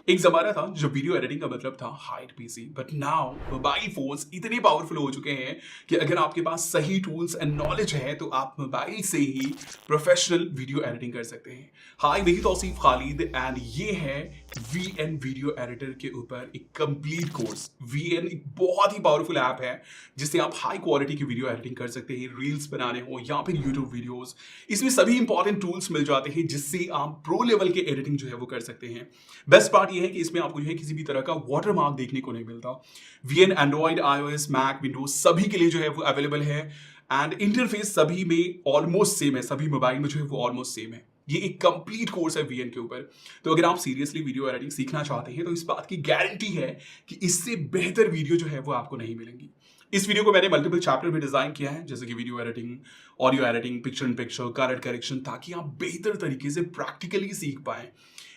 एक जमाना था जब वीडियो एडिटिंग का मतलब था hide PC, but now mobile phones इतने पावरफुल हो चुके हैं कि अगर आपके पास सही टूल्स एंड नॉलेज है तो आप मोबाइल से ही प्रोफेशनल वीडियो एडिटिंग कर सकते हैं। हाय, मेरी तौसीफ खालिद एंड ये है वीएन वीडियो एडिटर के ऊपर एक कंप्लीट कोर्स। वीएन एक बहुत ही पावरफुल ऐप है जिससे आप हाई क्वालिटी की वीडियो एडिटिंग कर सकते हैं, रील्स बनाने हो या फिर यूट्यूब वीडियोस। इसमें सभी इंपॉर्टेंट टूल्स मिल जाते हैं जिससे आप प्रो लेवल के एडिटिंग जो है वो कर सकते हैं। बेस्ट पार्ट ये है कि इसमें आपको जो है किसी भी तरह का वाटरमार्क देखने को नहीं मिलता। VN android, iOS, Mac, Windows सभी के लिए जो है वो अवेलेबल है एंड इंटरफेस सभी में ऑलमोस्ट सेम है, सभी मोबाइल में जो है वो ऑलमोस्ट सेम है। ये एक कंप्लीट कोर्स है वीएन के ऊपर। तो अगर आप सीरियसली वीडियो एडिटिंग सीखना चाहते हैं तो इस बात की गारंटी है कि इससे बेहतर वीडियो जो है वो आपको नहीं मिलेंगी। इस वीडियो को मैंने मल्टीपल चैप्टर में डिजाइन किया है, जैसे कि video editing, audio editing, picture in picture, colour correction, ताकि आप बेहतर तरीके से प्रैक्टिकली सीख पाए।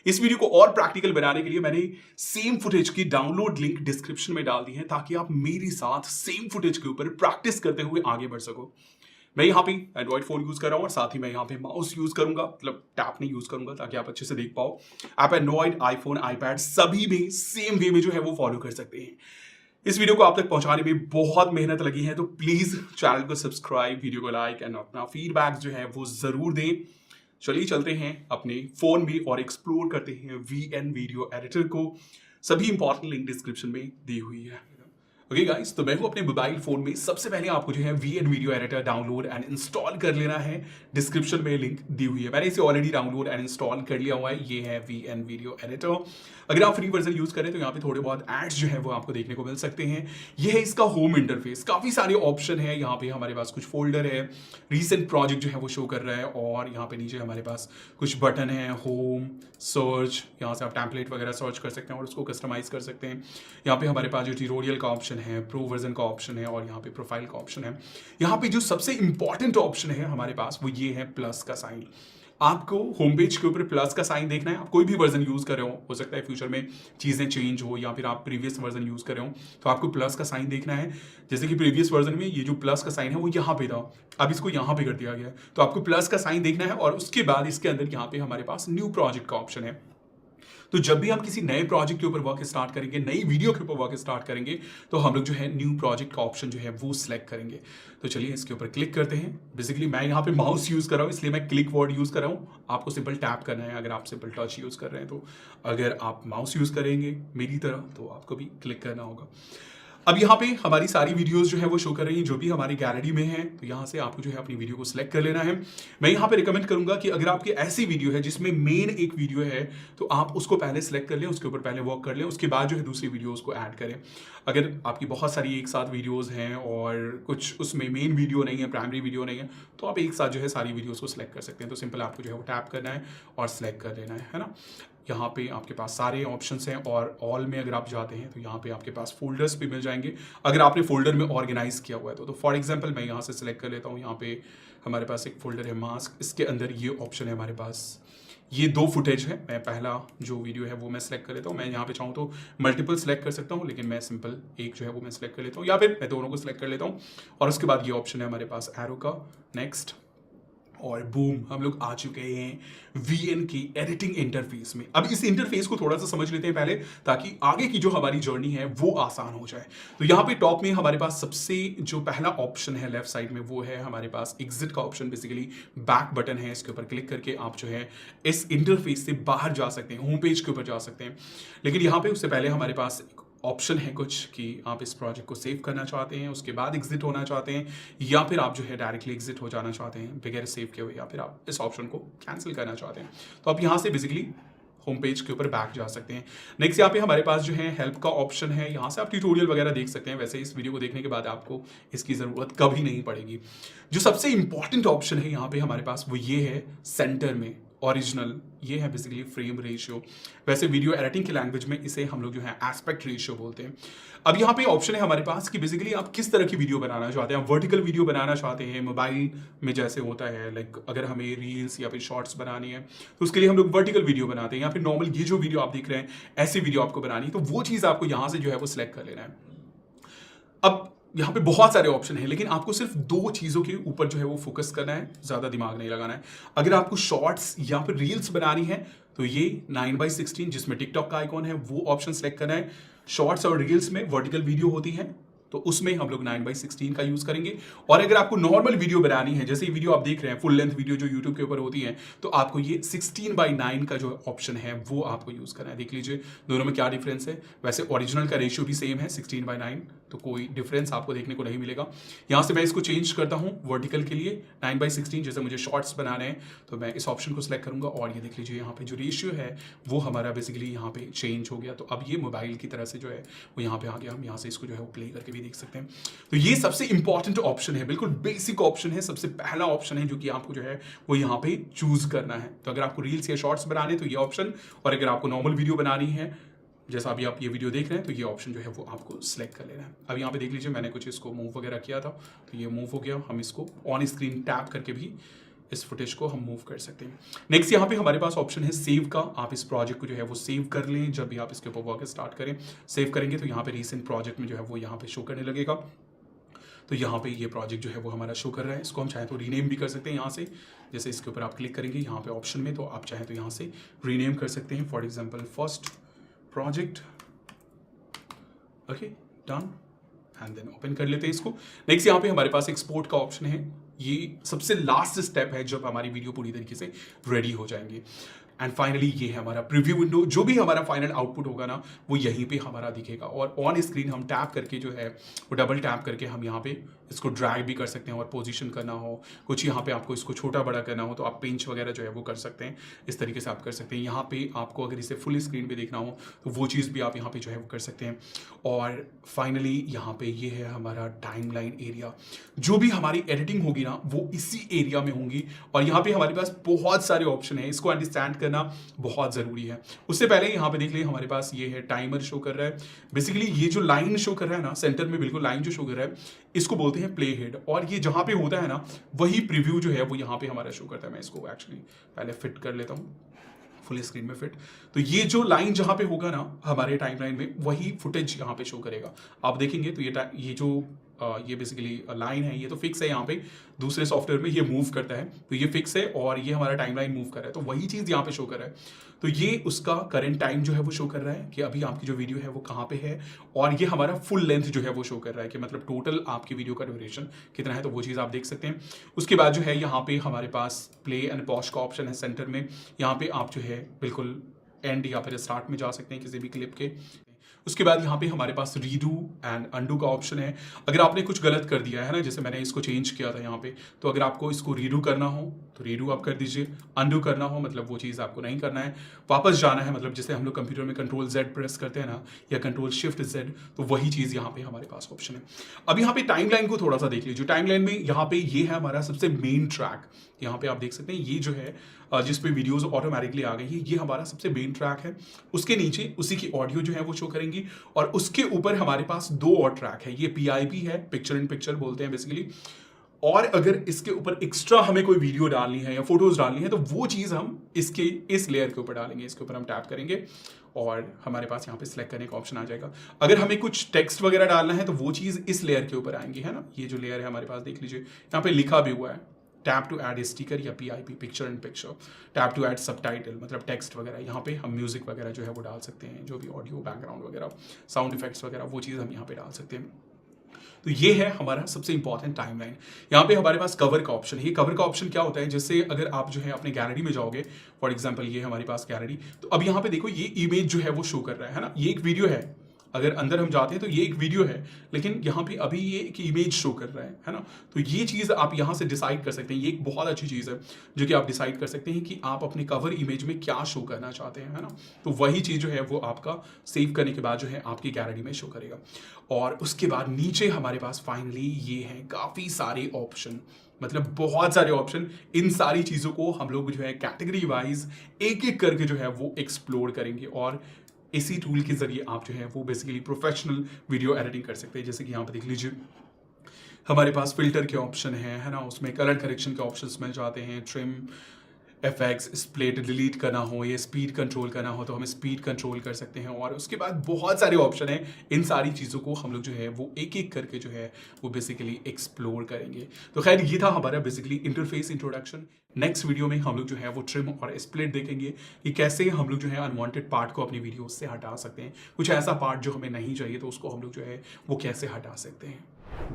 इस वीडियो को और प्रैक्टिकल बनाने के लिए मैंने सेम फुटेज की डाउनलोड लिंक डिस्क्रिप्शन में डाल दी है ताकि आप मेरे साथ सेम फुटेज के ऊपर प्रैक्टिस करते हुए आगे बढ़ सको। मैं यहाँ पे एंड्रॉइड फोन यूज कर रहा हूँ और साथ ही मैं यहाँ पे माउस यूज करूंगा, मतलब टैप नहीं यूज करूंगा, ताकि आप अच्छे से देख पाओ। आप एंड्रॉइड, आईफोन, आईपैड सभी में सेम वे में जो है वो फॉलो कर सकते हैं। इस वीडियो को आप तक पहुंचाने में बहुत मेहनत लगी है, तो प्लीज चैनल को सब्सक्राइब, वीडियो को लाइक एंड अपना फीडबैक जो है वो जरूर दें। चलिए चलते हैं अपने फोन में और एक्सप्लोर करते हैं वीएन वीडियो एडिटर को। सभी इंपॉर्टेंट लिंक डिस्क्रिप्शन में दी हुई है। ओके गाइस, तो मैं हूं अपने मोबाइल फोन में। सबसे पहले आपको जो है VN video editor download and install कर लेना है। डिस्क्रिप्शन में लिंक दी हुई है, मैंने इसे ऑलरेडी डाउनलोड एंड इंस्टॉल कर लिया हुआ है। ये है वीएन वीडियो एडिटर। अगर आप फ्री वर्जन यूज करें तो यहाँ पे थोड़े बहुत एड्स जो है वो आपको देखने को मिल सकते हैं। ये है इसका होम इंटरफेस, काफी सारे ऑप्शन है। यहाँ पे हमारे पास कुछ फोल्डर है, रीसेंट प्रोजेक्ट जो है वो शो कर रहा है, और यहाँ पे नीचे हमारे पास कुछ बटन है, होम, सर्च, यहाँ से आप टेम्पलेट वगैरह सर्च कर सकते हैं और उसको कस्टमाइज कर सकते हैं। यहाँ पे हमारे पास जो ट्यूटोरियल का ऑप्शन है, प्रो वर्जन का ऑप्शन है, और यहाँ पे प्रोफाइल का ऑप्शन है। यहाँ पे जो सबसे इंपॉर्टेंट ऑप्शन है हमारे पास वो ये है प्लस का साइन। आपको होम पेज के ऊपर प्लस का साइन देखना है। आप कोई भी वर्जन यूज कर रहे हो सकता है फ्यूचर में चीजें चेंज हो, या फिर आप प्रीवियस वर्जन यूज कर रहे हो तो आपको प्लस का साइन देखना है। जैसे कि प्रीवियस वर्जन में ये जो प्लस का साइन है वो यहाँ पे था, अब इसको यहाँ पे कर दिया गया, तो आपको प्लस का साइन देखना है। और उसके बाद इसके अंदर यहाँ पे हमारे पास न्यू प्रोजेक्ट का ऑप्शन है। तो जब भी हम किसी नए प्रोजेक्ट के ऊपर वर्क स्टार्ट करेंगे, नई वीडियो के ऊपर वर्क स्टार्ट करेंगे, तो हम लोग जो है न्यू प्रोजेक्ट का ऑप्शन जो है वो सिलेक्ट करेंगे। तो चलिए इसके ऊपर क्लिक करते हैं। बेसिकली मैं यहाँ पे माउस यूज कर रहा हूँ, इसलिए मैं क्लिक वर्ड यूज कर रहा हूँ। आपको सिंपल टैप करना है अगर आप सिंपल टच यूज कर रहे हैं। तो अगर आप माउस यूज करेंगे मेरी तरह तो आपको भी क्लिक करना होगा। अब यहाँ पे हमारी सारी वीडियोस जो है वो शो कर रही हैं जो भी हमारी गैलरी में है। तो यहाँ से आपको जो है अपनी वीडियो को सिलेक्ट कर लेना है। मैं यहाँ पे रिकमेंड करूंगा कि अगर आपकी ऐसी वीडियो है जिसमें मेन एक वीडियो है तो आप उसको पहले सिलेक्ट कर लें, उसके ऊपर पहले वर्क कर लें, उसके बाद जो है दूसरी वीडियोस को ऐड करें। अगर आपकी बहुत सारी एक साथ वीडियोस हैं और कुछ उसमें मेन वीडियो नहीं है, प्राइमरी वीडियो नहीं है, तो आप एक साथ जो है सारी वीडियोस को सिलेक्ट कर सकते हैं। तो सिंपल आपको जो है वो टैप करना है और सिलेक्ट कर लेना है ना। यहाँ पे आपके पास सारे ऑप्शंस हैं, और ऑल में अगर आप जाते हैं तो यहाँ पे आपके पास फोल्डर्स भी मिल जाएंगे अगर आपने फोल्डर में ऑर्गेनाइज किया हुआ है। तो फॉर एग्जांपल मैं यहाँ से सिलेक्ट कर लेता हूँ। यहाँ पे हमारे पास एक फोल्डर है मास्क, इसके अंदर ये ऑप्शन है हमारे पास। ये 2 फुटेज है। मैं पहला जो वीडियो है वो मैं सिलेक्ट कर लेता हूँ। मैं यहाँ पे चाहूँ तो मल्टीपल सेलेक्ट कर सकता हूँ, लेकिन मैं सिंपल एक जो है वो मैं सिलेक्ट कर लेता हूँ, या फिर मैं दोनों को सिलेक्ट कर लेता हूँ। और उसके बाद ये ऑप्शन है हमारे पास एरो का, नेक्स्ट, और बूम, हम लोग आ चुके हैं वीएन की एडिटिंग इंटरफेस में। अब इस इंटरफेस को थोड़ा सा समझ लेते हैं पहले, ताकि आगे की जो हमारी जर्नी है वो आसान हो जाए। तो यहाँ पे टॉप में हमारे पास सबसे जो पहला ऑप्शन है लेफ्ट साइड में वो है हमारे पास एग्जिट का ऑप्शन। बेसिकली बैक बटन है, इसके ऊपर क्लिक करके आप जो है इस इंटरफेस से बाहर जा सकते हैं, होम पेज के ऊपर जा सकते हैं। लेकिन यहाँ पे उससे पहले हमारे पास ऑप्शन है कुछ कि आप इस प्रोजेक्ट को सेव करना चाहते हैं, उसके बाद एग्जिट होना चाहते हैं, या फिर आप जो है डायरेक्टली एग्जिट हो जाना चाहते हैं बगैर सेव किए हुए, या फिर आप इस ऑप्शन को कैंसिल करना चाहते हैं। तो आप यहाँ से बेसिकली होम पेज के ऊपर बैक जा सकते हैं। नेक्स्ट यहाँ पे हमारे पास जो है हेल्प का ऑप्शन है। यहाँ से आप ट्यूटोरियल वगैरह देख सकते हैं। वैसे इस वीडियो को देखने के बाद आपको इसकी ज़रूरत कभी नहीं पड़ेगी। जो सबसे इंपॉर्टेंट ऑप्शन है यहाँ पे हमारे पास वो ये है सेंटर में ओरिजिनल। ये है बेसिकली फ्रेम रेशियो। वैसे वीडियो एडिटिंग की लैंग्वेज में इसे हम लोग जो है एस्पेक्ट रेशियो बोलते हैं। अब यहाँ पे ऑप्शन है हमारे पास कि बेसिकली आप किस तरह की वीडियो बनाना चाहते हैं। आप वर्टिकल वीडियो बनाना चाहते हैं, मोबाइल में जैसे होता है, लाइक अगर हमें रील्स या फिर शॉर्ट्स बनानी है तो उसके लिए हम लोग वर्टिकल वीडियो बनाते हैं, या फिर नॉर्मल ये जो वीडियो आप देख रहे हैं ऐसी वीडियो आपको बनानी है, तो वो चीज़ आपको यहाँ से जो है वो सिलेक्ट कर लेना है। अब यहाँ पे बहुत सारे ऑप्शन हैं, लेकिन आपको सिर्फ 2 चीज़ों के ऊपर जो है वो फोकस करना है, ज़्यादा दिमाग नहीं लगाना है। अगर आपको शॉर्ट्स या फिर रील्स बनानी है तो ये 9:16 जिसमें टिकटॉक का आइकॉन है वो ऑप्शन सेलेक्ट करना है। शॉर्ट्स और रील्स में वर्टिकल वीडियो होती है तो उसमें हम लोग 9:16 का यूज करेंगे। और अगर आपको नॉर्मल वीडियो बनानी है, जैसे ये वीडियो आप देख रहे हैं फुल लेंथ वीडियो जो यूट्यूब के ऊपर होती है, तो आपको ये 16:9 का जो ऑप्शन है वो आपको यूज करना है। देख लीजिए दोनों में क्या डिफरेंस है। वैसे ओरिजिनल का रेशियो भी सेम है 16:9, तो कोई डिफरेंस आपको देखने को नहीं मिलेगा। यहाँ से मैं इसको चेंज करता हूँ वर्टिकल के लिए 9:16, जैसे मुझे शॉर्ट्स बनाने हैं तो मैं इस ऑप्शन को सिलेक्ट करूंगा और ये देख लीजिए यहाँ पे जो रेशियो है वो हमारा बेसिकली यहाँ पे चेंज हो गया। तो अब ये मोबाइल की तरह से जो है वो यहाँ पे आ गया। हम यहाँ से इसको जो है वो प्ले करके भी देख सकते हैं। तो ये सबसे इंपॉर्टेंट ऑप्शन है, बिल्कुल बेसिक ऑप्शन है, सबसे पहला ऑप्शन है जो कि आपको जो है वो यहाँ पे चूज करना है। तो अगर आपको रील्स या शॉर्ट्स बनाने तो ये ऑप्शन, और अगर आपको नॉर्मल वीडियो बनानी है जैसा अभी आप ये वीडियो देख रहे हैं तो ये ऑप्शन जो है वो आपको सिलेक्ट कर लेना है। अब यहाँ पे देख लीजिए मैंने कुछ इसको मूव वगैरह किया था तो ये मूव हो गया। हम इसको ऑन स्क्रीन टैप करके भी इस फुटेज को हम मूव कर सकते हैं। नेक्स्ट यहाँ पे हमारे पास ऑप्शन है सेव का। आप इस प्रोजेक्ट को जो है वो सेव कर लें। जब भी आप इसके ऊपर वर्क स्टार्ट करें, सेव करेंगे तो यहाँ पे रिसेंट प्रोजेक्ट में जो है वो यहाँ पे शो करने लगेगा। तो यहाँ पे ये प्रोजेक्ट जो है वो हमारा शो कर रहा है। इसको हम चाहें तो रीनेम भी कर सकते हैं यहाँ से। जैसे इसके ऊपर आप क्लिक करेंगे यहाँ पे ऑप्शन में, तो आप चाहें तो यहाँ से रीनेम कर सकते हैं। For example first project, okay done, and then open कर लेते हैं इसको। नेक्स्ट यहाँ पे हमारे पास एक्सपोर्ट का ऑप्शन है। ये सबसे लास्ट स्टेप है जब हमारी वीडियो पूरी तरीके से रेडी हो जाएंगे। एंड फाइनली ये है हमारा प्रीव्यू विंडो। जो भी हमारा फाइनल आउटपुट होगा ना वो यहीं पे हमारा दिखेगा। और ऑन स्क्रीन हम टैप करके जो है वो डबल टैप करके हम यहाँ पे इसको ड्रैग भी कर सकते हैं। और पोजीशन करना हो, कुछ यहाँ पे आपको इसको छोटा बड़ा करना हो तो आप पिंच वगैरह जो है वो कर सकते हैं। इस तरीके से आप कर सकते हैं। यहाँ पे आपको अगर इसे फुल स्क्रीन पे देखना हो तो वो चीज़ भी आप यहाँ पे जो है वो कर सकते हैं। और फाइनली यहाँ पे ये है हमारा टाइमलाइन एरिया। जो भी हमारी एडिटिंग होगी ना वो इसी एरिया में होंगी। और यहाँ पे हमारे पास बहुत सारे ऑप्शन है, इसको अंडरस्टैंड करना बहुत जरूरी है। उससे पहले यहाँ पे देख लें हमारे पास ये है टाइमर शो कर रहा है। बेसिकली ये जो लाइन शो कर रहा है ना सेंटर में, बिल्कुल लाइन जो शो कर रहा है, इसको बोलते हैं प्ले हेड। और ये जहां पे होता है ना वही प्रीव्यू जो है वो यहाँ पे हमारा शो करता है। मैं इसको एक्चुअली पहले फिट कर लेता हूँ फुल स्क्रीन में फिट। तो ये जो लाइन जहां पे होगा ना हमारे टाइमलाइन में वही फुटेज यहाँ पे शो करेगा। आप देखेंगे तो ये जो ये बेसिकली लाइन है ये तो फिक्स है। यहाँ पे दूसरे सॉफ्टवेयर में ये मूव करता है तो ये फिक्स है और ये हमारा टाइमलाइन मूव कर रहा है तो वही चीज़ यहाँ पे शो कर रहा है। तो ये उसका करंट टाइम जो है वो शो कर रहा है कि अभी आपकी जो वीडियो है वो कहाँ पे है। और ये हमारा फुल लेंथ जो है वो शो कर रहा है कि मतलब टोटल आपकी वीडियो का ड्यूरेशन कितना है, तो वो चीज़ आप देख सकते हैं। उसके बाद जो है यहाँ पे हमारे पास प्ले एंड पॉज का ऑप्शन है सेंटर में। यहाँ पे आप जो है बिल्कुल एंड या फिर स्टार्ट में जा सकते हैं किसी भी क्लिप के। उसके बाद यहाँ पे हमारे पास रीडू एंड अंडू का ऑप्शन है। अगर आपने कुछ गलत कर दिया है ना, जैसे मैंने इसको चेंज किया था यहाँ पे, तो अगर आपको इसको रीडू करना हो तो रीडू आप कर दीजिए। अंडू करना हो मतलब वो चीज़ आपको नहीं करना है, वापस जाना है, मतलब जैसे हम लोग कंप्यूटर में कंट्रोल Z प्रेस करते हैं ना या कंट्रोल शिफ्ट Z, तो वही चीज़ यहाँ पे हमारे पास ऑप्शन है। अब यहाँ पे टाइमलाइन को थोड़ा सा देख लीजिए। टाइमलाइन में यहाँ पे ये है हमारा सबसे मेन ट्रैक। यहाँ पे आप देख सकते हैं ये जो है जिस पे वीडियोस ऑटोमेटिकली आ गई है ये हमारा सबसे मेन ट्रैक है। उसके नीचे उसी की ऑडियो जो है वो शो करेंगी और उसके ऊपर हमारे पास 2 और ट्रैक है। ये PIP है, पिक्चर इन पिक्चर बोलते हैं बेसिकली। और अगर इसके ऊपर एक्स्ट्रा हमें कोई वीडियो डालनी है या फोटोज डालनी है तो वो चीज़ हम इसके इस लेयर के ऊपर डालेंगे। इसके ऊपर हम टैप करेंगे और हमारे पास यहाँ पे सिलेक्ट करने का ऑप्शन आ जाएगा। अगर हमें कुछ टेक्स्ट वगैरह डालना है तो वो चीज़ इस लेयर के ऊपर आएंगी, है ना। ये जो लेयर है हमारे पास देख लीजिए यहाँ पे लिखा भी हुआ है टैप टू ऐड स्टिकर या PIP, picture in picture. Tap to add subtitle मतलब टेक्स्ट वगैरह। यहाँ पे हम म्यूजिक वगैरह जो है वो डाल सकते हैं, जो भी ऑडियो बैकग्राउंड वगैरह साउंड इफेक्ट्स वगैरह वो चीज़ हम यहाँ पे डाल सकते हैं। तो ये है हमारा सबसे इंपॉर्टेंट टाइमलाइन। यहाँ पे हमारे पास कवर का ऑप्शन है। ये कवर का ऑप्शन क्या होता है, जैसे अगर आप जो है अपने गैलरी में जाओगे, फॉर एग्जांपल ये हमारे पास गैलरी, तो अब यहाँ पे देखो ये इमेज जो है वो शो कर रहा है ना। ये एक वीडियो है, अगर अंदर हम जाते हैं तो ये एक वीडियो है, लेकिन यहाँ पे अभी ये एक इमेज शो कर रहा है ना। तो ये चीज़ आप यहाँ से डिसाइड कर सकते हैं। ये एक बहुत अच्छी चीज़ है जो कि आप डिसाइड कर सकते हैं कि आप अपने कवर इमेज में क्या शो करना चाहते हैं, है ना। तो वही चीज़ जो है वो आपका सेव करने के बाद जो है आपकी गैलरी में शो करेगा। और उसके बाद नीचे हमारे पास फाइनली ये हैं काफ़ी सारे ऑप्शन, मतलब बहुत सारे ऑप्शन। इन सारी चीज़ों को हम लोग जो है कैटेगरी वाइज एक एक करके जो है वो एक्सप्लोर करेंगे और इसी टूल के जरिए आप जो है वो बेसिकली प्रोफेशनल वीडियो एडिटिंग कर सकते हैं। जैसे कि यहाँ पे देख लीजिए हमारे पास फिल्टर के ऑप्शन है ना। उसमें कलर करेक्शन के ऑप्शंस मिल जाते हैं, ट्रिम एफएक्स स्प्लिट डिलीट करना हो या स्पीड कंट्रोल करना हो तो हम स्पीड कंट्रोल कर सकते हैं। और उसके बाद बहुत सारे ऑप्शन हैं। इन सारी चीज़ों को हम लोग जो है वो एक एक करके जो है वो बेसिकली एक्सप्लोर करेंगे। तो खैर ये था हमारा basically interface introduction. Next video में हम लोग जो है वो ट्रिम और स्प्लिट देखेंगे कि कैसे हम लोग जो है अनवांटेड पार्ट को अपनी वीडियो से हटा सकते हैं। कुछ ऐसा पार्ट जो हमें नहीं चाहिए तो उसको हम लोग जो है वो कैसे हटा सकते हैं।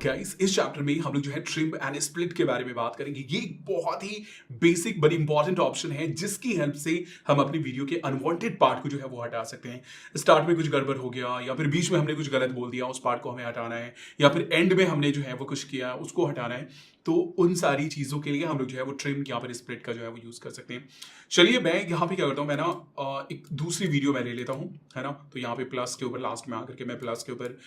गाइस इस चैप्टर में हम लोग जो है ट्रिम एंड स्प्लिट के बारे में बात करेंगे। ये एक बहुत ही बेसिक बट इंपॉर्टेंट ऑप्शन है जिसकी हेल्प से हम अपनी वीडियो के अनवांटेड पार्ट को जो है वो हटा सकते हैं। स्टार्ट में कुछ गड़बड़ हो गया या फिर बीच में हमने कुछ गलत बोल दिया, उस पार्ट को हमें हटाना है, या फिर एंड में हमने जो है वो कुछ किया उसको हटाना है। तो उन सारी चीज़ों के लिए हम लोग जो है वो ट्रिम या फिर स्प्लिट का जो है वो यूज़ कर सकते हैं। चलिए मैं यहाँ पे क्या करता हूँ, मैं ना एक दूसरी वीडियो मैं ले लेता हूँ, है ना। तो यहाँ पे प्लस के ऊपर लास्ट में आकर के मैं प्लस के ऊपर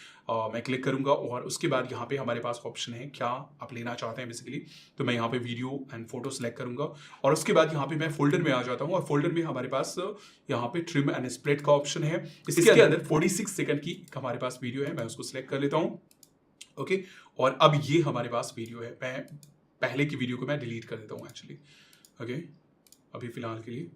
मैं क्लिक करूँगा और उसके बाद यहाँ पे हमारे पास ऑप्शन है क्या आप लेना चाहते हैं बेसिकली। तो मैं यहाँ पे वीडियो एंड फोटो सेलेक्ट करूँगा और उसके बाद यहाँ पे मैं फोल्डर में आ जाता हूँ और फोल्डर में हमारे पास यहाँ पे ट्रिम एंड स्प्लिट का ऑप्शन है। इसके अंदर 46 सेकंड की हमारे पास वीडियो है, मैं उसको सिलेक्ट कर लेता हूँ। ओके, और अब ये हमारे पास वीडियो है। मैं पहले की वीडियो को मैं डिलीट कर देता हूँ एक्चुअली। ओके, अभी फिलहाल के लिए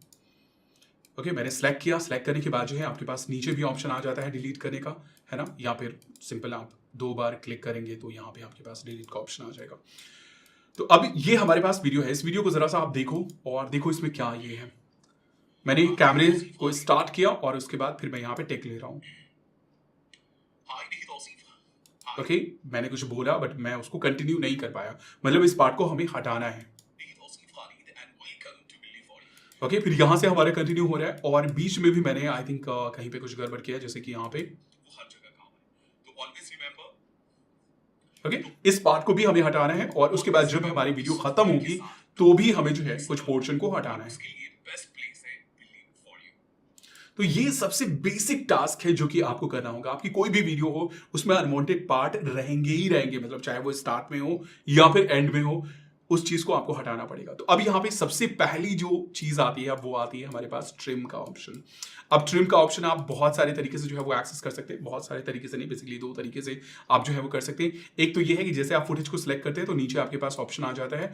ओके मैंने सेलेक्ट किया। सेलेक्ट करने के बाद जो है आपके पास नीचे भी ऑप्शन आ जाता है डिलीट करने का, है ना। या फिर सिंपल आप 2 बार क्लिक करेंगे तो यहाँ पे आपके पास डिलीट का ऑप्शन आ जाएगा। तो अब ये हमारे पास वीडियो है। इस वीडियो को जरा सा आप देखो और देखो इसमें क्या ये है। मैंने कैमरे को स्टार्ट किया और उसके बाद फिर मैं यहाँ पे टेक ले रहा हूँ। ओके, मैंने कुछ बोला बट मैं उसको कंटिन्यू नहीं कर पाया, मतलब इस पार्ट को हमें हटाना है। ओके, फिर यहाँ से हमारा कंटिन्यू हो रहा है और बीच में भी मैंने आई थिंक कहीं पे कुछ गड़बड़ किया, जैसे कि यहाँ पे। ओके, इस पार्ट को भी हमें हटाना है और उसके बाद जब हमारी वीडियो खत्म होगी तो भी हमें जो है कुछ पोर्शन को हटाना है। तो ये सबसे बेसिक टास्क है जो कि आपको करना होगा। आपकी कोई भी वीडियो हो उसमें अनवांटेड पार्ट रहेंगे ही रहेंगे, मतलब चाहे वो स्टार्ट में हो या फिर एंड में हो, उस चीज को आपको हटाना पड़ेगा। तो अब यहाँ पे सबसे पहली जो चीज आती है वो आती है हमारे पास ट्रिम का ऑप्शन। अब ट्रिम का ऑप्शन आप बहुत सारे तरीके से जो है वो एक्सेस कर सकते हैं, बहुत सारे तरीके से नहीं, बेसिकली 2 तरीके से आप जो है वो कर सकते हैं। एक तो ये है कि जैसे आप फुटेज को सिलेक्ट करते हैं तो नीचे आपके पास ऑप्शन आ जाता है,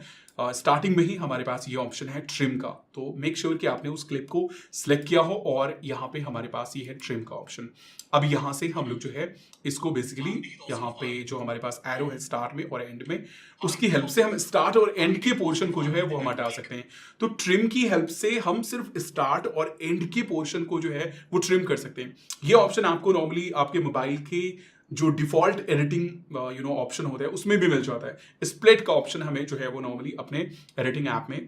स्टार्टिंग में ही हमारे पास ये ऑप्शन है ट्रिम का। तो मेक श्योर कि आपने उस क्लिप को सिलेक्ट किया हो और यहाँ पे हमारे पास ये है ट्रिम का ऑप्शन। अब यहाँ से हम लोग जो है इसको बेसिकली यहाँ पे जो हमारे पास एरो है स्टार्ट में और एंड में, उसकी हेल्प से हम स्टार्ट और एंड के पोर्शन को जो है वो हम हटा सकते हैं। तो ट्रिम की हेल्प से हम सिर्फ स्टार्ट और एंड के पोर्शन को जो है वो ट्रिम कर सकते हैं। ये ऑप्शन आपको नॉर्मली आपके मोबाइल के जो डिफॉल्ट एडिटिंग ऑप्शन होता है उसमें भी मिल जाता है। स्प्लिट का ऑप्शन हमें जो है वो नॉर्मली अपने एडिटिंग ऐप में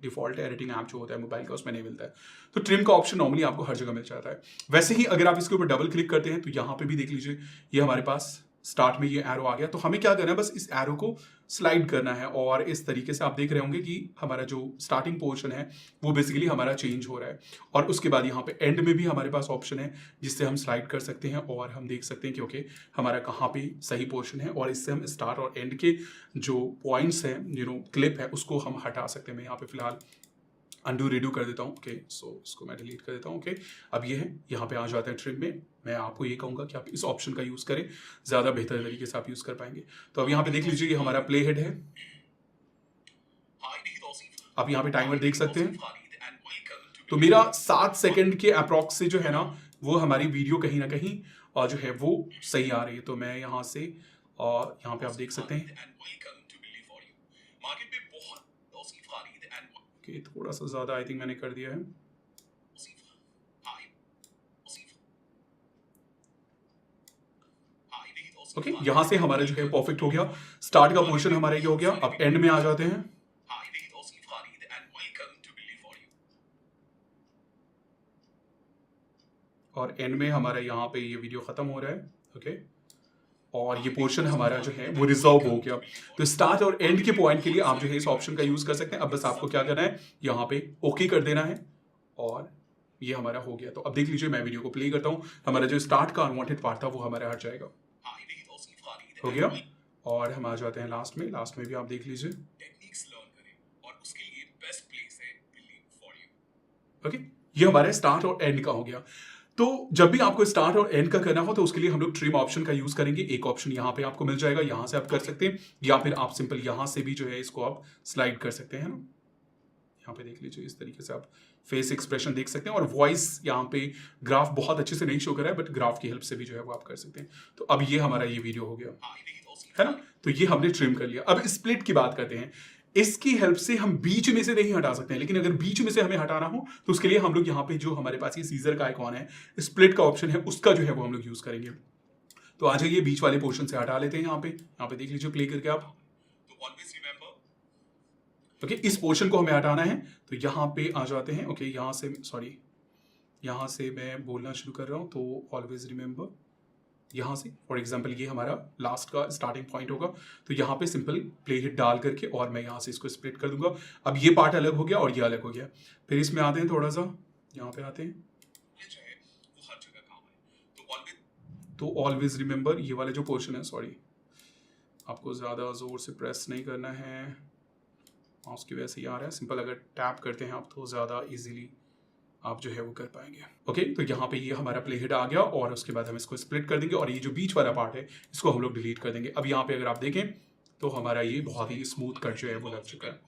डिफॉल्ट एडिटिंग ऐप जो होता है मोबाइल का उसमें नहीं मिलता है। तो ट्रिम का ऑप्शन नॉर्मली आपको हर जगह मिल जाता है। वैसे ही अगर आप इसके ऊपर डबल क्लिक करते हैं तो यहाँ पे भी देख लीजिए ये हमारे पास स्टार्ट में ये एरो आ गया। तो हमें क्या करना है, बस इस एरो को स्लाइड करना है और इस तरीके से आप देख रहे होंगे कि हमारा जो स्टार्टिंग पोर्शन है वो बेसिकली हमारा चेंज हो रहा है। और उसके बाद यहाँ पे एंड में भी हमारे पास ऑप्शन है जिससे हम स्लाइड कर सकते हैं और हम देख सकते हैं कि ओके हमारा कहाँ पे सही पोर्शन है और इससे हम स्टार्ट और एंड के जो पॉइंट्स हैं क्लिप है उसको हम हटा सकते हैं। मैं यहाँ पे फिलहाल अंडू रेडू कर देता हूँ। ओके, सो इसको मैं डिलीट कर देता हूँ। ओके, अब ये है यहाँ पे आ जाता है ट्रिम में। मैं आपको ये कहूँगा कि आप इस ऑप्शन का यूज़ करें, ज़्यादा बेहतर तरीके से आप यूज़ कर पाएंगे। तो अब यहाँ पे देख लीजिए ये हमारा प्ले हेड है। आप यहाँ पे टाइमर देख सकते हैं। तो मेरा 7 सेकंड के अप्रॉक्स से जो है ना वो हमारी वीडियो कहीं ना कहीं जो है वो सही आ रही है। तो मैं यहाँ से यहाँ पे आप देख सकते हैं कि थोड़ा सा ज़्यादा आई थिंक मैंने कर दिया है। ओके, यहाँ से हमारा जो है परफेक्ट हो गया। स्टार्ट का पोर्शन हमारा ये हो गया। अब एंड में आ जाते हैं। और एंड में हमारा यहाँ पे ये वीडियो खत्म हो रहा है। ओके, और ये पोर्शन हमारा जो है वो रिजर्व हो गया। तो स्टार्ट और एंड के पॉइंट के लिए आप जो है इस ऑप्शन का यूज कर सकते हैं। अब बस आपको क्या करना है, यहाँ पे ओके कर देना है और ये हमारा हो गया। तो अब देख लीजिए मैं वीडियो को प्ले करता हूँ, हमारा जो स्टार्ट का अनवांटेड पार्ट था वो हमारा हट जाएगा। हो गया और हम आ जाते हैं लास्ट में। लास्ट में भी आप देख लीजिए। ओके, ये हमारे स्टार्ट और एंड का हो गया। तो जब भी आपको स्टार्ट और एंड का करना हो तो उसके लिए हम लोग ट्रिम ऑप्शन का यूज करेंगे। एक ऑप्शन यहाँ पे आपको मिल जाएगा, यहाँ से आप कर सकते हैं, या फिर आप सिंपल यहाँ से भी जो है इसको आप स्लाइड कर सकते हैं ना। यहाँ पे देख लीजिए, इस तरीके से आप फेस एक्सप्रेशन देख सकते हैं और वॉइस यहाँ पे ग्राफ बहुत अच्छे से नहीं शो कर रहा है, बट ग्राफ की हेल्प से भी जो है वो आप कर सकते हैं। तो अब ये हमारा ये वीडियो हो गया है ना, तो ये हमने ट्रिम कर लिया। अब स्प्लिट की बात करते हैं। इसकी हेल्प से हम बीच में से नहीं हटा सकते हैं, लेकिन अगर बीच में से हमें हटाना हो तो उसके लिए हम लोग यहाँ पे जो हमारे पास ये सीजर का आइकॉन है, स्प्लिट का ऑप्शन है, उसका जो है वो हम लोग यूज करेंगे। तो आ जाइए बीच वाले पोर्शन से हटा लेते हैं। यहाँ पे देख लीजिए प्ले करके आप। तो ऑलवेज रिमेंबर, ओके, इस पोर्शन को हमें हटाना है तो यहाँ पे आ जाते हैं। ओके, यहाँ से मैं बोलना शुरू कर रहा हूँ। तो ऑलवेज रिमेंबर यहाँ से फॉर एग्जाम्पल ये हमारा लास्ट का स्टार्टिंग पॉइंट होगा, तो यहाँ पे सिंपल प्ले हिट डाल करके और मैं यहाँ से इसको स्प्लिट कर दूंगा। अब ये पार्ट अलग हो गया और ये अलग हो गया। फिर इसमें आते हैं, थोड़ा सा यहाँ पे आते हैं, तो ऑलवेज रिमेंबर ये वाले जो पोर्शन है, सॉरी आपको ज़्यादा ज़ोर से प्रेस नहीं करना है, माउस की वजह से ही आ रहा है। सिंपल अगर टैप करते हैं आप तो ज़्यादा इजीली आप जो है वो कर पाएंगे। ओके, तो यहाँ पे ये हमारा प्ले हेड आ गया और उसके बाद हम इसको स्प्लिट कर देंगे और ये जो बीच वाला पार्ट है इसको हम लोग डिलीट कर देंगे। अब यहाँ पे अगर आप देखें तो हमारा ये बहुत ही स्मूथ कट जो है वो लग चुका है।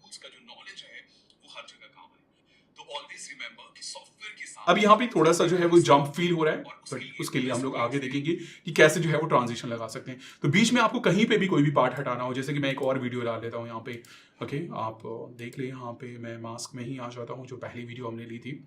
अब यहाँ पे थोड़ा सा जो है वो जंप फील हो रहा है, बट उसके लिए हम लोग आगे देखेंगे कि कैसे जो है वो ट्रांजिशन लगा सकते हैं। तो बीच में आपको कहीं पे भी कोई भी पार्ट हटाना हो, जैसे कि मैं एक और वीडियो डाल लेता हूँ यहाँ पे। ओके, आप देख लें, यहाँ पे मैं मास्क में ही आ जाता हूँ, जो पहली वीडियो हमने ली थी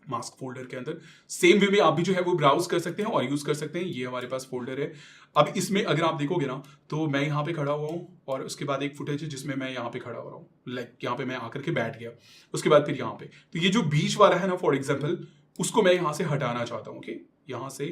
मास्क फोल्डर के अंदर। सेम वे में आप भी जो है वो ब्राउज कर सकते हैं और यूज कर सकते हैं। ये हमारे पास फोल्डर है। अब इसमें अगर आप देखोगे ना तो मैं यहाँ पे खड़ा हुआ हूँ और उसके बाद एक फुटेज है जिसमें मैं यहाँ पे खड़ा हो रहा हूँ, लाइक यहाँ पे मैं आकर के बैठ गया, उसके बाद फिर यहाँ पे। तो ये जो बीच वाला है ना फॉर एग्जाम्पल, उसको मैं यहाँ से हटाना चाहता हूँ। ओके, यहाँ से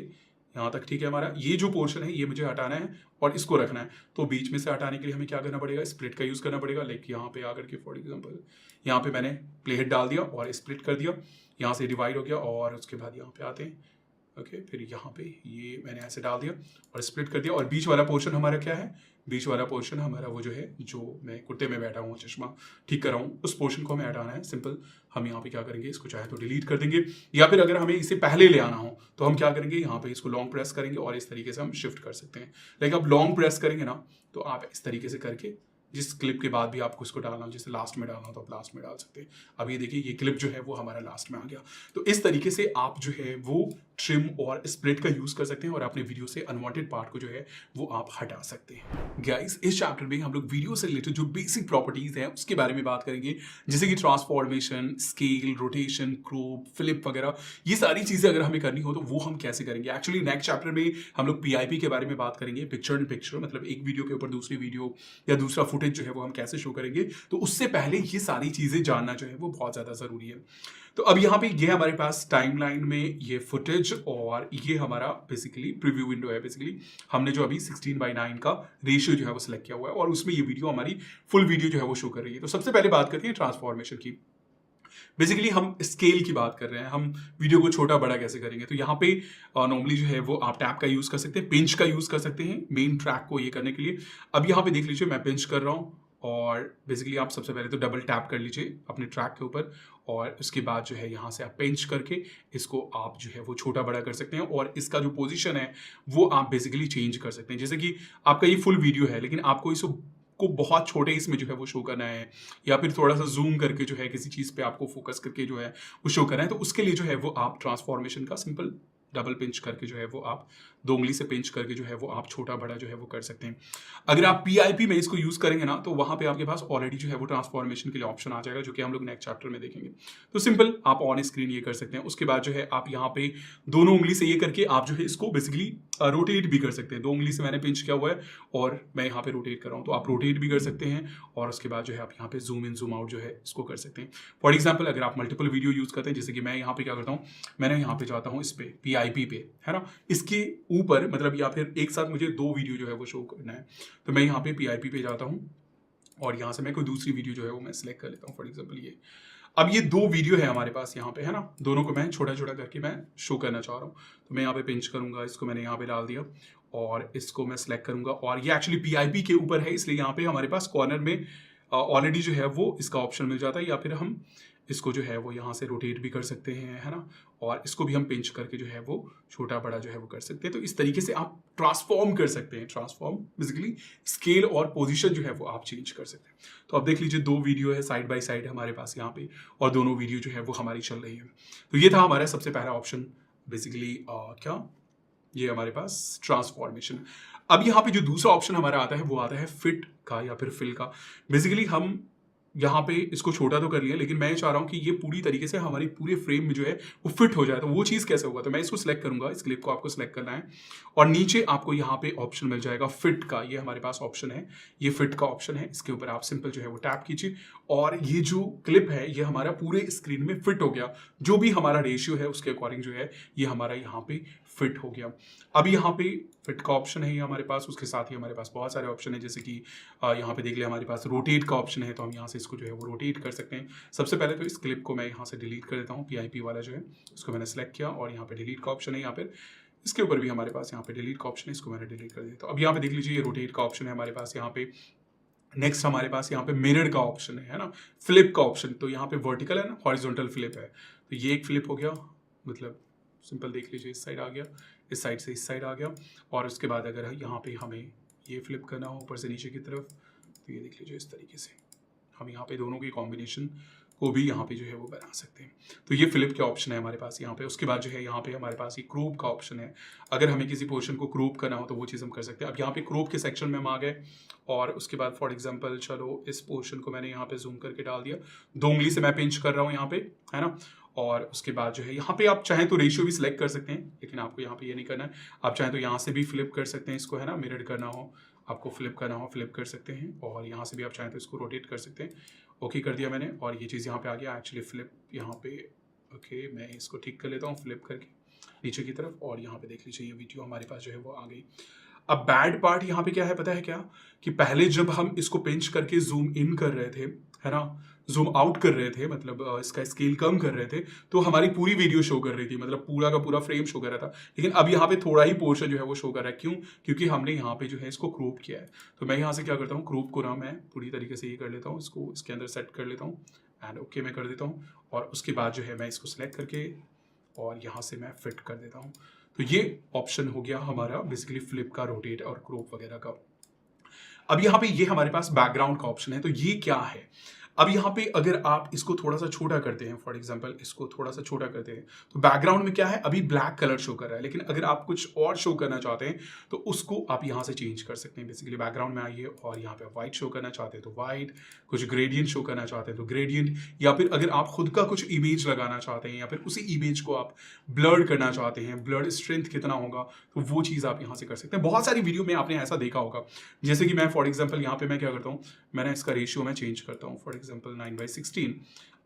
यहाँ तक ठीक है। हमारा ये जो पोर्शन है ये मुझे हटाना है और इसको रखना है। तो बीच में से हटाने के लिए हमें क्या करना पड़ेगा, स्प्लिट का यूज करना पड़ेगा। लाइक यहाँ पे आकर के फॉर एग्जाम्पल यहाँ पे मैंने प्ले हेड डाल दिया और स्प्लिट कर दिया, यहाँ से डिवाइड हो गया और उसके बाद यहाँ पे आते हैं। ओके, फिर यहाँ पे ये मैंने ऐसे डाल दिया और स्प्लिट कर दिया। और बीच वाला पोर्शन हमारा क्या है, बीच वाला पोर्शन हमारा वो जो है, जो मैं कुर्ते में बैठा हूँ, चश्मा ठीक कर रहा हूँ, उस पोर्शन को हमें हटाना है। सिंपल हम यहाँ पे क्या करेंगे, इसको चाहे तो डिलीट कर देंगे, या फिर अगर हमें इसे पहले ले आना हो तो हम क्या करेंगे, यहाँ पे इसको लॉन्ग प्रेस करेंगे और इस तरीके से हम शिफ्ट कर सकते हैं। लेकिन आप लॉन्ग प्रेस करेंगे ना तो आप इस तरीके से करके जिस क्लिप के बाद भी आपको इसको डालना हो, जैसे लास्ट में डालना हो तो आप लास्ट में डाल सकते हैं। अब ये देखिए ये क्लिप जो है वो हमारा लास्ट में आ गया। तो इस तरीके से आप जो है वो ट्रिम और स्प्लिट का यूज कर सकते हैं और अपने वीडियो से अनवांटेड पार्ट को जो है वो आप हटा सकते हैं। गाइस, इस चैप्टर में हम लोग वीडियो से रिलेटेड जो बेसिक प्रॉपर्टीज हैं उसके बारे में बात करेंगे, जैसे कि transformation, scale, rotation, crop, flip वगैरह। ये सारी चीजें अगर हमें करनी हो तो वो हम कैसे करेंगे। एक्चुअली नेक्स्ट चैप्टर में हम लोग PIP के बारे में बात करेंगे, पिक्चर इन पिक्चर, मतलब एक वीडियो के ऊपर दूसरी वीडियो या दूसरा फुटेज जो है वो हम कैसे शो करेंगे। तो उससे पहले ये सारी चीजें जानना जो है वो बहुत ज्यादा जरूरी है। तो अब यहाँ पे ये हमारे पास टाइमलाइन में ये फुटेज और ये हमारा बेसिकली प्रीव्यू विंडो है। बेसिकली हमने जो अभी 16:9 का रेशियो जो है वो सिलेक्ट किया हुआ है और उसमें ये वीडियो हमारी फुल वीडियो जो है वो शो कर रही है। तो सबसे पहले बात करते हैं ट्रांसफॉर्मेशन की। बेसिकली हम स्केल की बात कर रहे हैं, हम वीडियो को छोटा बड़ा कैसे करेंगे। तो यहाँ पे नॉर्मली जो है वो आप टैप का यूज कर सकते हैं, पिंच का यूज कर सकते हैं मेन ट्रैक को ये करने के लिए। अब यहाँ पे देख लीजिए मैं पिंच कर रहा हूँ और बेसिकली आप सबसे पहले तो डबल टैप कर लीजिए अपने ट्रैक के ऊपर और उसके बाद जो है यहाँ से आप पिंच करके इसको आप जो है वो छोटा बड़ा कर सकते हैं और इसका जो पोजीशन है वो आप बेसिकली चेंज कर सकते हैं। जैसे कि आपका ये फुल वीडियो है लेकिन आपको इसको बहुत छोटे इसमें जो है वो शो करना है या फिर थोड़ा सा जूम करके जो है किसी चीज़ पे आपको फोकस करके जो है वो शो करना है, तो उसके लिए जो है वो आप ट्रांसफॉर्मेशन का सिंपल डबल पिंच करके जो है वो आप 2 उंगली से पिंच करके जो है वो आप छोटा बड़ा जो है वो कर सकते हैं। अगर आप PIP में इसको यूज करेंगे ना तो वहां पे आपके पास ऑलरेडी जो है वो ट्रांसफॉर्मेशन के लिए ऑप्शन आ जाएगा, जो कि हम लोग नेक्स्ट चैप्टर में देखेंगे। तो सिंपल आप ऑन स्क्रीन ये कर सकते हैं। उसके बाद जो है आप यहाँ पे दोनों उंगली से ये करके आप जो है इसको बेसिकली रोटेट भी कर सकते हैं। 2 उंगली से मैंने पिंच किया हुआ है और मैं यहाँ पे रोटेट कर रहा हूँ, तो आप रोटेट भी कर सकते हैं और उसके बाद जो है आप यहाँ पे जूम इन जूम आउट जो है इसको कर सकते हैं। फॉर एग्जाम्पल अगर आप मल्टीपल वीडियो यूज करते हैं, जैसे कि मैं यहाँ पे क्या करता हूँ, मैंने यहाँ पे जाता हूँ इस पे PIP पे, है ना, इसके ऊपर मतलब या फिर एक साथ मुझे 2 वीडियो जो है वो शो करना है, तो मैं यहाँ पे PIP पे जाता हूँ और यहाँ से मैं कोई दूसरी वीडियो जो है वो मैं सिलेक्ट कर लेता हूँ। फॉर एग्जाम्पल ये अब ये 2 वीडियो है हमारे पास यहाँ पे, है ना, दोनों को मैं छोटा छोटा करके मैं शो करना चाह रहा हूँ। तो मैं यहाँ पे पिंच करूंगा, इसको मैंने यहाँ पे डाल दिया और इसको मैं सिलेक्ट करूंगा और ये एक्चुअली PIP के ऊपर है, इसलिए यहाँ पे हमारे पास कॉर्नर में ऑलरेडी जो है वो इसका ऑप्शन मिल जाता है, या फिर हम इसको जो है वो यहाँ से रोटेट भी कर सकते हैं, है ना, और इसको भी हम पिंच करके जो है वो छोटा बड़ा जो है वो कर सकते हैं। तो इस तरीके से आप ट्रांसफॉर्म कर सकते हैं, ट्रांसफॉर्म बेसिकली स्केल और पोजीशन जो है वो आप चेंज कर सकते हैं। तो अब देख लीजिए 2 वीडियो है साइड बाय साइड हमारे पास यहाँ पे, और दोनों वीडियो जो है वो हमारी चल रही है। तो ये था हमारा सबसे पहला ऑप्शन बेसिकली क्या, ये हमारे पास ट्रांसफॉर्मेशन। अब यहाँ पे जो दूसरा ऑप्शन हमारा आता है वो आता है फिट का या फिर फिल का। बेसिकली हम यहाँ पे इसको छोटा तो कर लिया, लेकिन मैं चाह रहा हूँ कि ये पूरी तरीके से हमारी पूरे फ्रेम में जो है वो फिट हो जाए। तो वो चीज़ कैसे होगा, तो मैं इसको सिलेक्ट करूंगा, इस क्लिप को आपको सिलेक्ट करना है और नीचे आपको यहाँ पे ऑप्शन मिल जाएगा फिट का। ये हमारे पास ऑप्शन है, ये फिट का ऑप्शन है। इसके ऊपर आप सिंपल जो है वो टैप कीजिए और ये जो क्लिप है ये हमारा पूरे स्क्रीन में फिट हो गया। जो भी हमारा रेशियो है उसके अकॉर्डिंग जो है ये हमारा यहाँ पे फिट हो गया। अब यहाँ पे फिट का ऑप्शन है ये हमारे पास, उसके साथ ही हमारे पास बहुत सारे ऑप्शन है, जैसे कि यहाँ पे देख लिया हमारे पास रोटेट का ऑप्शन है, तो हम यहाँ से इसको जो है वो रोटेट कर सकते हैं। सबसे पहले तो इस क्लिप को मैं यहाँ से डिलीट कर देता हूँ, PIP वाला जो है उसको मैंने सेलेक्ट किया और यहाँ पे डिलीट का ऑप्शन है। यहाँ पर इसके ऊपर भी हमारे पास यहाँ पे डिलीट का ऑप्शन है, इसको मैंने डिलीट कर दिया। तो अब यहाँ पे देख लीजिए ये रोटेट का ऑप्शन है हमारे पास। यहाँ पे नेक्स्ट हमारे पास यहाँ पे मिरर का ऑप्शन है ना, फ्लिप का ऑप्शन। तो यहाँ पे वर्टिकल है ना, हॉरिजॉन्टल फ्लिप है, तो ये एक फ्लिप हो गया, मतलब सिंपल देख लीजिए इस साइड आ गया, इस साइड से इस साइड आ गया। और उसके बाद अगर यहाँ पे हमें ये फ्लिप करना हो ऊपर से नीचे की तरफ, तो ये देख लीजिए इस तरीके से हम यहाँ पे दोनों के कॉम्बिनेशन को भी यहाँ पे जो है वो बना सकते हैं। तो ये फ्लिप के ऑप्शन है हमारे पास यहाँ पे। उसके बाद जो है यहाँ पे हमारे पास ये क्रोप का ऑप्शन है। अगर हमें किसी पोर्शन को क्रोप करना हो तो वो चीज़ हम कर सकते हैं। अब यहाँ पे क्रोप के सेक्शन में हम आ गए और उसके बाद फॉर एग्जांपल चलो इस पोर्शन को मैंने यहाँ पे जूम करके डाल दिया, 2 उंगली से मैं पिंच कर रहा हूँ यहाँ पे, है ना। और उसके बाद जो है यहाँ पे आप चाहें तो रेशियो भी सिलेक्ट कर सकते हैं, लेकिन आपको यहाँ पे ये नहीं करना है। आप चाहें तो यहाँ से भी फ्लिप कर सकते हैं इसको, है ना, मिरर करना हो आपको, फ्लिप करना हो फ्लिप कर सकते हैं। और यहाँ से भी आप चाहें तो इसको रोटेट कर सकते हैं। ओके कर दिया मैंने और ये चीज़ यहाँ पे आ गया एक्चुअली फ्लिप यहाँ पे। ओके मैं इसको ठीक कर लेता हूँ फ्लिप करके नीचे की तरफ, और यहाँ पे देख लीजिए ये वीडियो हमारे पास जो है वो आ गई। अब बैड पार्ट यहाँ पे क्या है पता है क्या, कि पहले जब हम इसको पिंच करके जूम इन कर रहे थे, है ना, जूम आउट कर रहे थे, मतलब इसका स्केल कम कर रहे थे, तो हमारी पूरी वीडियो शो कर रही थी, मतलब पूरा का पूरा फ्रेम शो कर रहा था। लेकिन अब यहाँ पे थोड़ा ही पोर्शन जो है वो शो कर रहा है। क्यों? क्योंकि हमने यहाँ पे जो है इसको क्रोप किया है। तो मैं यहाँ से क्या करता हूँ, क्रोप को ना मैं पूरी तरीके से ये कर लेता हूँ, इसको इसके अंदर सेट कर लेता हूँ एंड ओके मैं कर देता हूँ। और उसके बाद जो है मैं इसको सेलेक्ट करके और यहाँ से मैं फिट कर देता हूँ। तो ये ऑप्शन हो गया हमारा बेसिकली फ्लिप का, रोटेट और क्रोप वगैरह का। अब यहाँ पे ये हमारे पास बैकग्राउंड का ऑप्शन है। तो ये क्या है, अब यहाँ पे अगर आप इसको थोड़ा सा छोटा करते हैं, फॉर एग्जांपल इसको थोड़ा सा छोटा करते हैं, तो बैकग्राउंड में क्या है, अभी ब्लैक कलर शो कर रहा है, लेकिन अगर आप कुछ और शो करना चाहते हैं तो उसको आप यहाँ से चेंज कर सकते हैं। बेसिकली बैकग्राउंड में आइए और यहाँ पे व्हाइट शो करना चाहते हैं तो व्हाइट, कुछ ग्रेडियंट शो करना चाहते हैं तो ग्रेडियंट, या फिर अगर आप खुद का कुछ इमेज लगाना चाहते हैं या फिर उसी इमेज को आप ब्लर करना चाहते हैं, ब्लर स्ट्रेंथ कितना होगा, तो वो चीज़ आप यहाँ से कर सकते हैं। बहुत सारी वीडियो में आपने ऐसा देखा होगा, जैसे कि मैं फॉर एग्जाम्पल यहाँ पे मैं क्या करता हूँ, मैंने इसका रेशियो मैं चेंज करता हूँ, फॉर एग्जाम्पल 9/16।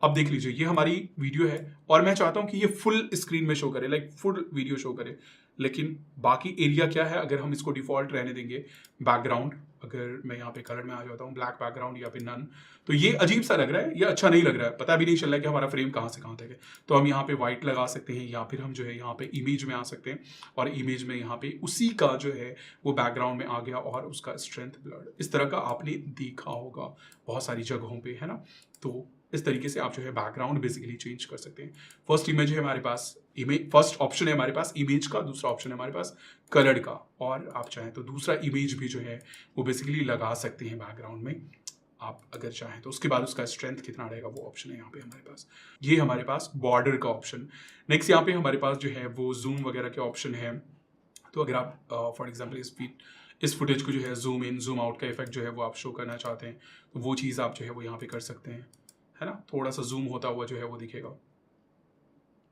अब देख लीजिए ये हमारी वीडियो है और मैं चाहता हूं कि ये फुल स्क्रीन में शो करे, लाइक फुल वीडियो शो करे, लेकिन बाकी एरिया क्या है, अगर हम इसको डिफॉल्ट रहने देंगे बैकग्राउंड, अगर मैं यहाँ पे कलर में आ जाता हूँ ब्लैक बैकग्राउंड या फिर नन, तो ये अजीब सा लग रहा है, ये अच्छा नहीं लग रहा है, पता भी नहीं चल रहा है कि हमारा फ्रेम कहाँ से कहाँ तक है। तो हम यहाँ पे व्हाइट लगा सकते हैं या फिर हम जो है यहाँ पे इमेज में आ सकते हैं और इमेज में यहाँ पे उसी का जो है वो बैकग्राउंड में आ गया और उसका स्ट्रेंथ ब्लर, इस तरह का आपने देखा होगा बहुत सारी जगहों पे, है ना। तो इस तरीके से आप जो है बैकग्राउंड बेसिकली चेंज कर सकते हैं। फर्स्ट इमेज है हमारे पास, इमेज फर्स्ट ऑप्शन है हमारे पास इमेज का, दूसरा ऑप्शन है हमारे पास कलर का, और आप चाहें तो दूसरा इमेज भी जो है वो बेसिकली लगा सकते हैं बैकग्राउंड में आप अगर चाहें तो। उसके बाद उसका स्ट्रेंथ कितना रहेगा वो ऑप्शन है यहाँ पे हमारे पास। ये हमारे पास बॉर्डर का ऑप्शन। नेक्स्ट यहाँ पे हमारे पास जो है वो जूम वगैरह के ऑप्शन है। तो अगर आप फॉर एग्जाम्पल इस फुटेज को जो है जूम इन जूम आउट का इफेक्ट जो है वो आप शो करना चाहते हैं तो वो चीज़ आप जो है वो यहाँ पे कर सकते हैं, है ना। थोड़ा सा जूम होता हुआ जो है वो दिखेगा,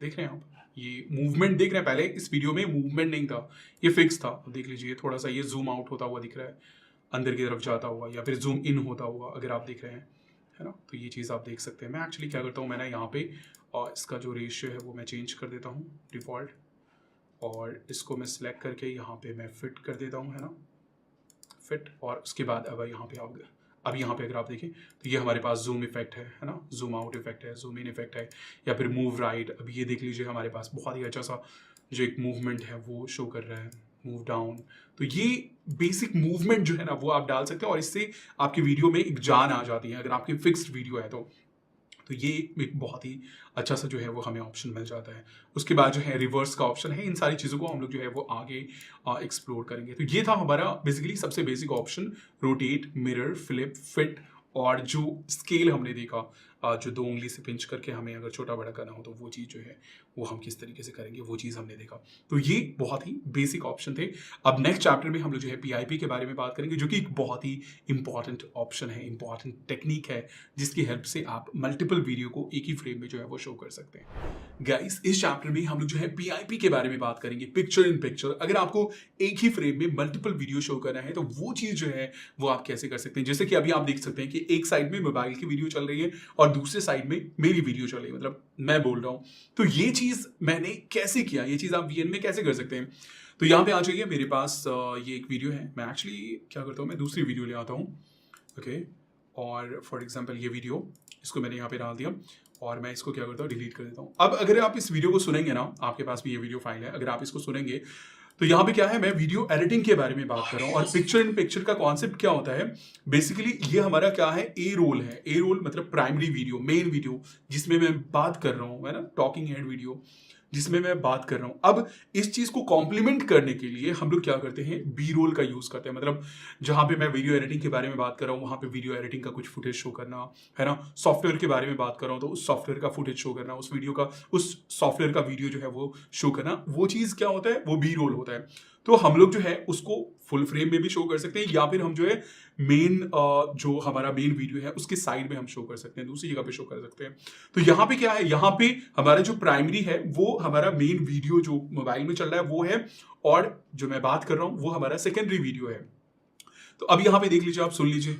देख रहे हैं आप, ये मूवमेंट देख रहे हैं, पहले इस वीडियो में मूवमेंट नहीं था, ये फिक्स था। देख लीजिए थोड़ा सा ये जूम आउट होता हुआ दिख रहा है, अंदर की तरफ जाता हुआ, या फिर जूम इन होता हुआ अगर आप देख रहे हैं, है ना। तो ये चीज़ आप देख सकते हैं। मैं एक्चुअली क्या करता हूँ, मैंने यहाँ पे और इसका जो रेशियो है वो मैं चेंज कर देता हूँ डिफ़ॉल्ट, और इसको मैं सिलेक्ट करके यहाँ पे मैं फिट कर देता हूँ, है ना, फिट। और उसके बाद अब यहाँ पे अब यहाँ पे अगर आप देखें तो ये हमारे पास जूम इफेक्ट है ना, जूम आउट इफेक्ट है, जूम इन इफेक्ट है, या फिर मूव राइट। अब ये देख लीजिए हमारे पास बहुत ही अच्छा सा जो एक मूवमेंट है वो शो कर रहा है, मूव डाउन। तो ये बेसिक मूवमेंट जो है ना वो आप डाल सकते हैं और इससे आपकी वीडियो में एक जान आ जाती है, अगर आपकी फिक्स्ड वीडियो है तो। तो ये एक बहुत ही अच्छा सा जो है वो हमें ऑप्शन मिल जाता है। उसके बाद जो है रिवर्स का ऑप्शन है। इन सारी चीज़ों को हम लोग जो है वो आगे एक्सप्लोर करेंगे। तो ये था हमारा बेसिकली सबसे basic option, rotate, mirror, flip, fit, और जो स्केल हमने देखा, जो 2 उंगली से पिंच करके हमें अगर छोटा बड़ा करना हो तो वो चीज़ जो है वो हम किस तरीके से करेंगे, वो चीज़ हमने देखा। तो ये बहुत ही बेसिक ऑप्शन थे। अब नेक्स्ट चैप्टर में हम लोग जो है पीआईपी के बारे में बात करेंगे, जो कि एक बहुत ही इंपॉर्टेंट ऑप्शन है, इंपॉर्टेंट टेक्निक है, जिसकी हेल्प से आप मल्टीपल वीडियो को एक ही फ्रेम में जो है वो शो कर सकते हैं। गाइस, इस चैप्टर में हम लोग जो है पीआईपी के बारे में बात करेंगे, पिक्चर इन पिक्चर। अगर आपको एक ही फ्रेम में मल्टीपल वीडियो शो करना है तो वो चीज़ जो है वो आप कैसे कर सकते हैं। जैसे कि अभी आप देख सकते हैं कि एक साइड में मोबाइल की वीडियो चल रही है और दूसरे साइड में मेरी वीडियो चल रही है, मतलब मैं बोल रहा हूं। तो ये चीज मैंने कैसे किया, ये चीज आप वीएन में कैसे कर सकते हैं। तो यहाँ पे आ जाइए, मेरे पास ये एक वीडियो है। मैं एक्चुअली क्या करता हूँ, मैं दूसरी वीडियो ले आता हूँ। ओके, और फॉर एग्जाम्पल ये वीडियो, इसको मैंने यहाँ पे डाल दिया और मैं इसको क्या करता हूँ, डिलीट कर देता हूँ। अब अगर आप इस वीडियो को सुनेंगे ना, आपके पास भी ये वीडियो फाइल है, अगर आप इसको सुनेंगे तो यहाँ पे क्या है, मैं वीडियो एडिटिंग के बारे में बात कर रहा हूँ। और पिक्चर इन पिक्चर का कॉन्सेप्ट क्या होता है, बेसिकली ये हमारा क्या है, ए रोल है। ए रोल मतलब प्राइमरी वीडियो, मेन वीडियो जिसमें मैं बात कर रहा हूँ, है ना, टॉकिंग हेड वीडियो जिसमें मैं बात कर रहा हूँ। अब इस चीज को कॉम्प्लीमेंट करने के लिए हम लोग क्या करते हैं, बी रोल का यूज करते हैं। मतलब जहां पे मैं वीडियो एडिटिंग के बारे में बात कर रहा हूँ, वहां पे वीडियो एडिटिंग का कुछ फुटेज शो करना, है ना। सॉफ्टवेयर के बारे में बात कर रहा हूँ तो उस सॉफ्टवेयर का फुटेज शो करना, उस वीडियो का, उस सॉफ्टवेयर का वीडियो जो है वो शो करना, वो चीज क्या होता है, वो बी रोल होता है। तो हम लोग जो है उसको फुल फ्रेम में भी शो कर सकते हैं, या फिर हम जो है मेन जो हमारा मेन वीडियो है उसके साइड में हम शो कर सकते हैं, दूसरी जगह पे शो कर सकते हैं। तो यहाँ पे क्या है, यहाँ पे हमारा जो प्राइमरी है वो हमारा मेन वीडियो जो मोबाइल में चल रहा है वो है, और जो मैं बात कर रहा हूँ वो हमारा सेकेंडरी वीडियो है। तो अब यहाँ पे देख लीजिए, आप सुन लीजिए।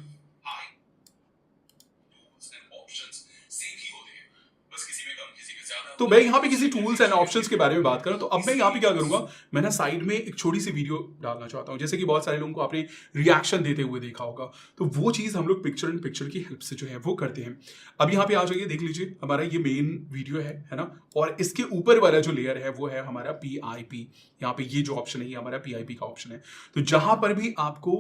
तो मैं यहाँ पे किसी टूल्स एंड ऑप्शंस के बारे में बात कर रहा हूँ। तो अब मैं यहाँ पे क्या करूंगा, मैं ना साइड में एक छोटी सी वीडियो डालना चाहता हूँ। जैसे कि बहुत सारे लोगों को आपने रिएक्शन देते हुए देखा होगा, तो वो चीज़ हम लोग पिक्चर इन पिक्चर की हेल्प से जो है वो करते हैं। अब यहाँ पे आ जाइए, देख लीजिए, हमारा ये मेन वीडियो है ना, और इसके ऊपर वाला जो लेयर है वो है हमारा PIP। यहाँ पे ये जो ऑप्शन है ये हमारा PIP का ऑप्शन है। तो जहां पर भी आपको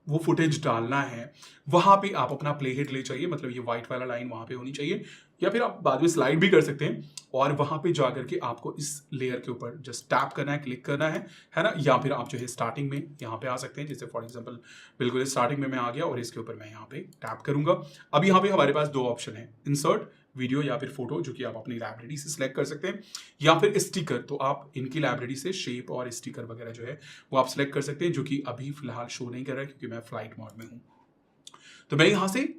वो फुटेज डालना है वहां पे आप अपना प्ले हेड ले चाहिए, मतलब ये व्हाइट वाला लाइन वहां पे होनी चाहिए, या फिर आप बाद में स्लाइड भी कर सकते हैं। और वहां पे जाकर के आपको इस लेयर के ऊपर जस्ट टैप करना है, क्लिक करना है ना। या फिर आप जो है स्टार्टिंग में यहाँ पे आ सकते हैं, जैसे फॉर एग्जांपल बिल्कुल स्टार्टिंग में मैं आ गया और इसके ऊपर मैं यहाँ पे टैप करूंगा। अब यहाँ पे हमारे पास 2 ऑप्शन है, इंसर्ट वीडियो या फिर फोटो, जो कि आप अपनी लाइब्रेरी से सिलेक्ट कर सकते हैं, या फिर स्टिकर। तो आप इनकी लाइब्रेरी से शेप और स्टिकर वगैरह जो है वो आप सिलेक्ट कर सकते हैं, जो कि अभी फिलहाल शो नहीं कर रहा है क्योंकि मैं फ्लाइट मोड में हूँ। तो मैं यहाँ से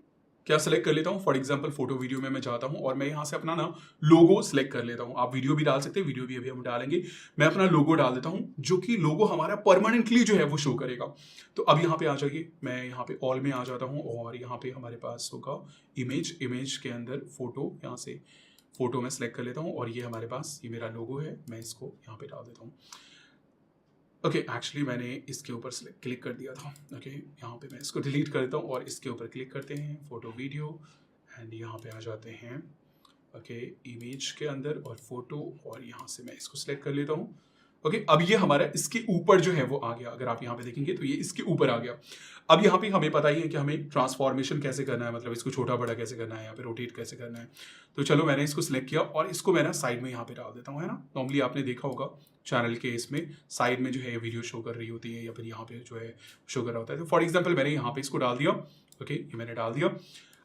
क्या सिलेक्ट कर लेता हूँ, फॉर एग्जांपल फोटो वीडियो में मैं जाता हूँ और मैं यहाँ से अपना ना लोगो सिलेक्ट कर लेता हूँ। आप वीडियो भी डाल सकते हैं, वीडियो भी अभी हम डालेंगे। मैं अपना लोगो डाल देता हूँ, जो कि लोगो हमारा परमानेंटली जो है वो शो करेगा। तो अब यहाँ पे आ जाइए, मैं यहाँ पे ऑल में आ जाता हूँ और यहाँ पे हमारे पास होगा इमेज। इमेज के अंदर फोटो, यहाँ से फोटो में सिलेक्ट कर लेता हूँ और ये हमारे पास ये मेरा लोगो है, मैं इसको यहाँ पे डाल देता हूँ। ओके, एक्चुअली मैंने इसके ऊपर क्लिक कर दिया था। ओके, यहाँ पे मैं इसको डिलीट कर देता हूँ और इसके ऊपर क्लिक करते हैं, फोटो वीडियो, एंड यहाँ पे आ जाते हैं ओके इमेज के अंदर और फोटो, और यहाँ से मैं इसको सिलेक्ट कर लेता हूँ। ओके, अब ये हमारा इसके ऊपर जो है वो आ गया। अगर आप यहाँ पे देखेंगे तो ये इसके ऊपर आ गया। अब यहाँ पे हमें पता ही है कि हमें ट्रांसफॉर्मेशन कैसे करना है, मतलब इसको छोटा बड़ा कैसे करना है, यहाँ पे रोटेट कैसे करना है। तो चलो, मैंने इसको सिलेक्ट किया और इसको मैं ना साइड में यहाँ पे डाल देता हूँ, है ना। नॉर्मली आपने देखा होगा चैनल के इसमें साइड में जो है वीडियो शो कर रही होती है, या फिर यहाँ पे जो है शो कर रहा होता है। तो फॉर एग्जाम्पल मैंने यहाँ पे इसको डाल दिया। ओके, ये मैंने डाल दिया।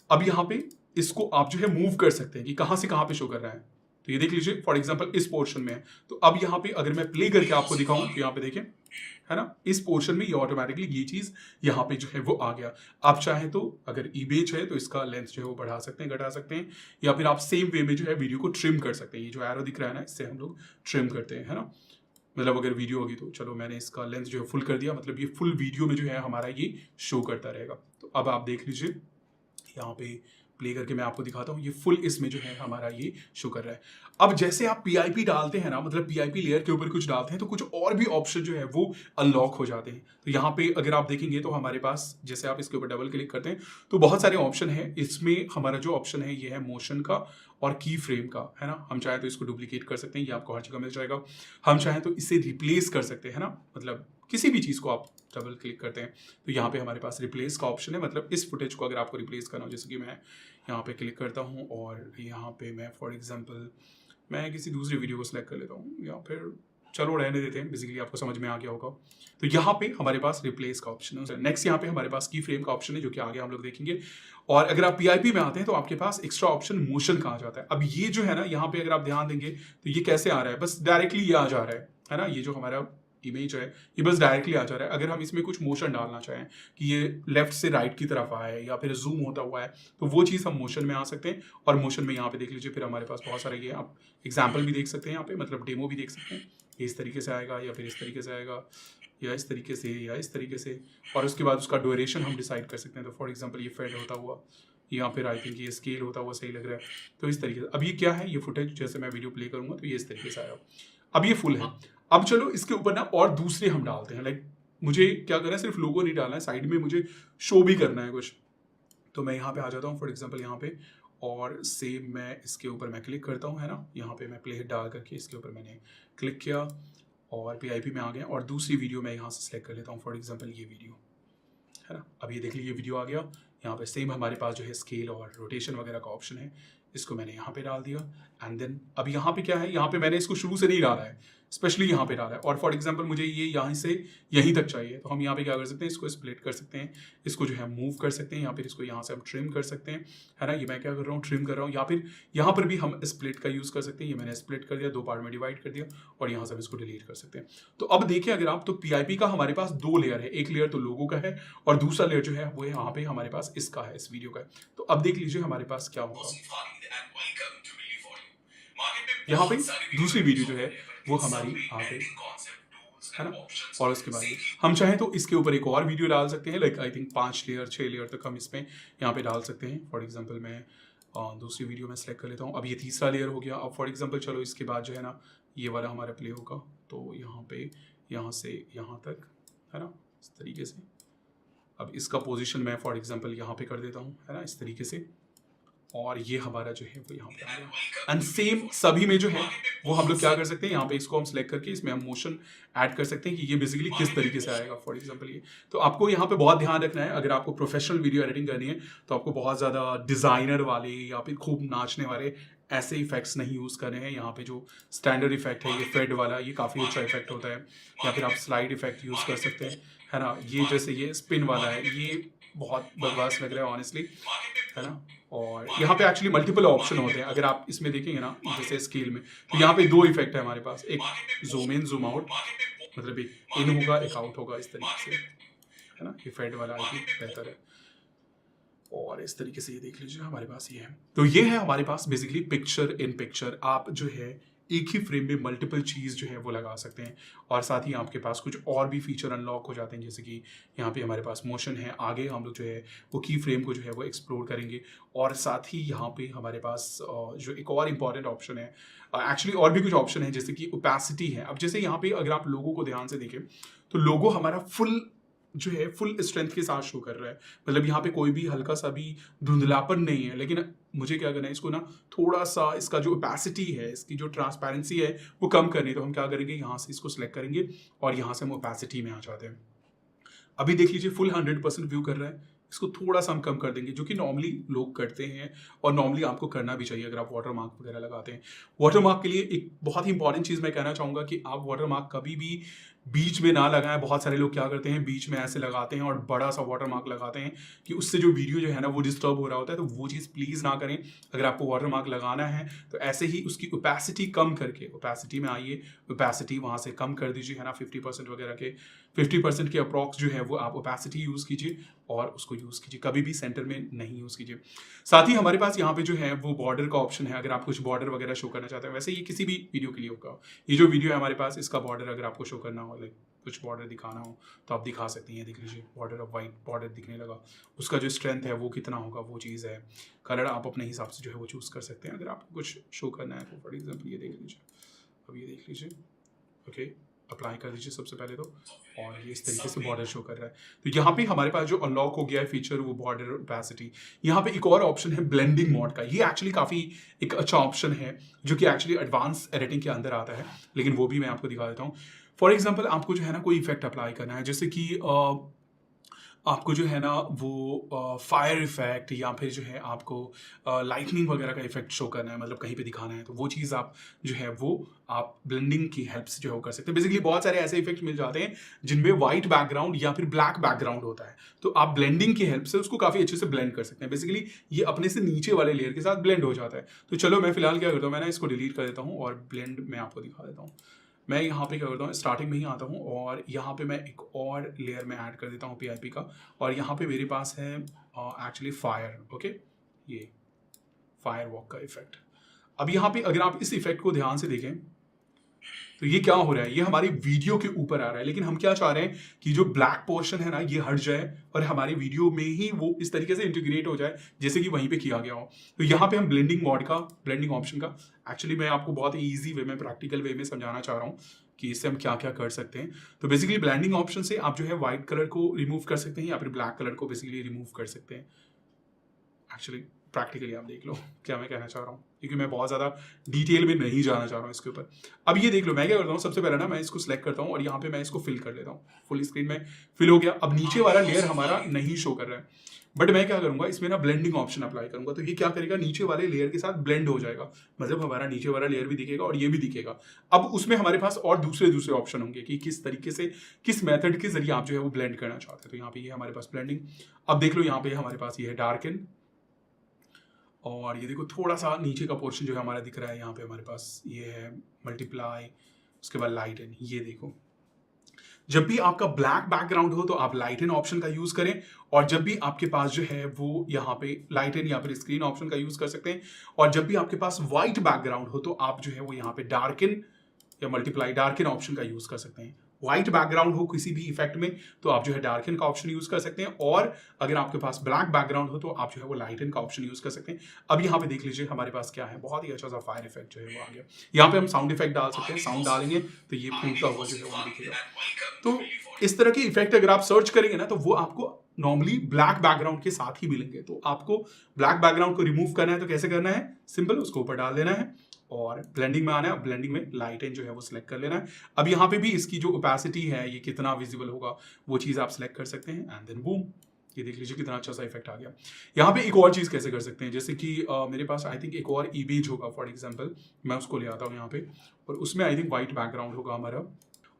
अब यहाँ पे इसको आप जो है मूव कर सकते हैं कि कहाँ से कहाँ पे शो कर रहा है। तो ये देख लीजिए, फॉर एग्जांपल इस पोर्शन में है। तो अब यहाँ पे अगर मैं प्ले करके आपको दिखाऊं तो यहाँ पे देखें, है ना, इस पोर्शन में ये ऑटोमेटिकली ये चीज यहाँ पे जो है वो आ गया। आप चाहें तो अगर इमेज है तो इसका लेंथ जो है वो बढ़ा सकते हैं, घटा सकते हैं, या फिर आप सेम वे में जो है वीडियो को ट्रिम कर सकते हैं। ये जो एरो दिख रहा है ना, इससे हम लोग ट्रिम करते हैं, है ना। मतलब अगर वीडियो होगी तो चलो मैंने इसका लेंथ जो है फुल कर दिया, मतलब ये फुल वीडियो में जो है हमारा ये शो करता रहेगा। तो अब आप देख लीजिए, यहाँ पे प्ले करके मैं आपको दिखाता हूँ, ये फुल इसमें जो है हमारा ये शो कर रहा है। अब जैसे आप PIP डालते हैं ना, मतलब PIP लेयर के ऊपर कुछ डालते हैं तो कुछ और भी ऑप्शन जो है वो अनलॉक हो जाते हैं। तो यहाँ पे अगर आप देखेंगे तो हमारे पास, जैसे आप इसके ऊपर डबल क्लिक करते हैं तो बहुत सारे ऑप्शन है। इसमें हमारा जो ऑप्शन है ये है मोशन का और की फ्रेम का, है ना। हम चाहे तो इसको डुप्लीकेट कर सकते हैं, ये आपको हर जगह मिल जाएगा। हम चाहें तो इसे रिप्लेस कर सकते हैं ना, मतलब किसी भी चीज़ को आप डबल क्लिक करते हैं तो यहाँ पे हमारे पास रिप्लेस का ऑप्शन है, मतलब इस फुटेज को अगर आपको रिप्लेस करना हो, जैसे कि मैं यहाँ पे क्लिक करता हूँ और यहाँ पे मैं फॉर एग्जांपल मैं किसी दूसरी वीडियो को सिलेक्ट कर लेता हूँ, या फिर चलो रहने देते हैं, बेसिकली आपको समझ में आ गया होगा। तो यहाँ पे हमारे पास रिप्लेस का ऑप्शन है। नेक्स्ट यहाँ पे हमारे पास की फ्रेम का ऑप्शन है, जो कि आगे हम लोग देखेंगे। और अगर आप पीआईपी में आते हैं तो आपके पास एक्स्ट्रा ऑप्शन मोशन का आ जाता है। अब ये जो है ना, यहाँ पे अगर आप ध्यान देंगे तो ये कैसे आ रहा है, बस डायरेक्टली ये आ जा रहा है ना, ये जो हमारा इमेज है ये बस डायरेक्टली आ जा रहा है। अगर हम इसमें कुछ मोशन डालना चाहें कि ये लेफ्ट से राइट की तरफ आए या फिर जूम होता हुआ है, तो वो चीज़ हम मोशन में आ सकते हैं। और मोशन में यहाँ पे देख लीजिए, फिर हमारे पास बहुत सारे ये आप एग्जाम्पल भी देख सकते हैं यहाँ पे, मतलब डेमो भी देख सकते हैं। ये इस तरीके से आएगा या फिर इस तरीके से आएगा या इस तरीके से या इस तरीके से, और उसके बाद उसका ड्यूरेशन हम डिसाइड कर सकते हैं। तो फॉर एग्जांपल ये फेड होता हुआ या फिर आई थिंक ये स्केल होता हुआ सही लग रहा है, तो इस तरीके से। अब ये क्या है, ये फुटेज जैसे मैं वीडियो प्ले करूँगा तो ये इस तरीके से आएगा। अब ये फुल है। अब चलो इसके ऊपर ना और दूसरे हम डालते हैं, लाइक मुझे क्या करना है, सिर्फ लोगो नहीं डालना है, साइड में मुझे शो भी करना है कुछ। तो मैं यहाँ पे आ जाता हूँ फॉर एग्जांपल यहाँ पे, और सेम मैं इसके ऊपर मैं क्लिक करता हूँ, है ना, यहाँ पे मैं प्ले डाल करके इसके ऊपर मैंने क्लिक किया और पीआईपी में आ गया। और दूसरी वीडियो मैं यहाँ से सिलेक्ट कर लेता हूँ, फॉर एग्जांपल ये वीडियो, है ना। अब ये देख लीजिए वीडियो आ गया। यहाँ पे सेम हमारे पास जो है स्केल और रोटेशन वगैरह का ऑप्शन है, इसको मैंने यहाँ पे डाल दिया। एंड देन अब यहाँ पे क्या है, यहाँ पे मैंने इसको शुरू से नहीं डाला है, स्पेशली यहाँ पे डाला है। और फॉर एग्जांपल मुझे ये यहाँ से यहीं तक चाहिए, तो हम यहाँ पे क्या कर सकते हैं, इसको स्प्लिट कर सकते हैं, इसको जो है मूव कर सकते हैं, या फिर इसको यहाँ से हम ट्रिम कर सकते हैं, है ना। ये मैं क्या कर रहा हूँ, ट्रिम कर रहा हूँ। या फिर यहाँ पर भी हम स्प्लिट का यूज़ कर सकते हैं। ये मैंने स्प्लिट कर दिया, 2 पार्ट में डिवाइड कर दिया, और यहाँ से हम इसको डिलीट कर सकते हैं। तो अब देखिए अगर आप, तो पीआईपी का हमारे पास 2 लेयर है, एक लेयर तो लोगो का है और दूसरा लेयर जो है वो यहाँ पे हमारे पास इसका है, इस वीडियो का है। तो अब देख लीजिए हमारे पास क्या होगा, यहाँ पे दूसरी वीडियो जो है वो हमारी यहाँ पे, है ना। और उसके बाद हम चाहें तो इसके ऊपर एक और वीडियो डाल सकते हैं, like I think 5 layer 6 layer तक हम इसमें यहाँ पे डाल सकते हैं। फॉर एग्जांपल मैं दूसरी वीडियो में सेलेक्ट कर लेता हूँ। अब ये तीसरा लेयर हो गया। अब फॉर एग्जांपल चलो इसके बाद जो है ना ये वाला हमारा प्ले होगा, तो यहाँ पे यहाँ से यहाँ तक, है ना, इस तरीके से। अब इसका पोजीशन मैं फॉर एग्जांपल यहाँ पे कर देता हूँ, है ना, इस तरीके से। और ये हमारा जो है वो यहाँ पे आ गया। एंड सेम सभी में जो है वो हम लोग क्या कर सकते हैं, यहाँ पे इसको हम सेलेक्ट करके इसमें हम मोशन ऐड कर सकते हैं कि ये बेसिकली किस तरीके से आएगा। फॉर एग्जांपल ये, तो आपको यहाँ पे बहुत ध्यान रखना है, अगर आपको प्रोफेशनल वीडियो एडिटिंग करनी है तो आपको बहुत ज़्यादा डिज़ाइनर वाले या फिर खूब नाचने वाले ऐसे इफेक्ट्स नहीं यूज़ करने हैं। यहाँ पे जो स्टैंडर्ड इफेक्ट है ये फेड वाला, ये काफ़ी अच्छा इफेक्ट होता है। या फिर आप स्लाइड इफेक्ट यूज़ कर सकते हैं, है ना। ये जैसे ये स्पिन वाला है, ये बहुत बकवास लग रहा है ऑनेस्टली, है ना। और यहाँ पे एक्चुअली मल्टीपल ऑप्शन होते हैं, अगर आप इसमें देखेंगे ना जैसे स्केल में, तो यहाँ पे 2 इफेक्ट है हमारे पास, एक जूम इन जूम आउट, मतलब एक इन होगा एक आउट होगा, इस तरीके से, है ना। ये फेड वाला आई थिंक बेहतर है। और इस तरीके से ये देख लीजिए हमारे पास ये है। तो ये है हमारे पास बेसिकली पिक्चर इन पिक्चर। आप जो है एक ही फ्रेम में मल्टीपल चीज़ जो है वो लगा सकते हैं, और साथ ही आपके पास कुछ और भी फीचर अनलॉक हो जाते हैं, जैसे कि यहाँ पे हमारे पास मोशन है। आगे हम लोग जो है वो की फ्रेम को जो है वो एक्सप्लोर करेंगे। और साथ ही यहाँ पे हमारे पास जो एक और इम्पॉर्टेंट ऑप्शन है, एक्चुअली और भी कुछ ऑप्शन है, जैसे कि ओपेसिटी है। अब जैसे यहाँ पे अगर आप लोगों को ध्यान से देखें तो लोगो हमारा फुल जो है फुल स्ट्रेंथ के साथ शो कर रहा है, मतलब यहाँ पे कोई भी हल्का सा भी धुंधलापन नहीं है। लेकिन मुझे क्या करना है, इसको ना थोड़ा सा इसका जो ओपेसिटी है, इसकी जो ट्रांसपेरेंसी है वो कम करनी है। तो हम क्या करेंगे, यहाँ से इसको सिलेक्ट करेंगे और यहाँ से हम ओपेसिटी में आ जाते हैं। अभी देख लीजिए फुल 100% व्यू कर रहा है। इसको थोड़ा सा हम कम कर देंगे, जो कि नॉर्मली लोग करते हैं और नॉर्मली आपको करना भी चाहिए अगर आप वाटर मार्क वगैरह लगाते हैं। वाटर मार्क के लिए एक बहुत ही इंपॉर्टेंट चीज़ मैं कहना चाहूँगा कि आप वाटर मार्क कभी भी बीच में ना लगाएं। बहुत सारे लोग क्या करते हैं, बीच में ऐसे लगाते हैं और बड़ा सा वाटर मार्क लगाते हैं कि उससे जो वीडियो जो है ना वो डिस्टर्ब हो रहा होता है। तो वो चीज़ प्लीज़ ना करें। अगर आपको वाटर मार्क लगाना है तो ऐसे ही उसकी ओपेसिटी कम करके, ओपेसिटी में आइए, ओपेसिटी वहाँ से कम कर दीजिए, है ना, 50% वगैरह के 50% के अप्रॉक्स जो है वो आप ओपेसिटी यूज़ कीजिए और उसको यूज़ कीजिए, कभी भी सेंटर में नहीं यूज़ कीजिए। साथ ही हमारे पास यहाँ पे जो है वो बॉर्डर का ऑप्शन है, अगर आप कुछ बॉर्डर वगैरह शो करना चाहते हैं। वैसे ये किसी भी वीडियो के लिए होगा, ये जो वीडियो है हमारे पास इसका बॉर्डर अगर आपको शो करना हो, लाइक कुछ बॉर्डर दिखाना हो तो आप दिखा सकते हैं। देख लीजिए बॉर्डर ऑफ वाइट बॉर्डर दिखने लगा, उसका जो स्ट्रेंथ है वो कितना होगा वो चीज़ है। कलर आप अपने हिसाब से जो है वो चूज़ कर सकते हैं अगर आपको कुछ शो करना है तो। फॉर एग्जाम्पल ये देख लीजिए, अब ये देख लीजिए, ओके, अप्लाई कर दीजिए सबसे पहले तो, और ये इस तरीके से बॉर्डर शो कर रहा है। तो यहाँ पे हमारे पास जो अनलॉक हो गया है फीचर वो बॉर्डर ओपेसिटी। यहाँ पे एक और ऑप्शन है ब्लेंडिंग मोड का, ये एक्चुअली काफ़ी एक अच्छा ऑप्शन है जो कि एक्चुअली एडवांस एडिटिंग के अंदर आता है, लेकिन वो भी मैं आपको दिखा देता हूँ। फॉर एग्जाम्पल आपको जो है ना कोई इफेक्ट अप्लाई करना है, जैसे कि आपको जो है ना वो फायर इफेक्ट या फिर जो है आपको लाइटनिंग वगैरह का इफेक्ट शो करना है, मतलब कहीं पे दिखाना है, तो वो चीज़ आप जो है वो आप ब्लेंडिंग की हेल्प से जो है वो कर सकते हैं। बेसिकली बहुत सारे ऐसे इफेक्ट मिल जाते हैं जिनमें वाइट बैकग्राउंड या फिर ब्लैक बैकग्राउंड होता है, तो आप ब्लेंडिंग की हेल्प से उसको काफ़ी अच्छे से ब्लेंड कर सकते हैं। बेसिकली ये अपने से नीचे वाले लेयर के साथ ब्लेंड हो जाता है। तो चलो मैं फिलहाल क्या करता हूँ, मैं ना इसको डिलीट कर देता हूँ और ब्लेंड मैं आपको दिखा देता हूँ। मैं यहाँ पे क्या करता हूँ, स्टार्टिंग में ही आता हूँ और यहाँ पे मैं एक और लेयर में ऐड कर देता हूँ PIP का, और यहाँ पे मेरे पास है एक्चुअली फायर, ओके, ये फायर वॉक का इफेक्ट। अब यहाँ पे अगर आप इस इफेक्ट को ध्यान से देखें तो ये क्या हो रहा है, ये हमारी वीडियो के ऊपर आ रहा है, लेकिन हम क्या चाह रहे हैं कि जो ब्लैक पोर्शन है ना ये हट जाए और हमारी वीडियो में ही वो इस तरीके से इंटीग्रेट हो जाए जैसे कि वहीं पे किया गया हो। तो यहाँ पे हम ब्लेंडिंग मोड का, ब्लेंडिंग ऑप्शन का, एक्चुअली मैं आपको बहुत ही ईजी वे में, प्रैक्टिकल वे में समझाना चाह रहा हूँ कि इससे हम क्या क्या कर सकते हैं। तो बेसिकली ब्लेंडिंग ऑप्शन से आप जो है व्हाइट कलर को रिमूव कर सकते हैं या फिर ब्लैक कलर को बेसिकली रिमूव कर सकते हैं। एक्चुअली प्रैक्टिकली आप देख लो क्या मैं कहना चाह रहा हूँ, क्योंकि मैं बहुत ज़्यादा डिटेल में नहीं जाना चाह रहा हूँ इसके ऊपर। अब ये देख लो मैं क्या करता हूँ, सबसे पहले ना मैं इसको सिलेक्ट करता हूँ और यहाँ पे मैं इसको फिल कर लेता हूँ। फुल स्क्रीन में फिल हो गया। अब नीचे वाला लेयर हमारा नहीं शो कर रहा है, बट मैं क्या करूंगा इसमें ना ब्लेंडिंग ऑप्शन अप्लाई करूंगा, तो ये क्या करेगा, नीचे वाले लेयर के साथ ब्लेंड हो जाएगा, मतलब हमारा नीचे वाला लेयर भी दिखेगा और ये भी दिखेगा। अब उसमें हमारे पास और दूसरे ऑप्शन होंगे कि किस तरीके से, किस मेथड के जरिए आप जो है वो ब्लेंड करना चाहते हैं। तो यहाँ पे ये हमारे पास ब्लेंडिंग। अब देख लो यहाँ पे हमारे पास ये है डार्कन, और ये देखो थोड़ा सा नीचे का पोर्शन जो है हमारा दिख रहा है, यहाँ पे हमारे पास ये है मल्टीप्लाई, उसके बाद लाइटन। ये देखो जब भी आपका ब्लैक बैकग्राउंड हो तो आप लाइटन ऑप्शन का यूज करें, और जब भी आपके पास जो है वो यहाँ पे लाइटन या फिर स्क्रीन ऑप्शन का यूज कर सकते हैं, और जब भी आपके पास व्हाइट बैकग्राउंड हो तो आप जो है वो यहाँ पे डार्कन या मल्टीप्लाई डार्कन ऑप्शन का यूज कर सकते हैं। व्हाइट बैकग्राउंड हो किसी भी इफेक्ट में तो आप जो है डार्कन का ऑप्शन यूज कर सकते हैं, और अगर आपके पास ब्लैक बैकग्राउंड हो तो आप जो है वो लाइटन का ऑप्शन यूज कर सकते हैं। अब यहाँ पे देख लीजिए हमारे पास क्या है, बहुत ही अच्छा सा फायर इफेक्ट जो है वो आ गया। यहाँ पे हम साउंड इफेक्ट डाल सकते हैं, साउंड डालेंगे तो ये फूटता हुआ जो है वो दिखेगा। तो इस तरह के इफेक्ट अगर आप सर्च करेंगे ना तो वो आपको नॉर्मली ब्लैक बैकग्राउंड के साथ ही मिलेंगे। तो आपको ब्लैक बैकग्राउंड को रिमूव करना है तो कैसे करना है, सिंपल, उसको ऊपर डाल देना है और ब्लेंडिंग में आना है। ब्लेंडिंग में लाइटन जो है वो सिलेक्ट कर लेना है। अब यहाँ पे भी इसकी जो ओपेसिटी है, ये कितना विजिबल होगा वो चीज़ आप सिलेक्ट कर सकते हैं, एंड देन बूम, ये देख लीजिए कितना अच्छा सा इफेक्ट आ गया। यहाँ पे एक और चीज़ कैसे कर सकते हैं, जैसे कि मेरे पास आई थिंक एक और इमेज होगा, फॉर एग्जाम्पल मैं उसको ले आता हूँ यहाँ पे, और उसमें आई थिंक व्हाइट बैकग्राउंड होगा हमारा,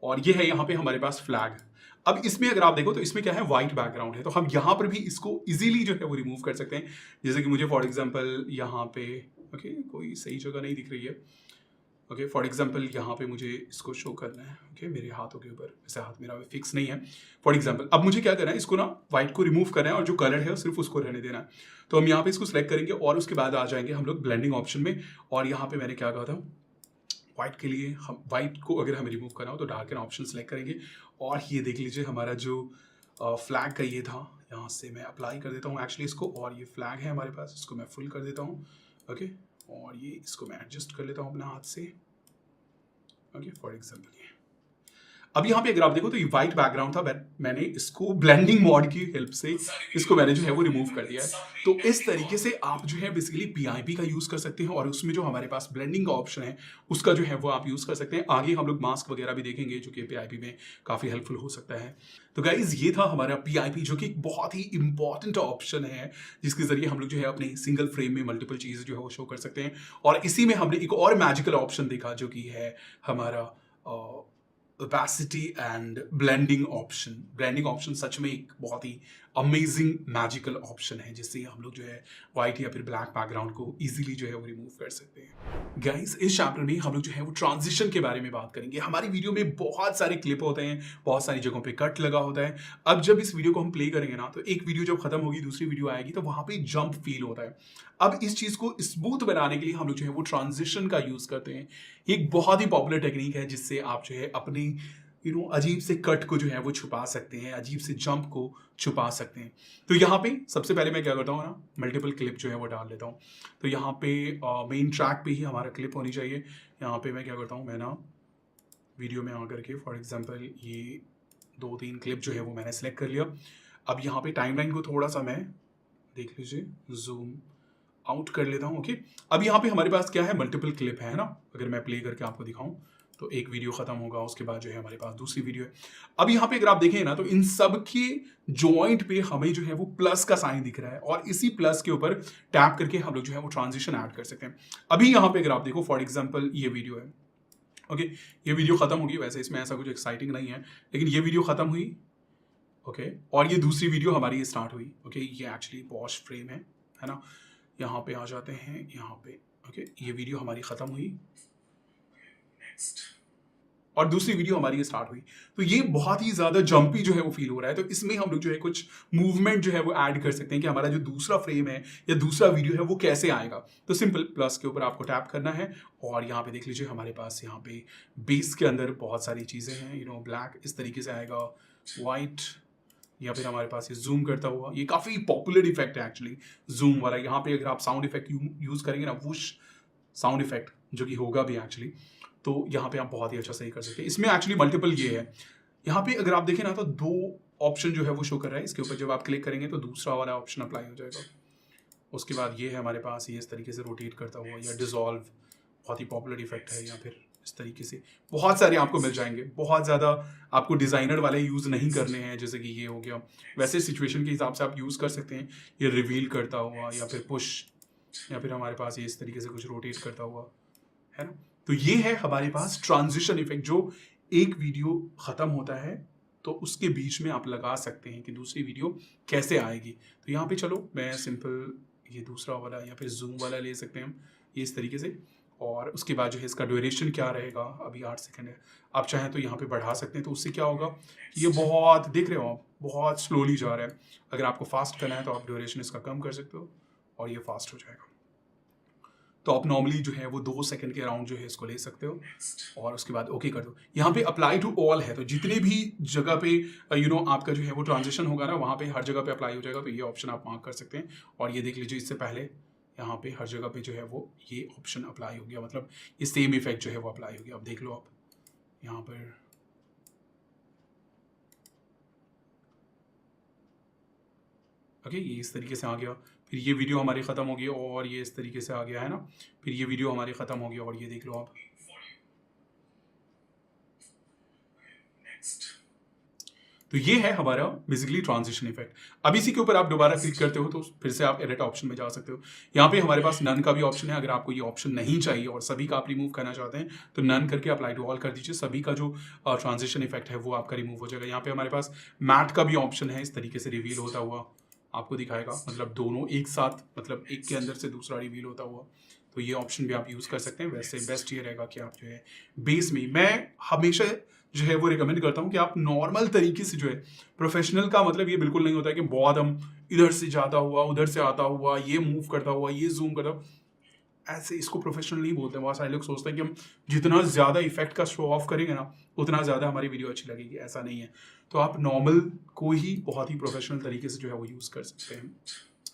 और ये है यहाँ पे हमारे पास फ्लैग। अब इसमें अगर आप देखो तो इसमें क्या है, व्हाइट बैकग्राउंड है, तो हम यहाँ पर भी इसको इजीली जो है वो रिमूव कर सकते हैं। जैसे कि मुझे फॉर एग्जांपल यहाँ पे ओके कोई सही जगह नहीं दिख रही है, ओके फॉर एग्जांपल यहाँ पे मुझे इसको शो करना है, ओके मेरे हाथों के ऊपर, वैसे हाथ मेरा फिक्स नहीं है। फॉर एग्जांपल अब मुझे क्या करना है, इसको ना व्हाइट को रिमूव करना है और जो कलर है सिर्फ उसको रहने देना है। तो हम यहाँ पे इसको सिलेक्ट करेंगे और उसके बाद आ जाएंगे हम लोग ब्लेंडिंग ऑप्शन में, और यहाँ पे मैंने क्या कहा था, व्हाइट के लिए हम व्हाइट को अगर हमें रिमूव करना हो तो डार्कन ऑप्शन सेलेक्ट करेंगे, और ये देख लीजिए हमारा जो फ्लैग का ये था, यहाँ से मैं अप्लाई कर देता हूँ एक्चुअली इसको, और ये फ्लैग है हमारे पास, इसको मैं फुल कर देता हूँ, ओके, और ये इसको मैं एडजस्ट कर लेता हूँ अपने हाथ से, ओके फॉर एग्जाम्पल ये। अब यहाँ पे अगर आप देखो तो ये व्हाइट बैकग्राउंड था, मैंने इसको ब्लेंडिंग मोड की हेल्प से इसको मैंने जो है वो रिमूव कर दिया है। तो इस तरीके से आप जो है बेसिकली PIP का यूज कर सकते हैं, और उसमें जो हमारे पास ब्लेंडिंग का ऑप्शन है उसका जो है वो आप यूज कर सकते हैं। आगे हम लोग मास्क वगैरह भी देखेंगे जो कि PIP में काफी हेल्पफुल हो सकता है। तो गाइज ये था हमारा PIP, जो कि एक बहुत ही इंपॉर्टेंट ऑप्शन है जिसके जरिए हम लोग जो है अपने सिंगल फ्रेम में मल्टीपल चीज जो है वो शो कर सकते हैं। और इसी में हमने एक और मैजिकल ऑप्शन देखा जो कि है हमारा opacity and blending option. Blending option such में एक बहुत ही अमेजिंग मैजिकल ऑप्शन है जिससे हम लोग जो है व्हाइट या फिर ब्लैक बैकग्राउंड को इजीली जो है वो रिमूव कर सकते हैं। गाइस इस चैप्टर में हम लोग जो है वो ट्रांजिशन के बारे में बात करेंगे। हमारी वीडियो में बहुत सारे क्लिप होते हैं, बहुत सारी जगहों पे कट लगा होता है। अब जब इस वीडियो को हम प्ले करेंगे ना तो एक वीडियो जब खत्म होगी दूसरी वीडियो आएगी तो वहां पे जंप फील होता है। अब इस चीज को स्मूथ बनाने के लिए हम लोग जो है वो ट्रांजिशन का यूज करते हैं। एक बहुत ही पॉपुलर टेक्निक है जिससे आप जो है अपनी अजीब से कट को जो है वो छुपा सकते हैं, अजीब से जंप को छुपा सकते हैं। तो यहाँ पे सबसे पहले मैं क्या करता हूँ ना, मल्टीपल क्लिप जो है वो डाल लेता हूँ। तो यहाँ पे मेन ट्रैक पे ही हमारा क्लिप होनी चाहिए। यहाँ पे मैं क्या करता हूँ, मैं ना वीडियो में आकर के फॉर एग्जांपल ये 2-3 क्लिप जो है वो मैंने सेलेक्ट कर लिया। अब यहाँ पे टाइमलाइन को थोड़ा सा मैं देख लीजिए जूम आउट कर लेता हूँ। ओके, अब यहाँ पे हमारे पास क्या है, मल्टीपल क्लिप है ना। अगर मैं प्ले करके आपको दिखाऊं तो एक वीडियो खत्म होगा, उसके बाद जो है हमारे पास दूसरी वीडियो है। अब यहाँ पे अगर आप देखें ना तो इन सब के जॉइंट पे हमें जो है वो प्लस का साइन दिख रहा है और इसी प्लस के ऊपर टैप करके हम लोग जो है वो ट्रांजिशन ऐड कर सकते हैं। अभी यहाँ पे अगर आप देखो फॉर एग्जाम्पल ये वीडियो है, ओके ये वीडियो खत्म होगी, वैसे इसमें ऐसा कुछ एक्साइटिंग नहीं है लेकिन ये वीडियो खत्म हुई, ओके और ये दूसरी वीडियो हमारी स्टार्ट हुई। ओके ये एक्चुअली पॉज फ्रेम है ना। यहाँ पे आ जाते हैं, यहाँ पे ओके ये वीडियो हमारी खत्म हुई और दूसरी वीडियो हमारी स्टार्ट हुई। तो ये बहुत ही ज्यादा जंपी जो है वो फील हो रहा है। तो इसमें हम लोग जो है कुछ मूवमेंट जो है वो ऐड कर सकते हैं कि हमारा जो दूसरा फ्रेम है या दूसरा वीडियो है वो कैसे आएगा। तो सिंपल प्लस के ऊपर आपको टैप करना है और यहाँ पे देख लीजिए हमारे पास यहाँ पे बेस के अंदर बहुत सारी चीजें हैं, ब्लैक इस तरीके से आएगा, व्हाइट या फिर हमारे पास ये जूम करता हुआ, ये काफी पॉपुलर इफेक्ट है एक्चुअली जूम वाला। यहाँ पे अगर आप साउंड इफेक्ट यूज करेंगे ना, वुश साउंड इफेक्ट जो कि होगा भी एक्चुअली, तो यहाँ पे आप बहुत ही अच्छा सही कर सकते हैं। इसमें एक्चुअली मल्टीपल ये है, यहाँ पे अगर आप देखें ना तो 2 ऑप्शन जो है वो शो कर रहा है। इसके ऊपर जब आप क्लिक करेंगे तो दूसरा वाला ऑप्शन अप्लाई हो जाएगा। उसके बाद ये है हमारे पास, ये इस तरीके से रोटेट करता हुआ या डिसॉल्व, बहुत ही पॉपुलर इफेक्ट है। या फिर इस तरीके से बहुत सारे आपको मिल जाएंगे। बहुत ज़्यादा आपको डिज़ाइनर वाले यूज़ नहीं करने हैं, जैसे कि ये हो गया, वैसे सिचुएशन के हिसाब से आप यूज़ कर सकते हैं। ये रिवील करता हुआ या फिर पुश या फिर हमारे पास ये इस तरीके से कुछ रोटेट करता हुआ है ना। तो ये है हमारे पास ट्रांजिशन इफेक्ट जो एक वीडियो ख़त्म होता है तो उसके बीच में आप लगा सकते हैं कि दूसरी वीडियो कैसे आएगी। तो यहाँ पे चलो मैं सिंपल ये दूसरा वाला या फिर जूम वाला ले सकते हैं हम, ये इस तरीके से। और उसके बाद जो है इसका ड्यूरेशन क्या रहेगा, अभी 8 सेकंड है, आप चाहें तो यहाँ पे बढ़ा सकते हैं। तो उससे क्या होगा, ये बहुत देख रहे हो आप बहुत स्लोली जा रहा है। अगर आपको फास्ट करना है तो आप ड्यूरेशन इसका कम कर सकते हो और ये फास्ट हो जाएगा। तो आप नॉर्मली जो है वो 2 सेकंड के अराउंड जो है इसको ले सकते हो और उसके बाद ओके कर दो। यहाँ पे अप्लाई टू ऑल है, तो जितने भी जगह पे आपका जो है वो ट्रांजिशन होगा ना, वहाँ पे हर जगह पे अप्लाई हो जाएगा। तो ये ऑप्शन आप मार्क कर सकते हैं और ये देख लीजिए इससे पहले यहाँ पे हर जगह पे जो है वो ये ऑप्शन अप्लाई हो गया, मतलब ये सेम इफेक्ट जो है वो अप्लाई हो गया। अब देख लो आप यहाँ पर ओके ये इस तरीके से आ गया। फिर ये वीडियो हमारी ख़त्म हो गई और ये इस तरीके से आ गया है ना। फिर ये वीडियो हमारी ख़त्म हो गई और ये देख लो आप। तो ये है हमारा बेसिकली ट्रांजिशन इफेक्ट। अब इसी के ऊपर आप दोबारा क्लिक करते हो तो फिर से आप एडिट ऑप्शन में जा सकते हो। यहाँ पे हमारे पास नन का भी ऑप्शन है। अगर आपको ये ऑप्शन नहीं चाहिए और सभी का आप रिमूव करना चाहते हैं तो नन करके अप्लाई टू ऑल कर दीजिए, सभी का जो ट्रांजिशन इफेक्ट है वो आपका रिमूव हो जाएगा। यहाँ पे हमारे पास मैट का भी ऑप्शन है, इस तरीके से रिवील होता हुआ आपको दिखाएगा, मतलब दोनों एक साथ, मतलब एक के अंदर से दूसरा रिवील होता हुआ। तो ये ऑप्शन भी आप यूज़ कर सकते हैं। वैसे बेस्ट ये रहेगा कि आप जो है बेस में, मैं हमेशा जो है वो रिकमेंड करता हूँ कि आप नॉर्मल तरीके से जो है, प्रोफेशनल का मतलब ये बिल्कुल नहीं होता है कि बहुत हम इधर से जाता हुआ उधर से आता हुआ, ये मूव करता हुआ ये जूम करता हुआ, ऐसे इसको प्रोफेशनल नहीं बोलते हैं। बहुत सारे लोग सोचते हैं कि हम जितना ज़्यादा इफेक्ट का शो ऑफ करेंगे ना उतना ज़्यादा हमारी वीडियो अच्छी लगेगी, ऐसा नहीं है। तो आप नॉर्मल को ही बहुत ही प्रोफेशनल तरीके से जो है वो यूज़ कर सकते हैं,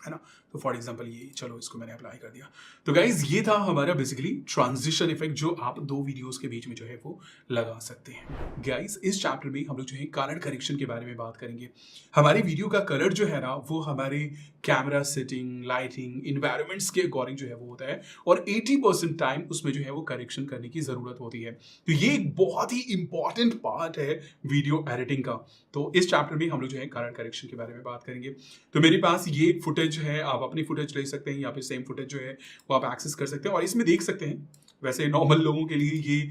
है ना। तो फॉर एग्जांपल ये, चलो इसको मैंने अप्लाई कर दिया। तो गाइज ये था हमारा बेसिकली ट्रांजिशन इफेक्ट जो आप 2 वीडियोस के बीच में जो है वो लगा सकते हैं। गाइज इस चैप्टर में हम लोग जो है कलर करेक्शन के बारे में बात करेंगे। हमारी वीडियो का कलर जो है ना वो हमारे कैमरा सेटिंग, लाइटिंग, इन्वायरमेंट्स के अकॉर्डिंग जो है वो होता है और 80% टाइम उसमें जो है वो करेक्शन करने की ज़रूरत होती है। तो ये एक बहुत ही इंपॉर्टेंट पार्ट है वीडियो एडिटिंग का। तो इस चैप्टर में हम लोग जो है कलर करेक्शन के बारे में बात करेंगे। तो मेरे पास ये फुटेज है, आप अपनी फुटेज ले सकते हैं या फिर सेम फुटेज जो है वो आप एक्सेस कर सकते हैं और इसमें देख सकते हैं। वैसे नॉर्मल लोगों के लिए ये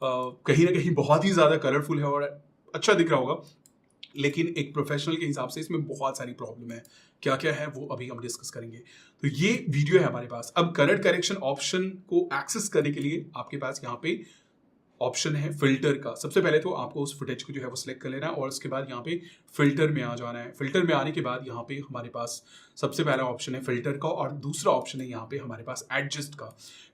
कहीं ना कहीं बहुत ही ज़्यादा कलरफुल है और अच्छा दिख रहा होगा, लेकिन एक प्रोफेशनल के हिसाब से इसमें बहुत सारी प्रॉब्लम है। क्या क्या है वो अभी हम डिस्कस करेंगे। तो ये वीडियो है हमारे पास। अब कलर करेक्शन ऑप्शन को एक्सेस करने के लिए आपके पास यहाँ पे ऑप्शन है फिल्टर का। सबसे पहले तो आपको उस फुटेज को जो है वो सिलेक्ट कर लेना है और उसके बाद यहाँ पे फिल्टर में आ जाना है। फिल्टर में आने के बाद यहाँ पे हमारे पास सबसे पहला ऑप्शन है फिल्टर का और दूसरा ऑप्शन है यहाँ पे हमारे पास एडजस्ट का।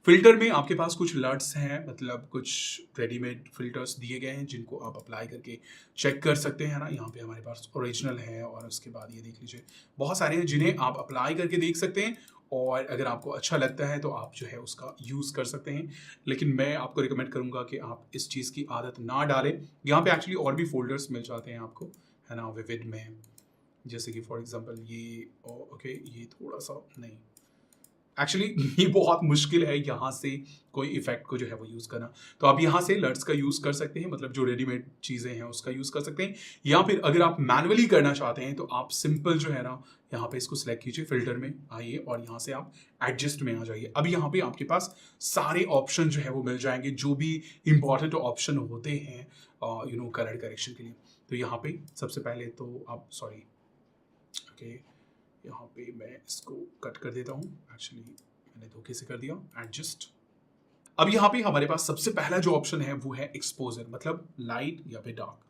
फिल्टर में आपके पास कुछ लट्स हैं, मतलब कुछ रेडीमेड फिल्टर्स दिए गए हैं जिनको आप अप्लाई करके चेक कर सकते हैं ना। यहाँ पे हमारे पास ओरिजिनल है और उसके बाद ये देख लीजिए बहुत सारे हैं जिन्हें आप अप्लाई करके देख सकते हैं और अगर आपको अच्छा लगता है तो आप जो है उसका यूज़ कर सकते हैं। लेकिन मैं आपको रिकमेंड करूँगा कि आप इस चीज़ की आदत ना डालें। यहाँ पे एक्चुअली और भी फोल्डर्स मिल जाते हैं आपको, है ना, विविड में, जैसे कि फॉर एग्जांपल ये ओके, ये थोड़ा सा नहीं, एक्चुअली ये बहुत मुश्किल है यहाँ से कोई इफेक्ट को जो है वो यूज़ करना। तो आप यहाँ से लर्ट्स का यूज़ कर सकते हैं, मतलब जो रेडीमेड चीज़ें हैं उसका यूज़ कर सकते हैं, या फिर अगर आप मैनुअली करना चाहते हैं तो आप सिंपल जो है ना, यहाँ पे इसको सिलेक्ट कीजिए, फिल्टर में आइए और यहाँ से आप एडजस्ट में आ जाइए। अब यहाँ पे आपके पास सारे ऑप्शन जो है वो मिल जाएंगे, जो भी इंपॉर्टेंट ऑप्शन होते हैं कलर करेक्शन के लिए। तो यहाँ पे सबसे पहले तो आप सॉरी ओके, यहाँ पे मैं इसको कट कर देता हूँ, एक्चुअली मैंने धोखे से कर दिया, एडजस्ट। अब यहाँ पे हमारे पास सबसे पहला जो ऑप्शन है वो है एक्सपोजर, मतलब लाइट या फिर डार्क।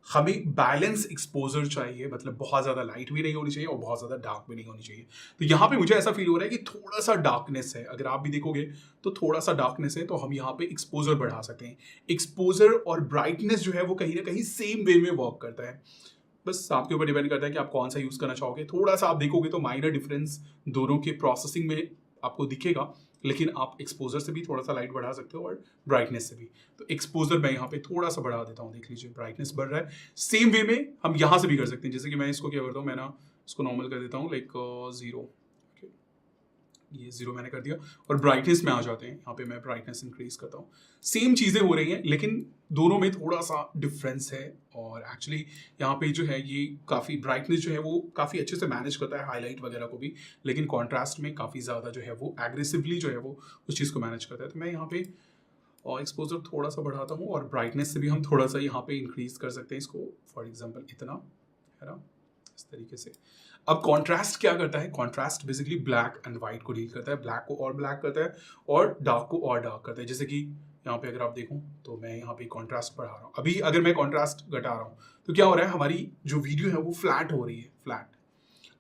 हमें बैलेंस एक्सपोजर चाहिए, मतलब बहुत ज़्यादा लाइट भी नहीं होनी चाहिए और बहुत ज़्यादा डार्क भी नहीं होनी चाहिए। तो यहाँ पे मुझे ऐसा फील हो रहा है कि थोड़ा सा डार्कनेस है, अगर आप भी देखोगे तो थोड़ा सा डार्कनेस है, तो हम यहाँ पे एक्सपोजर बढ़ा सकते हैं। एक्सपोजर और ब्राइटनेस जो है वो कहीं ना कहीं सेम वे में वर्क करता है, बस आपके ऊपर डिपेंड करता है कि आप कौन सा यूज़ करना चाहोगे। थोड़ा सा आप देखोगे तो माइनर डिफरेंस दोनों के प्रोसेसिंग में आपको दिखेगा, लेकिन आप एक्सपोजर से भी थोड़ा सा लाइट बढ़ा सकते हो और ब्राइटनेस से भी। तो एक्सपोजर मैं यहाँ पे थोड़ा सा बढ़ा देता हूँ, देख लीजिए ब्राइटनेस बढ़ रहा है। सेम वे में हम यहाँ से भी कर सकते हैं, जैसे कि मैं इसको क्या करता हूँ, मैं ना इसको नॉर्मल कर देता हूँ, लाइक 0, ये 0 मैंने कर दिया, और ब्राइटनेस में आ जाते हैं, यहाँ पे मैं ब्राइटनेस इंक्रीज करता हूँ। सेम चीज़ें हो रही हैं लेकिन दोनों में थोड़ा सा डिफरेंस है, और एक्चुअली यहाँ पे जो है ये काफ़ी ब्राइटनेस जो है वो काफ़ी अच्छे से मैनेज करता है हाईलाइट वगैरह को भी, लेकिन कॉन्ट्रास्ट में काफ़ी ज़्यादा जो है वो एग्रेसिवली जो है वो उस चीज़ को मैनेज करता है। तो मैं यहाँ पे एक्सपोजर थोड़ा सा बढ़ाता हूँ, और ब्राइटनेस से भी हम थोड़ा सा यहाँ पे इंक्रीज कर सकते हैं इसको, फॉर एग्जाम्पल इतना, है ना, इस तरीके से। अब कॉन्ट्रास्ट क्या करता है, contrast basically black and white को डील करता है, ब्लैक को और ब्लैक करता है और डार्क को और डार्क करता है। जैसे कि यहाँ पे अगर आप देखो तो मैं यहाँ पे कॉन्ट्रास्ट बढ़ा रहा हूँ, अभी अगर मैं कॉन्ट्रास्ट घटा रहा हूँ तो क्या हो रहा है, हमारी जो वीडियो है वो फ्लैट हो रही है, फ्लैट।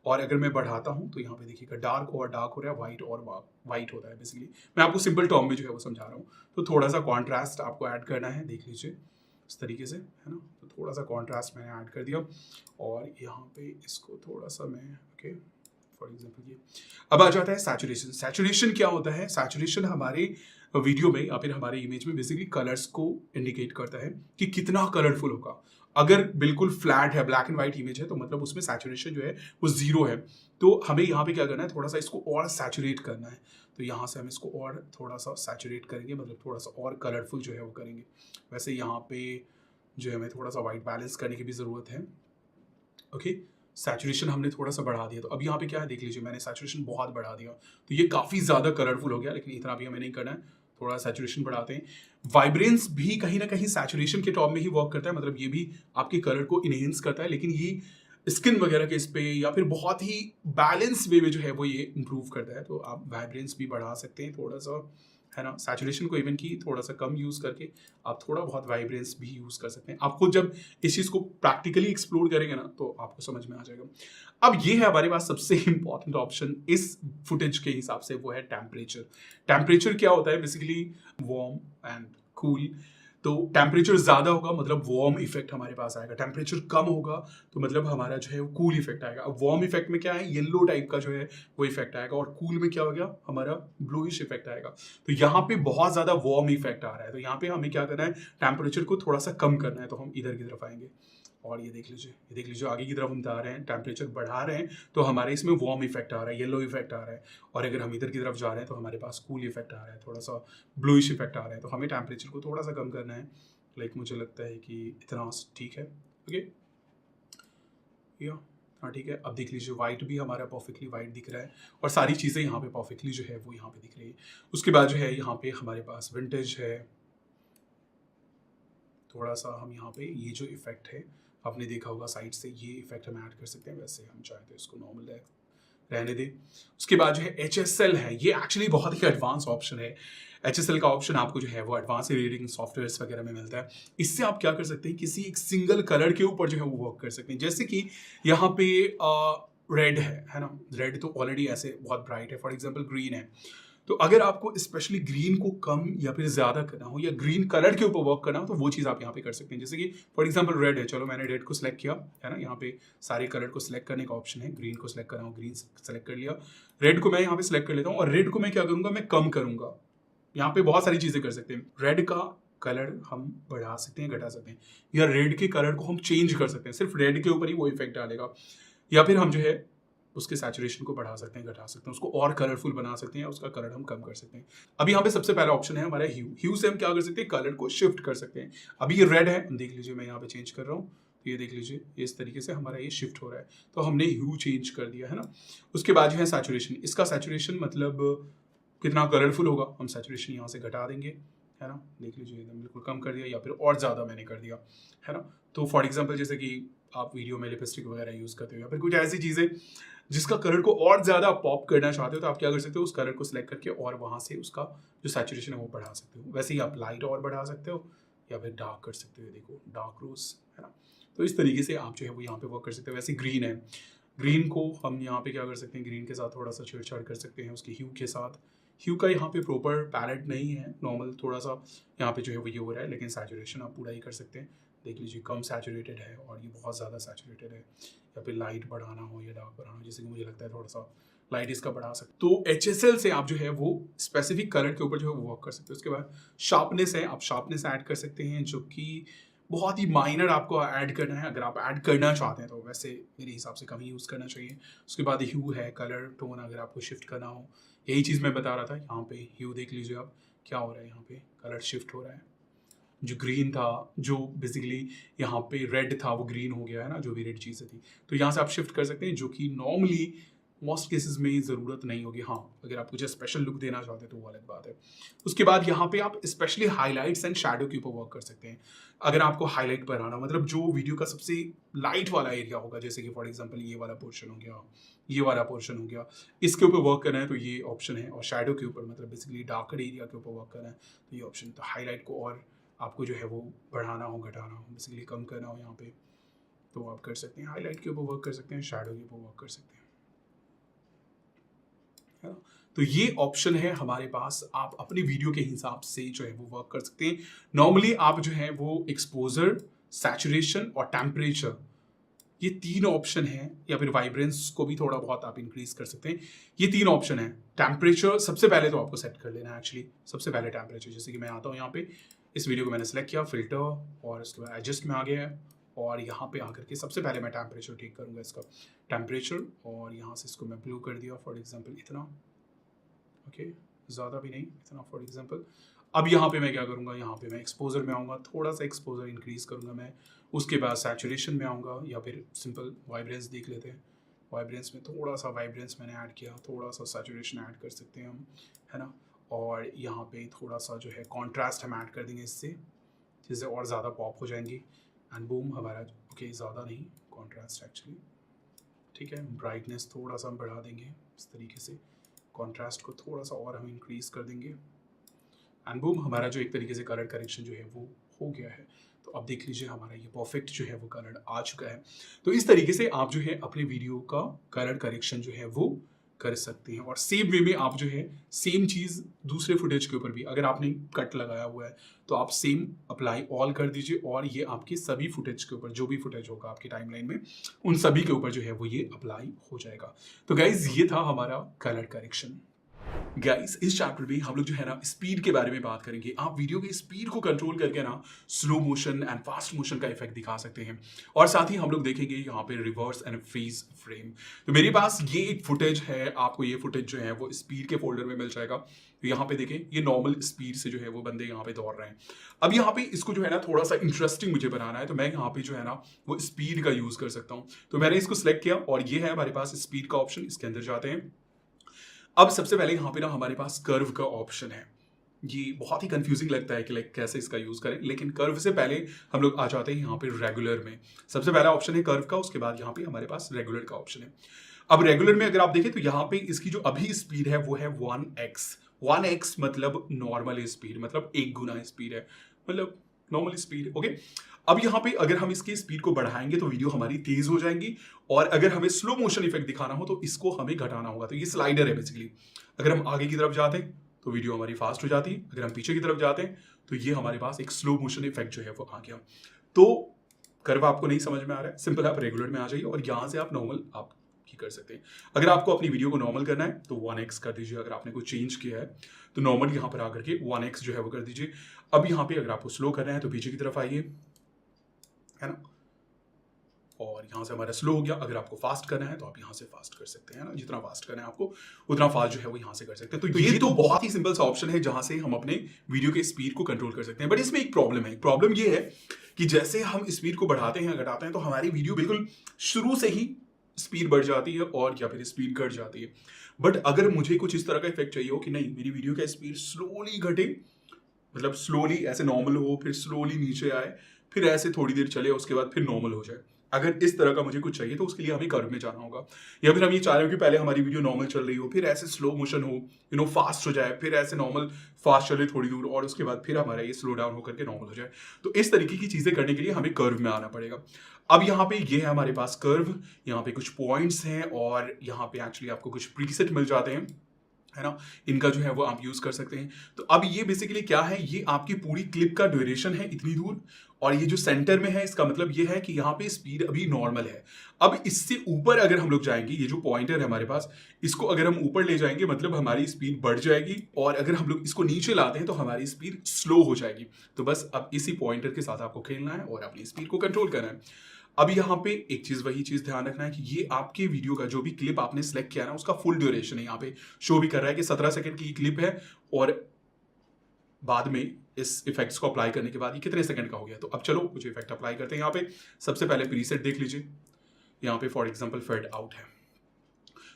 और अगर मैं बढ़ाता हूँ तो यहाँ पे देखिएगा डार्क और डार्क हो रहा है, व्हाइट और व्हाइट होता है। बेसिकली मैं आपको सिंपल टर्म में जो है वो समझा रहा हूँ। तो थोड़ा सा कॉन्ट्रास्ट आपको ऐड करना है, देख लीजिए इस तरीके से, है ना। तो थोड़ा सा कॉन्ट्रास्ट मैंने ऐड कर दिया, और यहाँ पे इसको थोड़ा सा मैं ओके, फॉर एग्जाम्पल ये। अब आ जाता है सैचुरेशन। सैचुरेशन क्या होता है, सैचुरेशन हमारे वीडियो में या फिर हमारे इमेज में बेसिकली कलर्स को इंडिकेट करता है कि कितना कलरफुल होगा। अगर बिल्कुल फ्लैट है, ब्लैक एंड व्हाइट इमेज है, तो मतलब उसमें सैचुरेशन जो है वो 0 है। तो हमें यहाँ पे क्या करना है, थोड़ा सा इसको और सैचुरेट करना है। तो यहाँ से हम इसको और थोड़ा सा सैचुरेट करेंगे, मतलब थोड़ा सा और कलरफुल जो है वो करेंगे। वैसे यहाँ पे जो है हमें थोड़ा सा वाइट बैलेंस करने की भी ज़रूरत है। ओके, सैचुरेशन हमने थोड़ा सा बढ़ा दिया, तो अब यहाँ पे क्या है, देख लीजिए मैंने सैचुरेशन बहुत बढ़ा दिया, तो ये काफ़ी ज़्यादा कलरफुल हो गया, लेकिन इतना भी हमें नहीं करना है, थोड़ा सैचुरेशन बढ़ाते हैं। वाइब्रेंस भी कहीं ना कहीं सैचुरेशन के टॉप में ही वर्क करता है, मतलब ये भी आपके कलर को इनहेंस करता है, लेकिन ये स्किन वगैरह के इस पे या फिर बहुत ही बैलेंस वे में जो है वो ये इंप्रूव करता है। तो आप वाइब्रेंस भी बढ़ा सकते हैं थोड़ा सा, है ना, सैचुरेशन को इवन की थोड़ा सा कम यूज़ करके आप थोड़ा बहुत वाइब्रेंस भी यूज़ कर सकते हैं। आपको जब इस चीज़ को प्रैक्टिकली एक्सप्लोर करेंगे ना तो आपको समझ में आ जाएगा। अब ये है हमारे पास सबसे इंपॉर्टेंट ऑप्शन इस फुटेज के हिसाब से, वो है टेम्परेचर। टेम्परेचर क्या होता है, बेसिकली वार्म एंड कूल। तो टेम्परेचर ज़्यादा होगा मतलब वार्म इफेक्ट हमारे पास आएगा, टेम्परेचर कम होगा तो मतलब हमारा जो है वो कूल इफेक्ट आएगा। अब वार्म इफेक्ट में क्या है, येलो टाइप का जो है वो इफेक्ट आएगा, और कूल में क्या हो गया, हमारा ब्लूइश इफेक्ट आएगा। तो यहाँ पे बहुत ज़्यादा वार्म इफेक्ट आ रहा है, तो यहाँ पे हमें क्या करना है, टेम्परेचर को थोड़ा सा कम करना है। तो हम इधर की तरफ आएंगे, और ये देख लीजिए आगे की तरफ हम जा रहे हैं, टेम्परेचर बढ़ा रहे हैं, तो हमारे इसमें वार्म इफेक्ट आ रहा है, येलो इफेक्ट आ रहा है। और अगर हम इधर की तरफ जा रहे हैं तो हमारे पास कूल इफेक्ट आ रहा है, थोड़ा सा ब्लूइश इफेक्ट आ रहा है। तो हमें टेम्परेचर को थोड़ा सा कम करना है, लाइक मुझे लगता है कि इतना ठीक है। ओके, या हाँ ठीक है। अब देख लीजिए वाइट भी हमारा परफेक्टली वाइट दिख रहा है, और सारी चीज़ें यहाँ पे परफेक्टली जो है वो यहाँ पे दिख रही है। उसके बाद जो है यहाँ पे हमारे पास विंटेज है, थोड़ा सा हम यहाँ पे ये जो इफेक्ट है आपने देखा होगा साइड से, ये इफेक्ट हम ऐड कर सकते हैं। वैसे हम चाहें तो इसको नॉर्मल रहने दें। उसके बाद जो है HSL है, ये एक्चुअली बहुत ही एडवांस ऑप्शन है। HSL का ऑप्शन आपको जो है वो एडवांस एडिटिंग सॉफ्टवेयर्स वगैरह में मिलता है। इससे आप क्या कर सकते हैं, किसी एक सिंगल कलर के ऊपर जो है वो वर्क कर सकते हैं। जैसे कि यहाँ पे रेड है ना, रेड तो ऑलरेडी ऐसे बहुत ब्राइट है, फॉर एग्जाम्पल ग्रीन है। तो अगर आपको स्पेशली ग्रीन को कम या फिर ज़्यादा करना हो, या ग्रीन कलर के ऊपर वर्क करना हो, तो वो चीज़ आप यहाँ पे कर सकते हैं। जैसे कि फॉर एग्जांपल रेड है, चलो मैंने रेड को सिलेक्ट किया, है ना, यहाँ पे सारे कलर को सिलेक्ट करने का ऑप्शन है। ग्रीन को सिलेक्ट करना हो, ग्रीन सेलेक्ट कर लिया, रेड को मैं यहाँ पे सिलेक्ट कर लेता हूँ, और रेड को मैं क्या करूँगा, मैं कम करूँगा। यहाँ पे बहुत सारी चीज़ें कर सकते हैं। रेड का कलर हम बढ़ा सकते हैं, घटा सकते हैं, या रेड के कलर को हम चेंज कर सकते हैं, सिर्फ रेड के ऊपर ही वो इफेक्ट डालेगा, या फिर हम जो है उसके सैचुरेशन को बढ़ा सकते हैं, घटा सकते हैं, उसको और कलरफुल बना सकते हैं, उसका कलर हम कम कर सकते हैं। अभी यहाँ पे सबसे पहला ऑप्शन है हमारा ह्यू। ह्यू से हम क्या कर सकते हैं, कलर को शिफ्ट कर सकते हैं। अभी ये रेड है, देख लीजिए मैं यहाँ पे चेंज कर रहा हूँ, तो ये देख लीजिए इस तरीके से हमारा ये शिफ्ट हो रहा है, तो हमने ह्यू चेंज कर दिया है ना। उसके बाद जो है सैचुरेशन, इसका सैचुरेशन मतलब कितना कलरफुल होगा, हम सैचुरेशन यहाँ से घटा देंगे, है ना, देख लीजिए एकदम बिल्कुल कम कर दिया, या फिर और ज़्यादा मैंने कर दिया, है ना। तो फॉर एग्जांपल जैसे कि आप वीडियो में लिपस्टिक वगैरह यूज़ करते हो, या फिर कुछ ऐसी चीज़ें जिसका कलर को और ज़्यादा पॉप करना चाहते हो, तो आप क्या कर सकते हो, उस कलर को सिलेक्ट करके और वहाँ से उसका जो सैचुरेशन है वो बढ़ा सकते हो। वैसे ही आप लाइट और बढ़ा सकते हो, या फिर डार्क कर सकते हो, देखो डार्क रोज, है ना। तो इस तरीके से आप जो है वो यहाँ पे वर्क कर सकते हो। वैसे ग्रीन है, ग्रीन को हम यहाँ पे क्या कर सकते हैं, ग्रीन के साथ थोड़ा सा छेड़छाड़ कर सकते हैं उसके ह्यू के साथ। ह्यू का यहाँ पे प्रॉपर पैलेट नहीं है, नॉर्मल थोड़ा सा यहाँ पे जो है वो ये हो रहा है, लेकिन सैचुरेशन आप पूरा ही कर सकते हैं। देख लीजिए कम सैचुरेटेड है और ये बहुत ज़्यादा सैचुरेटेड है, या फिर लाइट बढ़ाना हो या डार्क बढ़ाना हो, जैसे कि मुझे लगता है थोड़ा सा लाइट इसका बढ़ा सकते। तो HSL से आप जो है वो स्पेसिफिक कलर के ऊपर जो है वो वर्क कर सकते हो। उसके बाद शार्पनेस है, आप शार्पनेस ऐड कर सकते हैं, जो कि बहुत ही माइनर आपको ऐड करना है, अगर आप ऐड करना चाहते हैं तो। वैसे मेरे हिसाब से कम ही यूज़ करना चाहिए। उसके बाद ह्यू है, कलर टोन अगर आपको शिफ्ट करना हो, यही चीज़ मैं बता रहा था। यहाँ पे ह्यू देख लीजिए आप क्या हो रहा है, यहाँ पे कलर शिफ्ट हो रहा है, जो ग्रीन था, जो बेसिकली यहाँ पे रेड था वो ग्रीन हो गया है ना, जो भी रेड चीज़ें थी, तो यहाँ से आप शिफ्ट कर सकते हैं, जो कि नॉर्मली मोस्ट केसेस में ज़रूरत नहीं होगी। हाँ, अगर आप कुछ स्पेशल लुक देना चाहते हैं तो वो अलग बात है। उसके बाद यहाँ पे आप स्पेशली हाईलाइट्स एंड शैडो के ऊपर वर्क कर सकते हैं। अगर आपको हाईलाइट बनाना, मतलब जो वीडियो का सबसे लाइट वाला एरिया होगा, जैसे कि फॉर एग्जांपल ये वाला पोर्शन हो गया, ये वाला पोर्शन हो गया, इसके ऊपर वर्क करना है तो ये ऑप्शन है। और शैडो के ऊपर मतलब बेसिकली डार्कर एरिया के ऊपर वर्क करना है तो ये ऑप्शन। तो हाईलाइट को और आपको जो है वो बढ़ाना हो, घटाना हो, बेसिकली कम करना हो यहाँ पे, तो आप कर सकते हैं। हाईलाइट के ऊपर वर्क कर सकते हैं, शैडो के ऊपर वर्क कर सकते हैं, है ना। तो ये ऑप्शन है हमारे पास, आप अपनी वीडियो के हिसाब से जो है वो वर्क कर सकते हैं। नॉर्मली आप जो है वो एक्सपोजर, सैचुरेशन और टेम्परेचर, ये 3 ऑप्शन हैं, या फिर वाइब्रेंस को भी थोड़ा बहुत आप इंक्रीज कर सकते हैं। ये 3 ऑप्शन है। टेम्परेचर सबसे पहले तो आपको सेट कर लेना है एक्चुअली, सबसे पहले टेम्परेचर। जैसे कि मैं आता हूँ यहाँ पे, इस वीडियो को मैंने सेलेक्ट किया, फिल्टर, और उसके बाद एडजस्ट में आ गया है, और यहाँ पे आकर के सबसे पहले मैं टेम्परेचर ठीक करूँगा इसका, टेम्परेचर, और यहाँ से इसको मैं ब्लू कर दिया फॉर एग्जाम्पल, इतना, ओके, ज़्यादा भी नहीं, इतना फॉर एग्जाम्पल। अब यहाँ पे मैं क्या करूँगा, यहाँ पे मैं एक्सपोजर में आऊँगा, थोड़ा सा एक्सपोजर इंक्रीज करूँगा मैं। उसके बाद सैचुरेशन में आऊँगा, या फिर सिंपल वाइब्रेंस देख लेते हैं। वाइब्रेंस में थोड़ा सा वाइब्रेंस मैंने ऐड किया, थोड़ा सा सैचुरेशन ऐड कर सकते हैं हम, है ना। और यहाँ पे थोड़ा सा जो है कॉन्ट्रास्ट हम ऐड कर देंगे इससे, जिससे और ज़्यादा पॉप हो जाएंगी। एंड बूम हमारा, ओके, ज़्यादा नहीं, कॉन्ट्रास्ट एक्चुअली, ठीक है। ब्राइटनेस थोड़ा सा हम बढ़ा देंगे इस तरीके से, कॉन्ट्रास्ट को थोड़ा सा और हम इंक्रीज कर देंगे, एंड बूम हमारा जो एक तरीके से कलर करेक्शन जो है वो हो गया है। तो अब देख लीजिए हमारा ये परफेक्ट जो है वो कलर आ चुका है। तो इस तरीके से आप जो है अपने वीडियो का कलर करेक्शन जो है वो कर सकते हैं। और सेम वे में आप जो है सेम चीज़ दूसरे फुटेज के ऊपर भी, अगर आपने कट लगाया हुआ है तो आप सेम अप्लाई ऑल कर दीजिए, और ये आपके सभी फुटेज के ऊपर, जो भी फुटेज होगा आपकी टाइमलाइन में, उन सभी के ऊपर जो है वो ये अप्लाई हो जाएगा। तो गाइज ये था हमारा कलर करेक्शन। गाइस इस चैप्टर में हम लोग जो है ना स्पीड के बारे में बात करेंगे। आप वीडियो की स्पीड को कंट्रोल करके ना slow motion and fast motion का इफेक्ट दिखा सकते हैं, और साथ ही हम लोग देखेंगे यहाँ पे रिवर्स एंड फ्रीज फ्रेम। तो मेरे पास ये एक फुटेज है, आपको ये फुटेज जो है वो स्पीड के फोल्डर में मिल जाएगा। तो यहाँ पे देखें, ये नॉर्मल स्पीड से जो है वो बंदे यहाँ पे दौड़ रहे हैं। अब यहाँ पे इसको जो है ना थोड़ा सा इंटरेस्टिंग मुझे बनाना है, तो मैं यहाँ पे जो है ना वो स्पीड का यूज कर सकता हूँ। तो मैंने इसको सिलेक्ट किया, और ये है हमारे पास स्पीड का ऑप्शन। इसके अंदर जाते हैं। अब सबसे पहले यहाँ पे ना हमारे पास कर्व का ऑप्शन है। ये बहुत ही कंफ्यूजिंग लगता है कि लाइक कैसे इसका यूज करें, लेकिन कर्व से पहले हम लोग आ जाते हैं यहाँ पे रेगुलर में। सबसे पहला ऑप्शन है कर्व का, उसके बाद यहाँ पे हमारे पास रेगुलर का ऑप्शन है। अब रेगुलर में अगर आप देखें तो यहाँ पे इसकी जो अभी स्पीड है वो है 1x। 1x मतलब नॉर्मल स्पीड, मतलब 1 गुना स्पीड है, मतलब नॉर्मल स्पीड, ओके। अब यहाँ पे अगर हम इसकी स्पीड को बढ़ाएंगे तो वीडियो हमारी तेज हो जाएंगी, और अगर हमें स्लो मोशन इफेक्ट दिखाना हो तो इसको हमें घटाना होगा। तो ये स्लाइडर है बेसिकली। अगर हम आगे की तरफ जाते हैं तो वीडियो हमारी फास्ट हो जाती है, अगर हम पीछे की तरफ जाते हैं तो ये हमारे पास एक स्लो मोशन इफेक्ट जो है वो आ गया। तो कर्व आपको नहीं समझ में आ रहा है, सिंपल आप रेगुलर में आ जाइए, और यहाँ से आप नॉर्मल आप ही कर सकते हैं। अगर आपको अपनी वीडियो को नॉर्मल करना है तो 1x कर दीजिए। अगर आपने कुछ चेंज किया है तो नॉर्मल यहाँ पर आकर के 1x जो है वो कर दीजिए। अब यहाँ पे अगर आपको स्लो करना है तो पीछे की तरफ आइए, है ना, और यहाँ से हमारा स्लो हो गया। अगर आपको फास्ट करना है तो आप यहाँ से फास्ट कर सकते हैं ना, जितना फास्ट करना है आपको उतना फास्ट जो है वो यहाँ से कर सकते हैं। तो ये तो बहुत ही सिंपल सा ऑप्शन है जहाँ से हम अपने वीडियो के स्पीड को कंट्रोल कर सकते हैं। बट इसमें एक प्रॉब्लम है। प्रॉब्लम ये है कि जैसे हम स्पीड को बढ़ाते हैं घटाते हैं तो हमारी वीडियो बिल्कुल शुरू से ही स्पीड बढ़ जाती है और या फिर स्पीड घट जाती है। बट अगर मुझे कुछ इस तरह का इफेक्ट चाहिए हो कि नहीं मेरी वीडियो का स्पीड स्लोली घटे, मतलब स्लोली ऐसे नॉर्मल हो, फिर स्लोली नीचे आए, फिर ऐसे थोड़ी देर चले, उसके बाद फिर नॉर्मल हो जाए, अगर इस तरह का मुझे कुछ चाहिए तो उसके लिए हमें कर्व में जाना होगा। या फिर हम ये चाह रहे हो कि पहले हमारी वीडियो नॉर्मल चल रही हो, फिर ऐसे स्लो मोशन हो, फास्ट हो जाए, फिर ऐसे नॉर्मल फास्ट चले थोड़ी दूर और उसके बाद फिर हमारा ये स्लो डाउन होकर के नॉर्मल हो जाए। तो इस तरीके की चीजें करने के लिए हमें कर्व में आना पड़ेगा। अब यहाँ पे ये है हमारे पास कर्व, यहाँ पे कुछ पॉइंट्स हैं और यहाँ पे एक्चुअली आपको कुछ प्रीसेट मिल जाते हैं, है ना, इनका जो है वो आप यूज कर सकते हैं। तो अब ये बेसिकली क्या है, ये आपकी पूरी क्लिप का ड्यूरेशन है इतनी दूर, और ये जो सेंटर में है इसका मतलब ये है कि यहाँ पे स्पीड अभी नॉर्मल है। अब इससे ऊपर अगर हम लोग जाएंगे, ये जो पॉइंटर है हमारे पास, इसको अगर हम ऊपर ले जाएंगे मतलब हमारी स्पीड बढ़ जाएगी, और अगर हम लोग इसको नीचे लाते हैं तो हमारी स्पीड स्लो हो जाएगी। तो बस अब इसी पॉइंटर के साथ आपको खेलना है और अपनी स्पीड को कंट्रोल करना है। अब यहाँ पे एक चीज, वही चीज ध्यान रखना है कि ये आपके वीडियो का जो भी क्लिप आपने सेलेक्ट किया ना उसका फुल ड्यूरेशन है। यहाँ पे शो भी कर रहा है कि 17 सेकंड की क्लिप है और बाद में इस इफेक्ट्स को अप्लाई करने के बाद ये कितने सेकंड का हो गया। तो अब चलो कुछ इफेक्ट अप्लाई करते हैं। यहाँ पे सबसे पहले प्रीसेट देख लीजिए, यहाँ पे फॉर एग्जाम्पल फेड आउट है।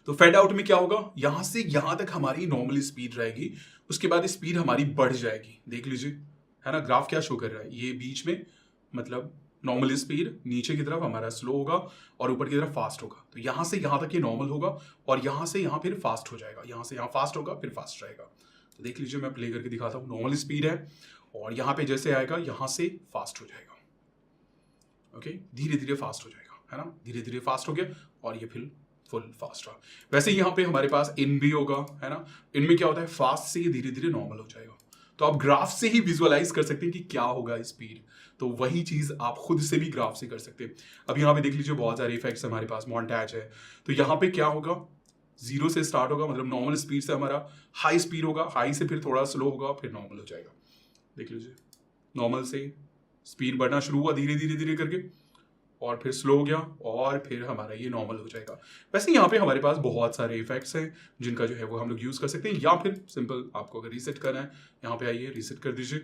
तो फेड आउट में क्या होगा, यहां से यहां तक हमारी नॉर्मल स्पीड रहेगी, उसके बाद स्पीड हमारी बढ़ जाएगी। देख लीजिए, है ना, ग्राफ क्या शो कर रहा है, ये बीच में मतलब नॉर्मल स्पीड, नीचे की तरफ हमारा स्लो होगा और ऊपर की तरफ फास्ट होगा। तो यहां से यहां तक ये नॉर्मल होगा और यहां से यहां फिर फास्ट हो जाएगा, यहां से यहां फास्ट होगा फिर फास्ट रहेगा। तो देख लीजिए, मैं प्ले करके दिखाता हूं। नॉर्मल स्पीड है और यहां पे जैसे आएगा यहां से फास्ट हो जाएगा, ओके, धीरे धीरे फास्ट हो जाएगा, है ना, धीरे धीरे फास्ट हो गया और ये फिर फुल फास्ट रहा। वैसे यहाँ पे हमारे पास इन भी होगा, है ना, इनमें क्या होता है फास्ट से ये धीरे धीरे नॉर्मल हो जाएगा। तो आप ग्राफ से ही विजुअलाइज कर सकते हैं कि क्या होगा स्पीड। तो वही चीज आप खुद से भी ग्राफ से कर सकते हैं। अब यहाँ पे देख लीजिए बहुत सारे इफेक्ट्स हमारे पास, मॉन्टाज है। तो यहाँ पे क्या होगा, 0 से स्टार्ट होगा, मतलब नॉर्मल स्पीड से हमारा हाई स्पीड होगा, हाई से फिर थोड़ा स्लो होगा फिर नॉर्मल हो जाएगा। देख लीजिए, नॉर्मल से स्पीड बढ़ना शुरू हुआ धीरे धीरे धीरे करके और फिर स्लो हो गया और फिर हमारा ये नॉर्मल हो जाएगा। वैसे यहाँ पे हमारे पास बहुत सारे इफेक्ट्स हैं जिनका जो है वो हम लोग यूज कर सकते हैं। या फिर सिंपल आपको अगर रीसेट करना है, यहाँ पे आइए रीसेट कर दीजिए,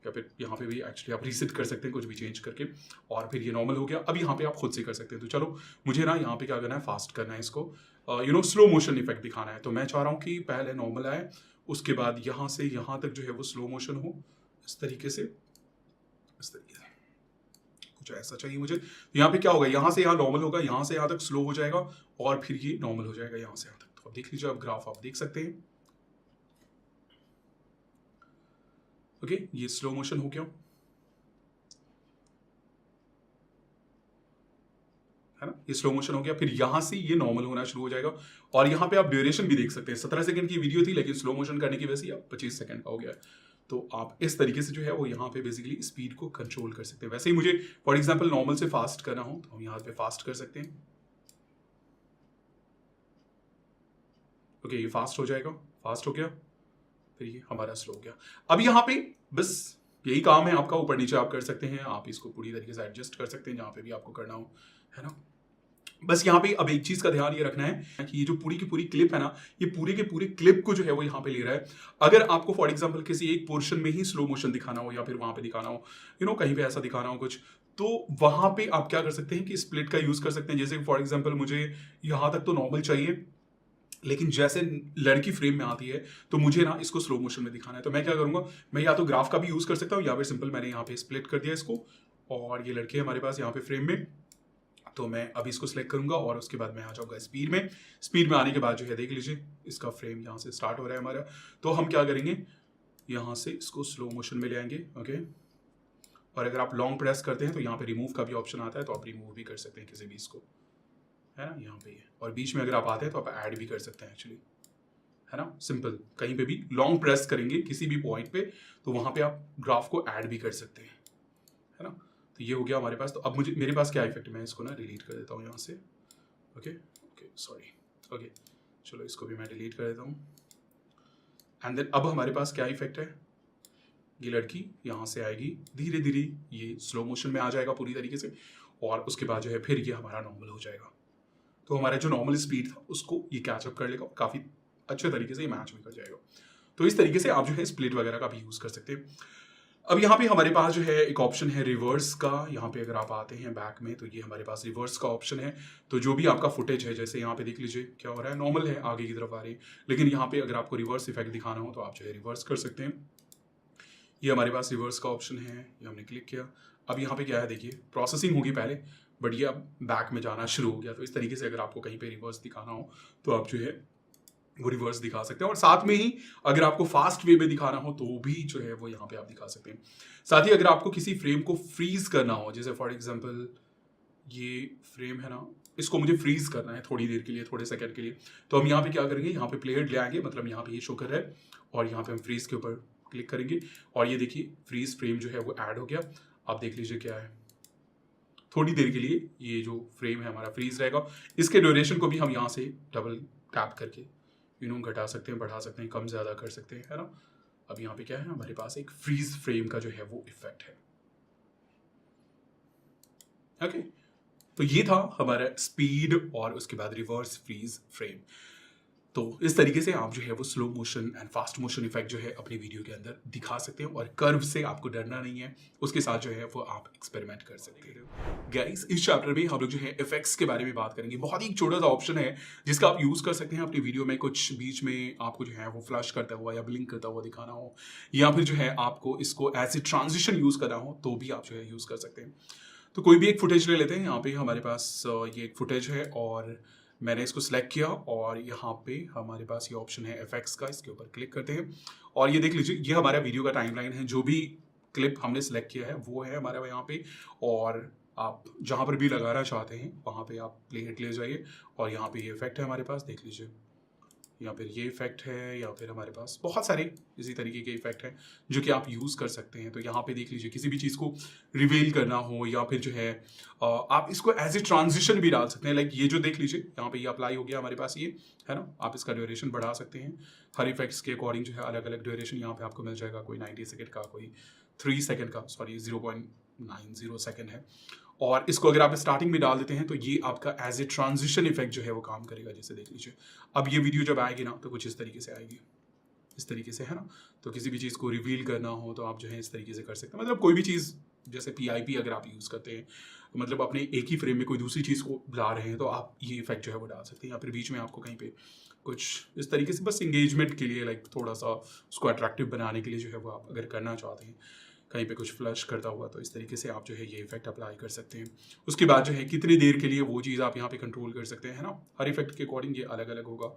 या फिर यहाँ पे भी एक्चुअली आप रीसेट कर सकते हैं कुछ भी चेंज करके, और फिर ये नॉर्मल हो गया। अब यहाँ पे आप खुद से कर सकते हैं। तो चलो मुझे ना यहाँ पे क्या करना है, फास्ट करना है इसको, स्लो मोशन इफेक्ट दिखाना है। तो मैं चाह रहा हूँ कि पहले नॉर्मल आए, उसके बाद यहाँ से यहाँ तक जो है वो स्लो मोशन हो, इस तरीके से, इस तरीके से कुछ ऐसा चाहिए मुझे। तो यहाँ पे क्या होगा, यहाँ से यहाँ नॉर्मल होगा, यहाँ से यहाँ तक स्लो हो जाएगा और फिर ये नॉर्मल हो जाएगा यहाँ से यहाँ तक। तो अब देख लीजिए, अब ग्राफ आप देख सकते हैं, ओके, ये स्लो मोशन हो गया, है ना, ये स्लो मोशन हो गया। फिर यहां से ये नॉर्मल होना शुरू हो जाएगा और यहाँ पे आप ड्यूरेशन भी देख सकते हैं। 17 सेकंड की वीडियो थी लेकिन स्लो मोशन करने की वजह से अब 25 सेकंड का हो गया। तो आप इस तरीके से जो है वो यहाँ पे बेसिकली स्पीड को कंट्रोल कर सकते हैं। वैसे ही मुझे फॉर एग्जांपल नॉर्मल से फास्ट करना हो तो हम यहाँ पे फास्ट कर सकते हैं, ओके, ये फास्ट हो जाएगा, फास्ट हो गया, फिर ये हमारा स्लो हो गया। अब यहाँ पे बस यही काम है आपका, ऊपर नीचे आप कर सकते हैं, आप इसको पूरी तरीके से एडजस्ट कर सकते हैं जहाँ पे भी आपको करना हो, है ना। बस यहाँ पे अब एक चीज का ध्यान ये रखना है कि ये जो पूरी की पूरी क्लिप है ना, ये पूरे के पूरे क्लिप को जो है वो यहाँ पे ले रहा है। अगर आपको फॉर एग्जांपल किसी एक पोर्शन में ही स्लो मोशन दिखाना हो या फिर वहां पे दिखाना हो, कहीं पे ऐसा दिखाना हो कुछ, तो वहां पे आप क्या कर सकते हैं कि स्प्लिट का यूज कर सकते हैं। जैसे फॉर एग्जाम्पल मुझे यहाँ तक तो नॉर्मल चाहिए, लेकिन जैसे लड़की फ्रेम में आती है तो मुझे ना इसको स्लो मोशन में दिखाना है। तो मैं क्या करूंगा, मैं या तो ग्राफ का भी यूज कर सकता हूँ या फिर सिंपल मैंने यहाँ पे स्प्लिट कर दिया इसको, और ये लड़के हमारे पास यहाँ पे फ्रेम में, तो मैं अभी इसको सिलेक्ट करूंगा और उसके बाद मैं आ जाऊंगा स्पीड में। स्पीड में आने के बाद जो है देख लीजिए, इसका फ्रेम यहाँ से स्टार्ट हो रहा है हमारा। तो हम क्या करेंगे, यहाँ से इसको स्लो मोशन में ले आएंगे, ओके, और अगर आप लॉन्ग प्रेस करते हैं तो यहाँ पे रिमूव का भी ऑप्शन आता है, तो आप रिमूव भी कर सकते हैं किसी भी इसको, है ना, यहाँ पे। और बीच में अगर आप आते हैं तो आप ऐड भी कर सकते हैं एक्चुअली, है ना, सिंपल कहीं पे भी लॉन्ग प्रेस करेंगे किसी भी पॉइंट पे तो वहां पे आप ग्राफ को ऐड भी कर सकते हैं, है ना। तो ये हो गया हमारे पास। तो अब मुझे मेरे पास क्या इफेक्ट है, मैं इसको ना डिलीट कर देता हूँ यहाँ से, ओके ओके सॉरी, ओके चलो इसको भी मैं डिलीट कर देता हूँ। एंड देन अब हमारे पास क्या इफेक्ट है, ये लड़की यहाँ से आएगी, धीरे धीरे ये स्लो मोशन में आ जाएगा पूरी तरीके से, और उसके बाद जो है फिर ये हमारा नॉर्मल हो जाएगा। तो हमारा जो नॉर्मल स्पीड था उसको ये कैचअप कर लेगा, काफ़ी अच्छे तरीके से ये मैच भी कर जाएगा। तो इस तरीके से आप जो है स्प्लिट वगैरह का भी यूज़ कर सकते हैं। अब यहाँ पे हमारे पास जो है एक ऑप्शन है रिवर्स का। यहाँ पे अगर आप आते हैं बैक में तो ये हमारे पास रिवर्स का ऑप्शन है। तो जो भी आपका फुटेज है, जैसे यहाँ पे देख लीजिए क्या हो रहा है, नॉर्मल है, आगे की तरफ आ रही है, लेकिन यहाँ पे अगर आपको रिवर्स इफेक्ट दिखाना हो तो आप जो है रिवर्स कर सकते हैं। ये हमारे पास रिवर्स का ऑप्शन है, ये हमने क्लिक किया। अब यहाँ पे क्या है देखिए, प्रोसेसिंग होगी पहले, बट ये अब बैक में जाना शुरू हो गया। तो इस तरीके से अगर आपको कहीं पे रिवर्स दिखाना हो तो आप जो है वो रिवर्स दिखा सकते हैं, और साथ में ही अगर आपको फास्ट वे में दिखाना हो तो भी जो है वो यहाँ पे आप दिखा सकते हैं। साथ ही अगर आपको किसी फ्रेम को फ्रीज करना हो, जैसे फॉर एग्जांपल ये फ्रेम है ना, इसको मुझे फ्रीज करना है थोड़ी देर के लिए, थोड़े सेकंड के लिए, तो हम यहाँ पे क्या करेंगे, यहाँ पे प्ले हेड ले आएंगे, मतलब यहाँ पे ये शो कर रहा है, और यहाँ पे हम फ्रीज के ऊपर क्लिक करेंगे और ये देखिए फ्रीज फ्रेम जो है वो ऐड हो गया। आप देख लीजिए क्या है, थोड़ी देर के लिए ये जो फ्रेम है हमारा फ्रीज रहेगा। इसके ड्यूरेशन को भी हम यहाँ से डबल टैप करके घटा सकते हैं, बढ़ा सकते हैं, कम ज़्यादा कर सकते हैं, है ना। अब यहाँ पे क्या है, हमारे पास एक फ्रीज फ्रेम का जो है वो इफेक्ट है। ओके, तो ये था हमारा स्पीड और उसके बाद रिवर्स फ्रीज फ्रेम। तो इस तरीके से आप जो है वो slow motion and fast motion effect जो है अपनी वीडियो के अंदर दिखा सकते हैं, और कर्व से आपको डरना नहीं है, उसके साथ जो है वो आप एक्सपेरिमेंट कर सकते हैं। गाइस, इस चैप्टर में हम लोग जो है इफेक्ट्स के बारे में बात करेंगे। बहुत ही छोटा सा ऑप्शन है जिसका आप यूज कर सकते हैं अपनी वीडियो में, कुछ बीच में आपको जो है वो फ्लैश करता हुआ या ब्लिंक करता हुआ दिखाना हो, या फिर जो है आपको इसको एज ए ट्रांजिशन यूज करना हो तो भी आप जो है यूज कर सकते हैं। तो कोई भी एक फुटेज ले लेते हैं। यहाँ पे हमारे पास ये एक फुटेज है और मैंने इसको सिलेक्ट किया, और यहाँ पे हमारे पास ये ऑप्शन है एफएक्स का, इसके ऊपर क्लिक करते हैं और ये देख लीजिए ये हमारा वीडियो का टाइमलाइन है। जो भी क्लिप हमने सेलेक्ट किया है वो है हमारा यहाँ पे, और आप जहाँ पर भी लगाना चाहते हैं वहाँ पे आप प्ले हिट ले जाइए, और यहाँ पे ये इफेक्ट है हमारे पास, देख लीजिए या फिर ये इफेक्ट है, या फिर हमारे पास बहुत सारे इसी तरीके के इफेक्ट हैं जो कि आप यूज़ कर सकते हैं। तो यहाँ पे देख लीजिए किसी भी चीज़ को रिवील करना हो, या फिर जो है आप इसको एज ए ट्रांजिशन भी डाल सकते हैं। लाइक ये जो देख लीजिए यहाँ पे ये अप्लाई हो गया हमारे पास, ये है ना, आप इसका ड्यूरेशन बढ़ा सकते हैं। हर इफेक्ट्स के अकॉर्डिंग जो है अलग अलग ड्यूरेशन यहाँ पे आपको मिल जाएगा। कोई 90 सेकेंड का, कोई 3 सेकेंड का, सॉरी 0.90 सेकेंड है। और इसको अगर आप स्टार्टिंग में डाल देते हैं तो ये आपका एज ए ट्रांजिशन इफेक्ट जो है वो काम करेगा। जैसे देख लीजिए अब ये वीडियो जब आएगी ना तो कुछ इस तरीके से आएगी, इस तरीके से, है ना। तो किसी भी चीज़ को रिवील करना हो तो आप जो है इस तरीके से कर सकते हैं। मतलब कोई भी चीज़, जैसे PIP अगर आप यूज़ करते हैं, मतलब अपने एक ही फ्रेम में कोई दूसरी चीज़ को ला रहे हैं तो आप ये इफेक्ट जो है वो डाल सकते हैं। या फिर बीच में आपको कहीं पे कुछ इस तरीके से बस इंगेजमेंट के लिए, लाइक थोड़ा सा उसको अट्रैक्टिव बनाने के लिए जो है वो आप अगर करना चाहते हैं, कहीं पे कुछ फ्लश करता हुआ, तो इस तरीके से आप जो है ये इफेक्ट अप्लाई कर सकते हैं। उसके बाद जो है कितनी देर के लिए वो चीज़ आप यहाँ पे कंट्रोल कर सकते हैं, है ना। हर इफेक्ट के अकॉर्डिंग ये अलग अलग होगा।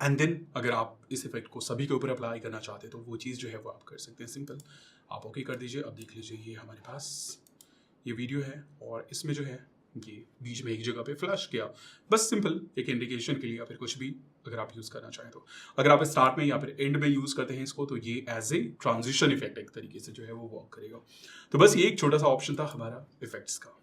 एंड देन अगर आप इस इफेक्ट को सभी के ऊपर अप्लाई करना चाहते हैं तो वो चीज़ जो है वो आप कर सकते हैं। सिंपल, आप ओके कर दीजिए। अब देख लीजिए ये हमारे पास ये वीडियो है, और इसमें जो है ये बीच में एक जगह पे फ्लैश किया, बस सिंपल एक इंडिकेशन के लिए, या फिर कुछ भी अगर आप यूज़ करना चाहें तो। अगर आप स्टार्ट में या फिर एंड में यूज़ करते हैं इसको तो ये एज ए ट्रांजिशन इफेक्ट एक तरीके से जो है वो वर्क करेगा। तो बस ये एक छोटा सा ऑप्शन था हमारा इफेक्ट्स का।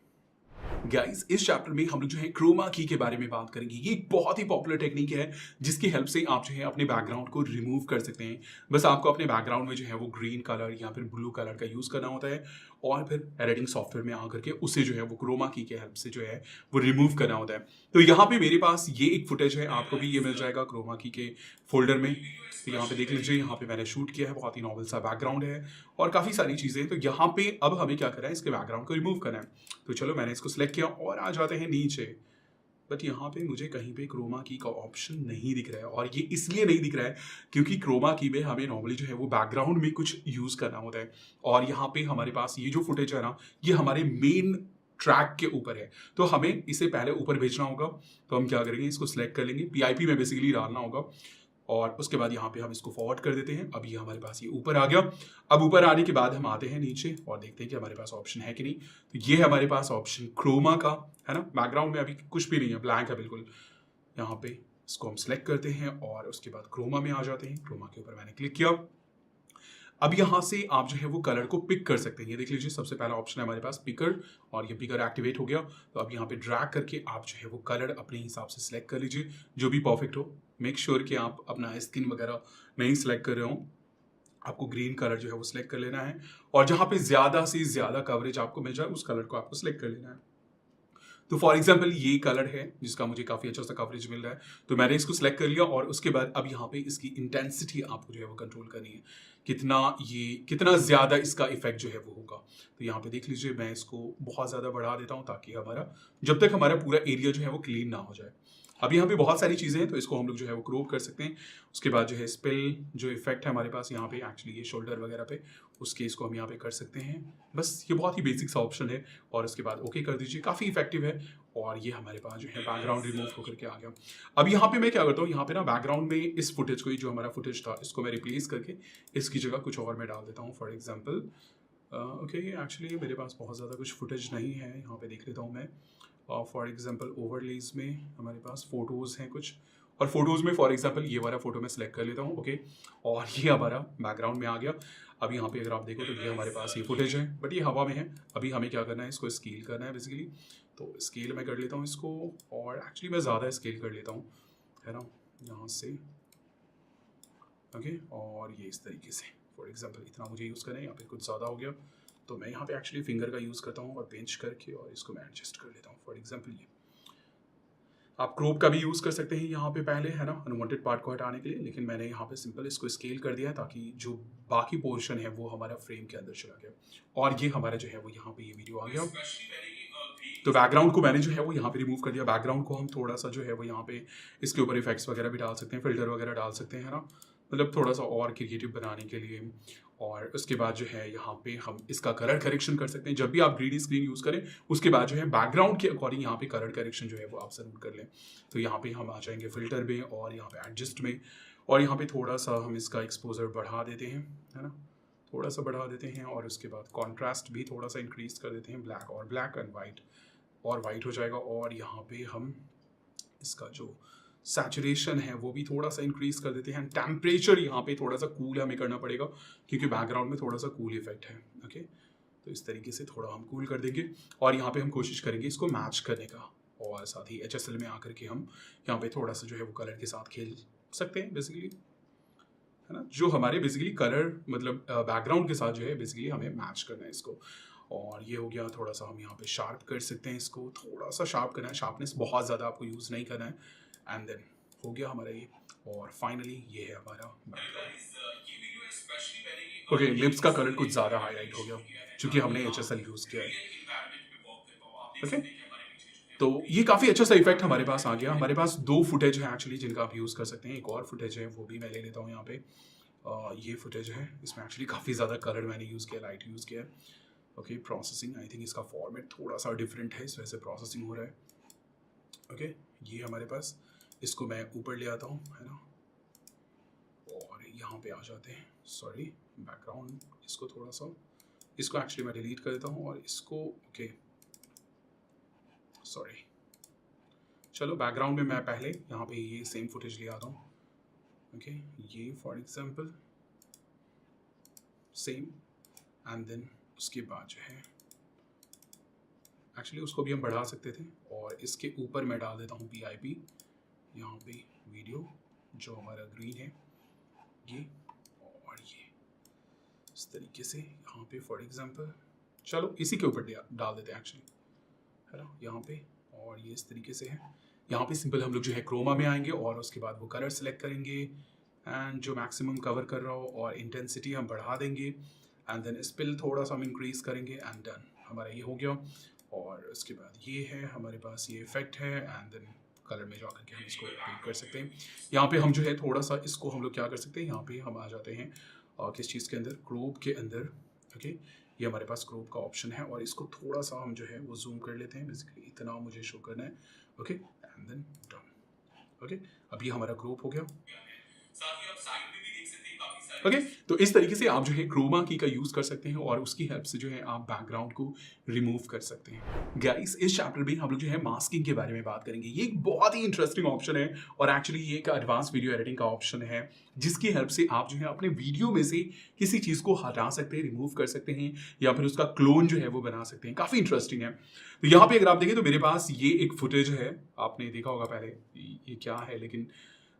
गाइस, इस चैप्टर में हम लोग जो है क्रोमा की के बारे में बात करेंगे। ये एक बहुत ही पॉपुलर टेक्निक है जिसकी हेल्प से आप जो है अपने बैकग्राउंड को रिमूव कर सकते हैं। बस आपको अपने बैकग्राउंड में जो है वो ग्रीन कलर या फिर ब्लू कलर का यूज़ करना होता है, और फिर एडिटिंग सॉफ्टवेयर में आकर के उसे जो है वो क्रोमा की के हेल्प से जो है वो रिमूव करना होता है। तो यहाँ पे मेरे पास ये एक फुटेज है, आपको भी ये मिल जाएगा क्रोमा की के फोल्डर में। तो यहाँ पे देख लीजिए, यहाँ पे मैंने शूट किया है, बहुत ही नॉर्मल सा बैकग्राउंड है और काफ़ी सारी चीज़ें। तो यहाँ पे अब हमें क्या करना है, इसके बैकग्राउंड को रिमूव करना है। तो चलो मैंने इसको सिलेक्ट किया और आ जाते हैं नीचे, बट यहाँ पे मुझे कहीं पे क्रोमा की का ऑप्शन नहीं दिख रहा है। और ये इसलिए नहीं दिख रहा है क्योंकि क्रोमा की में हमें नॉर्मली जो है वो बैकग्राउंड में कुछ यूज़ करना होता है, और यहाँ पे हमारे पास ये जो फुटेज है ना, ये हमारे मेन ट्रैक के ऊपर है, तो हमें इसे पहले ऊपर भेजना होगा। तो हम क्या करेंगे, इसको सिलेक्ट कर लेंगे, PIP में बेसिकली डालना होगा, और उसके बाद यहाँ पे हम इसको फॉरवर्ड कर देते हैं। अब ये हमारे पास ये ऊपर आ गया। अब ऊपर आने के बाद हम आते हैं नीचे और देखते हैं कि हमारे पास ऑप्शन है कि नहीं। तो ये है हमारे पास ऑप्शन क्रोमा का, है ना। बैकग्राउंड में अभी कुछ भी नहीं है, ब्लैंक है बिल्कुल। यहाँ पे इसको हम सिलेक्ट करते हैं और उसके बाद क्रोमा में आ जाते हैं। क्रोमा के ऊपर मैंने क्लिक किया। अब यहाँ से आप जो है वो कलर को पिक कर सकते हैं। ये देख लीजिए, सबसे पहला ऑप्शन है हमारे पास पिकर, और ये पिकर एक्टिवेट हो गया। तो अब यहाँ पे ड्रैग करके आप जो है वो कलर अपने हिसाब से सिलेक्ट कर लीजिए, जो भी परफेक्ट हो। मेक श्योर कि आप अपना स्किन वगैरह नहीं सिलेक्ट कर रहे हो, आपको ग्रीन कलर जो है वो सिलेक्ट कर लेना है और जहाँ पे ज़्यादा से ज़्यादा कवरेज आपको मिल जाए उस कलर को आपको सिलेक्ट कर लेना है। तो फॉर एग्जाम्पल ये कलर है जिसका मुझे काफ़ी अच्छा सा कवरेज मिल रहा है, तो मैंने इसको सिलेक्ट कर लिया और उसके बाद अब यहाँ पे इसकी इंटेंसिटी आपको जो है वो कंट्रोल करनी है, कितना ज़्यादा इसका इफेक्ट जो है वो होगा। तो यहाँ पे देख लीजिए मैं इसको बहुत ज़्यादा बढ़ा देता हूँ ताकि हमारा जब तक हमारा पूरा एरिया जो है वो क्लीन ना हो जाए। अब यहाँ पे बहुत सारी चीज़ें हैं तो इसको हम लोग जो है वो क्रॉप कर सकते हैं। उसके बाद जो है स्पिल जो इफेक्ट है हमारे पास यहाँ पे एक्चुअली ये शोल्डर वगैरह पे, उसके इसको हम यहाँ पे कर सकते हैं। बस ये बहुत ही बेसिक सा ऑप्शन है और उसके बाद ओके कर दीजिए, काफ़ी इफेक्टिव है। और ये हमारे पास जो है बैकग्राउंड रिमूव होकर के आ गया। अब यहाँ पे मैं क्या करता हूँ, यहाँ पे ना बैकग्राउंड में इस फुटेज को, जो हमारा फुटेज था, इसको मैं रिप्लेस करके इसकी जगह कुछ और मैं डाल देता हूँ। फॉर एग्जाम्पल ओके, एक्चुअली मेरे पास बहुत ज़्यादा कुछ फुटेज नहीं है, यहाँ पे देख लेता हूँ मैं। फॉर एग्जांपल ओवरलेज में हमारे पास फ़ोटोज़ हैं कुछ, और फोटोज़ में फॉर एग्जांपल ये वाला फ़ोटो मैं सेलेक्ट कर लेता हूँ। ओके, और ये हमारा बैकग्राउंड में आ गया। अब यहाँ पे अगर आप देखो तो ये हमारे पास ये फुटेज है, बट ये हवा में है। अभी हमें क्या करना है, इसको स्केल करना है बेसिकली। तो स्केल मैं कर लेता हूँ इसको, और एक्चुअली मैं ज़्यादा स्केल कर लेता हूँ, है ना, यहाँ से। ओके, और ये इस तरीके से फॉर एग्जांपल इतना मुझे यूज़ करना है, यहाँ पे कुछ ज़्यादा हो गया तो मैं यहाँ पे एक्चुअली फिंगर का यूज़ करता हूँ और पिंच करके और इसको मैं एडजस्ट कर लेता हूँ। फॉर एग्जांपल ये आप क्रॉप का भी यूज़ कर सकते हैं यहाँ पे पहले, है ना, अनवांटेड पार्ट को हटाने के लिए, लेकिन मैंने यहाँ पे सिंपल इसको स्केल कर दिया ताकि जो बाकी पोर्शन है वो हमारा फ्रेम के अंदर चला गया। और ये हमारा जो है वो यहाँ पे ये वीडियो आ गया। तो बैकग्राउंड को मैंने जो है वो यहाँ पे रिमूव कर दिया। बैकग्राउंड को हम थोड़ा सा जो है वो यहाँ पे इसके ऊपर इफेक्ट्स वगैरह भी डाल सकते हैं, फिल्टर वगैरह डाल सकते हैं, है ना, मतलब थोड़ा सा और क्रिएटिव बनाने के लिए। और उसके बाद जो है यहाँ पे हम इसका कलर करेक्शन कर सकते हैं। जब भी आप 3D स्क्रीन यूज़ करें उसके बाद जो है बैकग्राउंड के अकॉर्डिंग यहाँ पे कलर करेक्शन जो है वो आप ज़रूर कर लें। तो यहाँ पे हम आ जाएंगे फिल्टर में और यहाँ पे एडजस्ट में, और यहाँ पे थोड़ा सा हम इसका एक्सपोजर बढ़ा देते हैं, है ना, थोड़ा सा बढ़ा देते हैं। और उसके बाद कॉन्ट्रास्ट भी थोड़ा सा इंक्रीज कर देते हैं, ब्लैक और ब्लैक एंड वाइट, और वाइट हो जाएगा। और यहाँ पे हम इसका जो सैचुरेशन है वो भी थोड़ा सा इंक्रीज कर देते हैं। टेम्परेचर यहाँ पे थोड़ा सा कूल हमें करना पड़ेगा क्योंकि बैकग्राउंड में थोड़ा सा कूल इफेक्ट है। ओके, तो इस तरीके से थोड़ा हम कूल कर देंगे और यहाँ पे हम कोशिश करेंगे इसको मैच करने का, और साथ ही HSL में आकर के हम यहाँ पे थोड़ा सा जो है वो कलर के साथ खेल सकते हैं बेसिकली, है ना, जो हमारे बेसिकली कलर मतलब बैकग्राउंड के साथ जो है बेसिकली हमें मैच करना है इसको। और ये हो गया, थोड़ा सा हम यहाँ पे शार्प कर सकते हैं इसको, थोड़ा सा शार्प करना है, शार्पनेस बहुत ज़्यादा आपको यूज़ नहीं करना है। एंड देन हो गया हमारा ये, और फाइनली ये है हमारा ओके। लिप्स का कलर कुछ ज़्यादा हाईलाइट हो गया क्योंकि हमने HSL यूज़ किया है। ओके, तो ये काफ़ी अच्छा सा इफेक्ट हमारे पास आ गया। हमारे पास 2 फुटेज है एक्चुअली जिनका आप यूज़ कर सकते हैं। एक और फुटेज है वो भी मैं ले लेता हूँ यहाँ पे। ये फुटेज है, इसमें एक्चुअली काफ़ी ज़्यादा कलर मैंने यूज़ किया, लाइट यूज़ किया है। ओके, प्रोसेसिंग आई थिंक इसका फॉर्मेट थोड़ा सा डिफरेंट है, इस वजह से प्रोसेसिंग हो रहा है। ओके, ये हमारे पास, इसको मैं ऊपर ले आता हूँ, है ना, और यहाँ पे आ जाते हैं। सॉरी, बैकग्राउंड इसको थोड़ा सा, इसको एक्चुअली मैं डिलीट कर देता हूँ और इसको ओके सॉरी, चलो बैकग्राउंड में मैं पहले यहाँ पे ये सेम फुटेज ले आता हूँ। ओके, ये for example same, and then उसके बाद जो है एक्चुअली उसको भी हम बढ़ा सकते थे, और इसके ऊपर मैं डाल देता हूँ PIP यहाँ पे वीडियो जो हमारा ग्रीन है ये, और ये इस तरीके से यहाँ पे फॉर एग्जांपल, चलो इसी के ऊपर डाल देते हैं एक्चुअली, है ना, यहाँ पे। और ये इस तरीके से है। यहाँ पे सिंपल हम लोग जो है क्रोमा में आएंगे और उसके बाद वो कलर सेलेक्ट करेंगे एंड जो मैक्सिमम कवर कर रहा हो, और इंटेंसिटी हम बढ़ा देंगे, एंड देन स्पिल थोड़ा सा हम इंक्रीज करेंगे, एंड डन, हमारा ये हो गया। और उसके बाद ये है हमारे पास ये इफेक्ट है, एंड देन कलर में जाकर के हम इसको एडिट कर सकते हैं। यहाँ पे हम जो है थोड़ा सा इसको हम लोग क्या कर सकते हैं, यहाँ पे हम आ जाते हैं किस चीज़ के अंदर, क्रोप के अंदर। ओके, ये हमारे पास क्रोप का ऑप्शन है, और इसको थोड़ा सा हम जो है वो जूम कर लेते हैं, बेसिकली इतना मुझे शो करना है। Okay, and then done. Okay, अब ये हमारा क्रोप हो गया। ओके, तो इस तरीके से आप जो है क्रोमा की का यूज कर सकते हैं और उसकी हेल्प से जो है आप बैकग्राउंड को रिमूव कर सकते हैं। गाइस, इस चैप्टर में हम लोग जो है मास्किंग के बारे में बात करेंगे। ये एक बहुत ही इंटरेस्टिंग ऑप्शन है, और एक्चुअली ये एक एडवांस वीडियो एडिटिंग का ऑप्शन है जिसकी हेल्प से आप जो है अपने वीडियो में से किसी चीज को हटा सकते हैं, रिमूव कर सकते हैं, या फिर उसका क्लोन जो है वो बना सकते हैं। काफी इंटरेस्टिंग है। तो यहाँ पे अगर आप देखें तो मेरे पास ये एक फुटेज है, आपने देखा होगा पहले ये क्या है, लेकिन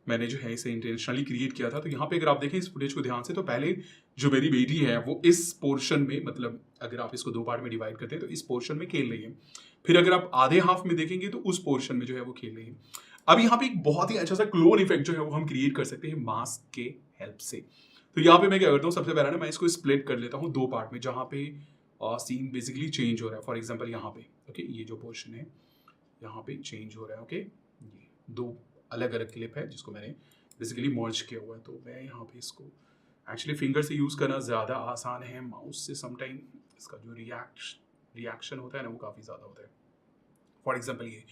मैंने जो है इसे इंटेंशनली क्रिएट किया था। तो यहाँ पे अगर आप देखें इस फुटेज को ध्यान से, तो पहले जो मेरी बेटी है वो इस पोर्शन में, मतलब अगर आप इसको 2 पार्ट में डिवाइड करते हैं तो इस पोर्शन में खेल रही है। फिर अगर आप आधे हाफ में देखेंगे तो उस पोर्शन में जो है वो खेल रही है। अब यहाँ पे एक बहुत ही अच्छा सा क्लोन इफेक्ट जो है वो हम क्रिएट कर सकते हैं मास्क के हेल्प से। तो यहाँ पे मैं क्या करता हूँ, सबसे पहले ना मैं इसको स्प्लिट कर लेता हूँ 2 पार्ट में, जहाँ पे सीन बेसिकली चेंज हो रहा है। फॉर एग्जाम्पल यहाँ पे ओके, ये जो पोर्शन है यहाँ पे चेंज हो रहा है। ओके, ये 2 अलग अलग क्लिप है जिसको मैंने बेसिकली मर्ज किया हुआ है। तो मैं यहाँ पे इसको एक्चुअली फिंगर से यूज़ करना ज़्यादा आसान है, माउस से समटाइम इसका जो रिएक्शन होता है ना वो काफ़ी ज़्यादा होता है। फॉर एग्जाम्पल ये,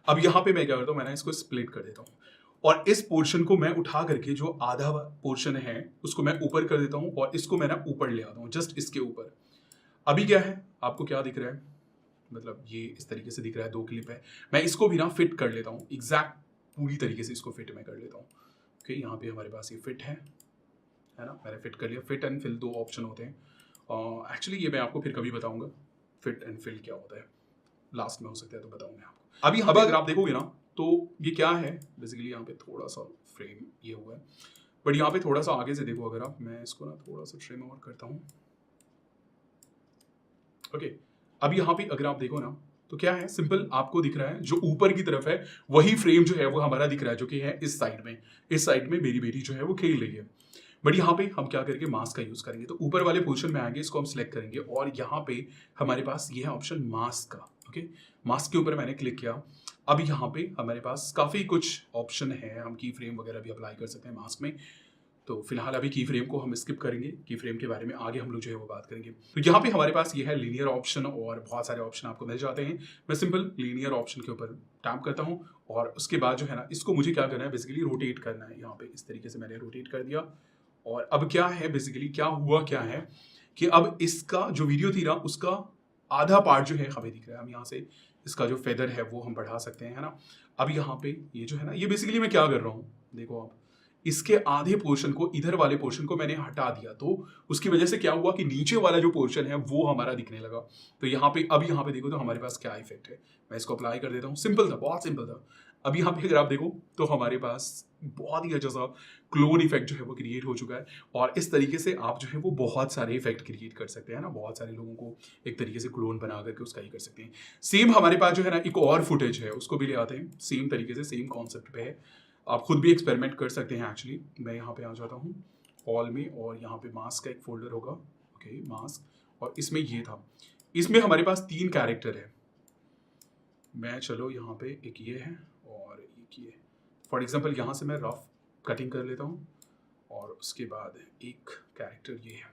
अब यहाँ पे मैं क्या करता हूँ, मैंने इसको स्प्लिट कर देता हूँ और इस पोर्शन को मैं उठा करके जो आधा पोर्शन है उसको मैं ऊपर कर देता हूँ और इसको मैं ना ऊपर ले आता हूँ, जस्ट इसके ऊपर। अभी क्या है, आपको क्या दिख रहा है, मतलब ये इस तरीके से दिख रहा है, 2 क्लिप है। मैं इसको भी ना फिट कर लेता हूँ, एग्जैक्ट पूरी तरीके से इसको फिट मैं कर लेता हूँ। ओके, यहाँ पे हमारे पास ये फिट है ना, मैंने फिट कर लिया। फिट एंड फिल 2 ऑप्शन होते हैं। एक्चुअली ये मैं आपको फिर कभी बताऊंगा फिट एंड फिल क्या होता है, लास्ट में हो सकता है तो बताऊंगा आपको। अभी अगर आप देखोगे ना तो ये क्या है, बेसिकली यहाँ पे थोड़ा सा फ्रेम ये हुआ है, बट यहाँ पे थोड़ा सा आगे से देखो अगर आप, मैं इसको ना थोड़ा सा ट्रिम और करता हूँ। ओके, अब यहाँ पे अगर आप देखो ना तो क्या है, सिंपल आपको दिख रहा है जो ऊपर की तरफ है वही फ्रेम जो है वो हमारा दिख रहा है, जो कि है इस साइड में। इस साइड में मेरी बेटी जो है वो खेल रही है। बट यहाँ पे हम क्या करेंगे, मास्क का यूज करेंगे। तो ऊपर वाले पोर्शन में आएंगे, इसको हम सिलेक्ट करेंगे और यहाँ पे हमारे पास ये है ऑप्शन मास्क का। ओके, मास्क के ऊपर मैंने क्लिक किया। अब यहाँ पे हमारे पास काफी कुछ ऑप्शन है, हम की फ्रेम वगैरह भी अप्लाई कर सकते हैं मास्क में। तो फिलहाल अभी की फ्रेम को हम स्किप करेंगे, की फ्रेम के बारे में आगे हम लोग जो है वो बात करेंगे। तो यहाँ पे हमारे पास ये है लीनियर ऑप्शन और बहुत सारे ऑप्शन आपको मिल जाते हैं। मैं सिंपल लीनियर ऑप्शन के ऊपर टैप करता हूँ और उसके बाद जो है ना इसको मुझे क्या करना है, बेसिकली रोटेट करना है। यहाँ पे इस तरीके से मैंने रोटेट कर दिया और अब क्या है, बेसिकली क्या हुआ क्या है कि अब इसका जो वीडियो थी ना उसका आधा पार्ट जो है हमें दिख रहा है। हम यहाँ से इसका जो फेदर है वो हम बढ़ा सकते हैं, है ना। अब यहाँ पे ये जो है ना, ये बेसिकली मैं क्या कर रहा हूँ, देखो आप, इसके आधे पोर्शन को, इधर वाले पोर्शन को मैंने हटा दिया। तो उसकी वजह से क्या हुआ कि नीचे वाला जो पोर्शन है वो हमारा दिखने लगा। तो यहाँ पे, अब यहाँ पे देखो तो हमारे पास क्या इफेक्ट है, मैं इसको अप्लाई कर देता हूँ। सिंपल था, बहुत सिंपल था। अब यहाँ पे अगर आप देखो तो हमारे पास बहुत ही अच्छा सा क्लोन इफेक्ट जो है वो क्रिएट हो चुका है। और इस तरीके से आप जो है वो बहुत सारे इफेक्ट क्रिएट कर सकते हैं ना, बहुत सारे लोगों को एक तरीके से क्लोन बना करके उसका ही कर सकते हैं। सेम हमारे पास जो है ना एक और फुटेज है, उसको भी ले आते हैं, सेम तरीके से सेम कॉन्सेप्ट पे है। आप खुद भी एक्सपेरिमेंट कर सकते हैं। एक्चुअली मैं यहाँ पे आ जाता हूँ ऑल में और यहाँ पे मास्क का एक फोल्डर होगा। ओके, मास्क, और इसमें ये था, इसमें हमारे पास 3 कैरेक्टर है। मैं चलो यहाँ पे एक ये है और एक ये। फॉर एग्जांपल यहाँ से मैं रफ कटिंग कर लेता हूँ और उसके बाद एक कैरेक्टर ये है।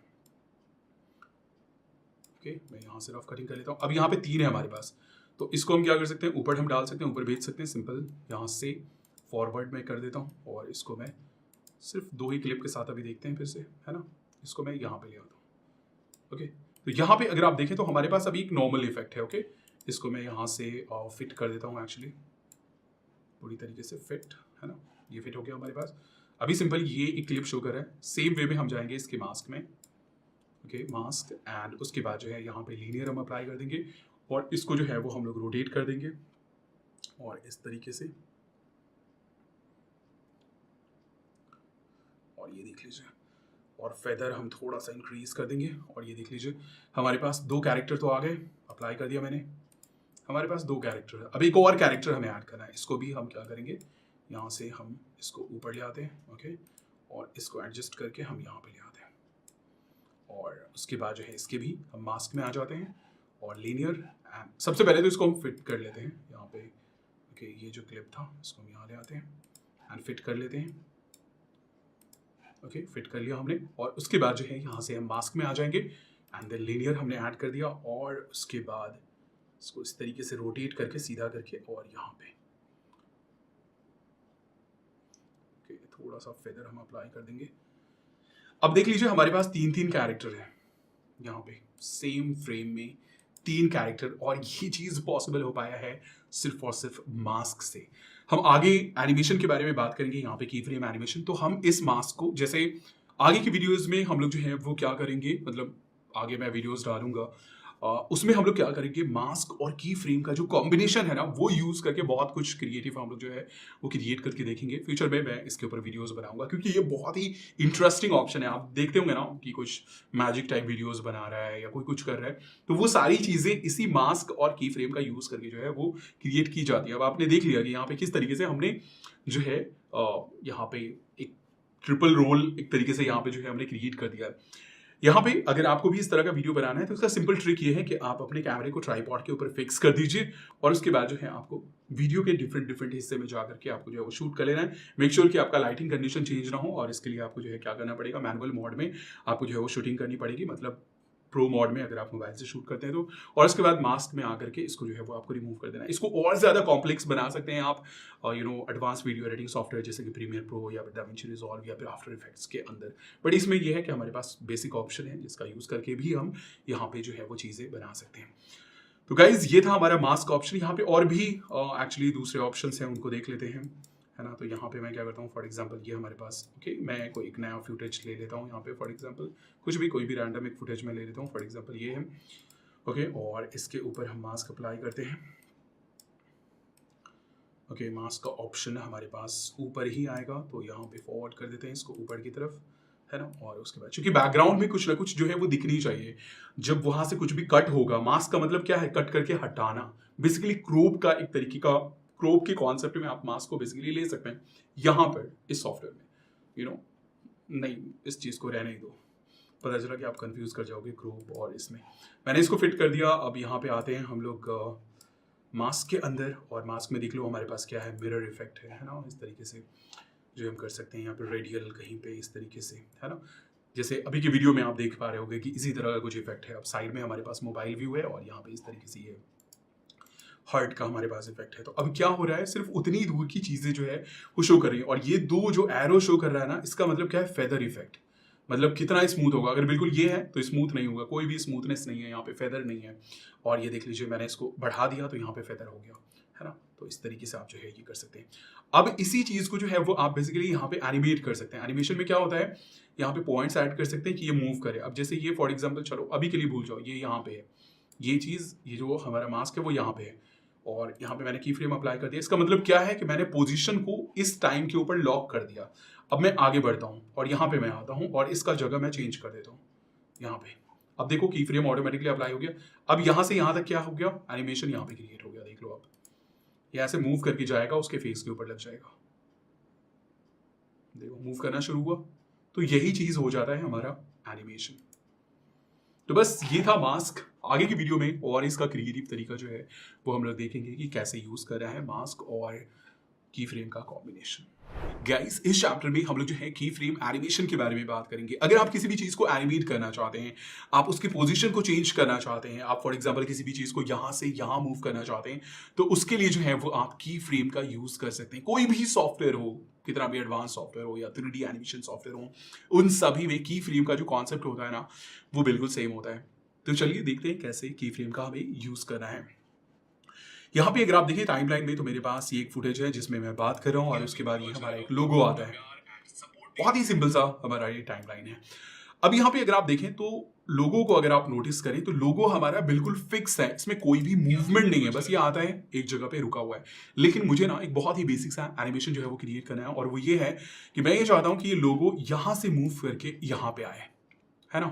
ओके, मैं यहाँ से रफ कटिंग कर लेता हूँ। अब यहाँ पे 3 है हमारे पास, तो इसको हम क्या कर सकते हैं, ऊपर हम डाल सकते हैं, ऊपर भेज सकते हैं। सिंपल यहाँ से फॉरवर्ड में कर देता हूँ और इसको मैं सिर्फ 2 ही क्लिप के साथ अभी देखते हैं फिर से, है ना। इसको मैं यहाँ पे ले आता हूँ। ओके, तो यहाँ पे अगर आप देखें तो हमारे पास अभी एक नॉर्मल इफेक्ट है। ओके, इसको मैं यहाँ से फिट कर देता हूँ, एक्चुअली पूरी तरीके से फिट, है ना। ये फिट हो गया हमारे पास। अभी सिंपल ये एक क्लिप शो कर रहा है। सेम वे में हम जाएंगे इसके मास्क में। ओके, मास्क, एंड उसके बाद जो है यहाँ पे लीनियर हम अप्लाई कर देंगे और इसको जो है वो हम लोग रोटेट कर देंगे और इस तरीके से, और ये देख लीजिए, और फेदर हम थोड़ा सा इंक्रीज कर देंगे और ये देख लीजिए हमारे पास 2 कैरेक्टर तो आ गए। अप्लाई कर दिया मैंने, हमारे पास 2 कैरेक्टर है। अब एक और कैरेक्टर हमें ऐड करना है। इसको भी हम क्या करेंगे, यहाँ से हम इसको ऊपर ले आते हैं। ओके, और इसको एडजस्ट करके हम यहाँ पे ले आते हैं और उसके बाद जो है इसके भी हम मास्क में आ जाते हैं और लीनियर, एंड सबसे पहले तो इसको हम फिट कर लेते हैं यहाँ पे। ओके, ये जो क्लिप था इसको हम यहाँ ले आते हैं एंड फिट कर लेते हैं। ओके, फिट कर लिया हमने और उसके बाद जो है यहाँ से हम मास्क में आ जाएंगे एंड देन लीनियर हमने ऐड कर दिया और उसके बाद इसको इस तरीके से रोटेट करके सीधा करके और यहाँ पे ओके थोड़ा सा फेदर हम अप्लाई कर देंगे। अब देख लीजिए हमारे पास 3 कैरेक्टर है यहाँ पे, सेम फ्रेम में 3 कैरेक्टर, और ये चीज पॉसिबल हो पाया है सिर्फ और सिर्फ मास्क से। हम आगे एनिमेशन के बारे में बात करेंगे, यहाँ पे की फ्रेम एनिमेशन। तो हम इस मास्क को, जैसे आगे की वीडियोस में हम लोग जो है वो क्या करेंगे, मतलब आगे मैं वीडियोस डालूंगा, उसमें हम लोग क्या करेंगे, मास्क और की फ्रेम का जो कॉम्बिनेशन है ना वो यूज़ करके बहुत कुछ क्रिएटिव हम लोग जो है वो क्रिएट करके देखेंगे। फ्यूचर में मैं इसके ऊपर वीडियोस बनाऊंगा क्योंकि ये बहुत ही इंटरेस्टिंग ऑप्शन है। आप देखते होंगे ना कि कुछ मैजिक टाइप वीडियोस बना रहा है या कोई कुछ कर रहा है, तो वो सारी चीज़ें इसी मास्क और की फ्रेम का यूज़ करके जो है वो क्रिएट की जाती है। अब आपने देख लिया कि यहाँ पे किस तरीके से हमने जो है यहाँ पे एक ट्रिपल रोल एक तरीके से यहाँ पे जो है हमने क्रिएट कर दिया है। यहाँ पे अगर आपको भी इस तरह का वीडियो बनाना है तो उसका सिंपल ट्रिक ये है कि आप अपने कैमरे को ट्राइपॉड के ऊपर फिक्स कर दीजिए और उसके बाद जो है आपको वीडियो के डिफरेंट डिफरेंट हिस्से में जाकर के आपको जो है वो शूट कर लेना है। मेक श्योर कि आपका लाइटिंग कंडीशन चेंज ना हो और इसके लिए आपको जो है क्या करना पड़ेगा, मैनुअल मोड में आपको जो है वो शूटिंग करनी पड़ेगी, मतलब प्रो मोड में अगर आप मोबाइल से शूट करते हैं तो। और उसके बाद मास्क में आकर के इसको जो है वो आपको रिमूव कर देना है। इसको और ज़्यादा कॉम्प्लेक्स बना सकते हैं आप एडवांस वीडियो एडिटिंग सॉफ्टवेयर जैसे कि प्रीमियर प्रो या फिर डाविंची रिजॉल्व या फिर आफ्टर इफेक्ट्स के अंदर। बट इसमें यह है कि हमारे पास बेसिक ऑप्शन है जिसका यूज़ करके भी हम यहाँ पे जो है वो चीज़ें बना सकते हैं। तो गाइज ये था हमारा मास्क ऑप्शन। यहाँ पे और भी एक्चुअली दूसरे ऑप्शन हैं, उनको देख लेते हैं, है ना। तो यहाँ पे मैं क्या करता हूँ, फॉर एग्जांपल ये हमारे पास मैं कोई एक नया फुटेज ले लेता हूँ यहाँ पे, फॉर एग्जांपल कुछ भी कोई भी रैंडम एक फुटेज में ले लेता हूँ, फॉर एग्जांपल ये है और इसके ऊपर हम मास्क अप्लाई करते हैं। मास्क का ऑप्शन हमारे पास ऊपर ही आएगा, तो यहाँ पे फॉरवर्ड कर देते हैं इसको ऊपर की तरफ, है ना। और उसके बाद चूंकि बैकग्राउंड में कुछ ना कुछ जो है वो दिखनी चाहिए, जब वहां से कुछ भी कट होगा, मास्क का मतलब क्या है, कट करके हटाना, बेसिकली क्रोप का एक तरीके का, क्रोप के कॉन्सेप्ट में आप मास्क को बेसिकली ले सकते हैं यहाँ पर इस सॉफ्टवेयर में, नहीं इस चीज़ को रहने ही दो, पता चला कि आप कंफ्यूज कर जाओगे क्रोप और इसमें। मैंने इसको फिट कर दिया। अब यहाँ पे आते हैं हम लोग मास्क के अंदर, और मास्क में देख लो हमारे पास क्या है, मिरर इफेक्ट है ना। इस तरीके से जो हम कर सकते हैं यहाँ पे रेडियल कहीं पे इस तरीके से, है ना। जैसे अभी की वीडियो में आप देख पा रहे होंगे कि इसी तरह का कुछ इफेक्ट है। अब साइड में हमारे पास मोबाइल व्यू है और यहाँ पे इस तरीके से ये हार्ट का हमारे पास इफेक्ट है। तो अब क्या हो रहा है, सिर्फ उतनी दूर की चीजें जो है वो शो कर रही है, और ये दो जो एरो शो कर रहा है ना, इसका मतलब क्या है, फेदर इफेक्ट। मतलब कितना स्मूथ होगा, अगर बिल्कुल ये है तो स्मूथ नहीं होगा, कोई भी स्मूथनेस नहीं है यहाँ पे, फेदर नहीं है। और ये देख लीजिए मैंने इसको बढ़ा दिया तो यहाँ पे फेदर हो गया, है ना। तो इस तरीके से आप जो है ये कर सकते हैं। अब इसी चीज को जो है वो आप बेसिकली यहाँ पे एनिमेट कर सकते हैं। एनिमेशन में क्या होता है, यहाँ पे पॉइंट्स ऐड कर सकते हैं कि ये मूव करे। अब जैसे ये फॉर एग्जाम्पल, चलो अभी के लिए भूल जाओ, ये यहाँ पे है, ये चीज, ये जो हमारा मास्क है वो यहाँ पे है, और यहाँ पे मैंने की फ्रेम अप्लाई कर दिया। इसका मतलब क्या है कि मैंने पोजीशन को इस टाइम के ऊपर लॉक कर दिया। अब मैं आगे बढ़ता हूँ और यहाँ पे मैं आता हूँ और इसका जगह मैं चेंज कर देता हूँ यहाँ पे। अब देखो की फ्रेम ऑटोमेटिकली अप्लाई हो गया। अब यहाँ से यहाँ तक क्या हो गया, एनिमेशन यहाँ पे क्रिएट हो गया, देख लो आप। ये ऐसे मूव करके जाएगा, उसके फेस के ऊपर लग जाएगा, देखो मूव करना शुरू हुआ। तो यही चीज हो जाता है हमारा एनिमेशन। तो बस ये था मास्क। आगे की वीडियो में और इसका क्रिएटिव तरीका जो है वो हम लोग देखेंगे कि कैसे यूज कर रहा है मास्क और की फ्रेम का कॉम्बिनेशन। गाइस इस चैप्टर में हम लोग जो है की फ्रेम एनिमेशन के बारे में बात करेंगे। अगर आप किसी भी चीज को एनिमेट करना चाहते हैं, आप उसकी पोजीशन को चेंज करना चाहते हैं, आप फॉर एग्जांपल किसी भी चीज को यहां से यहां मूव करना चाहते हैं, तो उसके लिए जो है वो आप की फ्रेम का यूज कर सकते हैं। कोई भी सॉफ्टवेयर हो, कितना भी एडवांस सॉफ्टवेयर हो या 3D एनिमेशन सॉफ्टवेयर हो, उन सभी में की फ्रेम का जो कॉन्सेप्ट होता है ना वो बिल्कुल सेम होता है। तो चलिए देखते हैं कैसे की फ्रेम का हमें यूज करना है। यहाँ पे अगर आप देखिए टाइमलाइन में, तो मेरे पास ये एक फुटेज है जिसमें मैं बात कर रहा हूँ और उसके बाद ये हमारा एक लोगो आता है। बहुत ही सिंपल सा हमारा ये टाइमलाइन है। अब यहाँ पे अगर आप देखें तो लोगो को अगर आप नोटिस करें तो लोगो हमारा बिल्कुल फिक्स है, इसमें कोई भी मूवमेंट नहीं है, बस ये आता है एक जगह पे रुका हुआ है। लेकिन मुझे ना एक बहुत ही बेसिक सा एनिमेशन जो है वो क्रिएट करना है, और वो ये है कि मैं ये चाहता हूँ कि ये लोगो यहाँ से मूव करके यहाँ पे आए, है ना।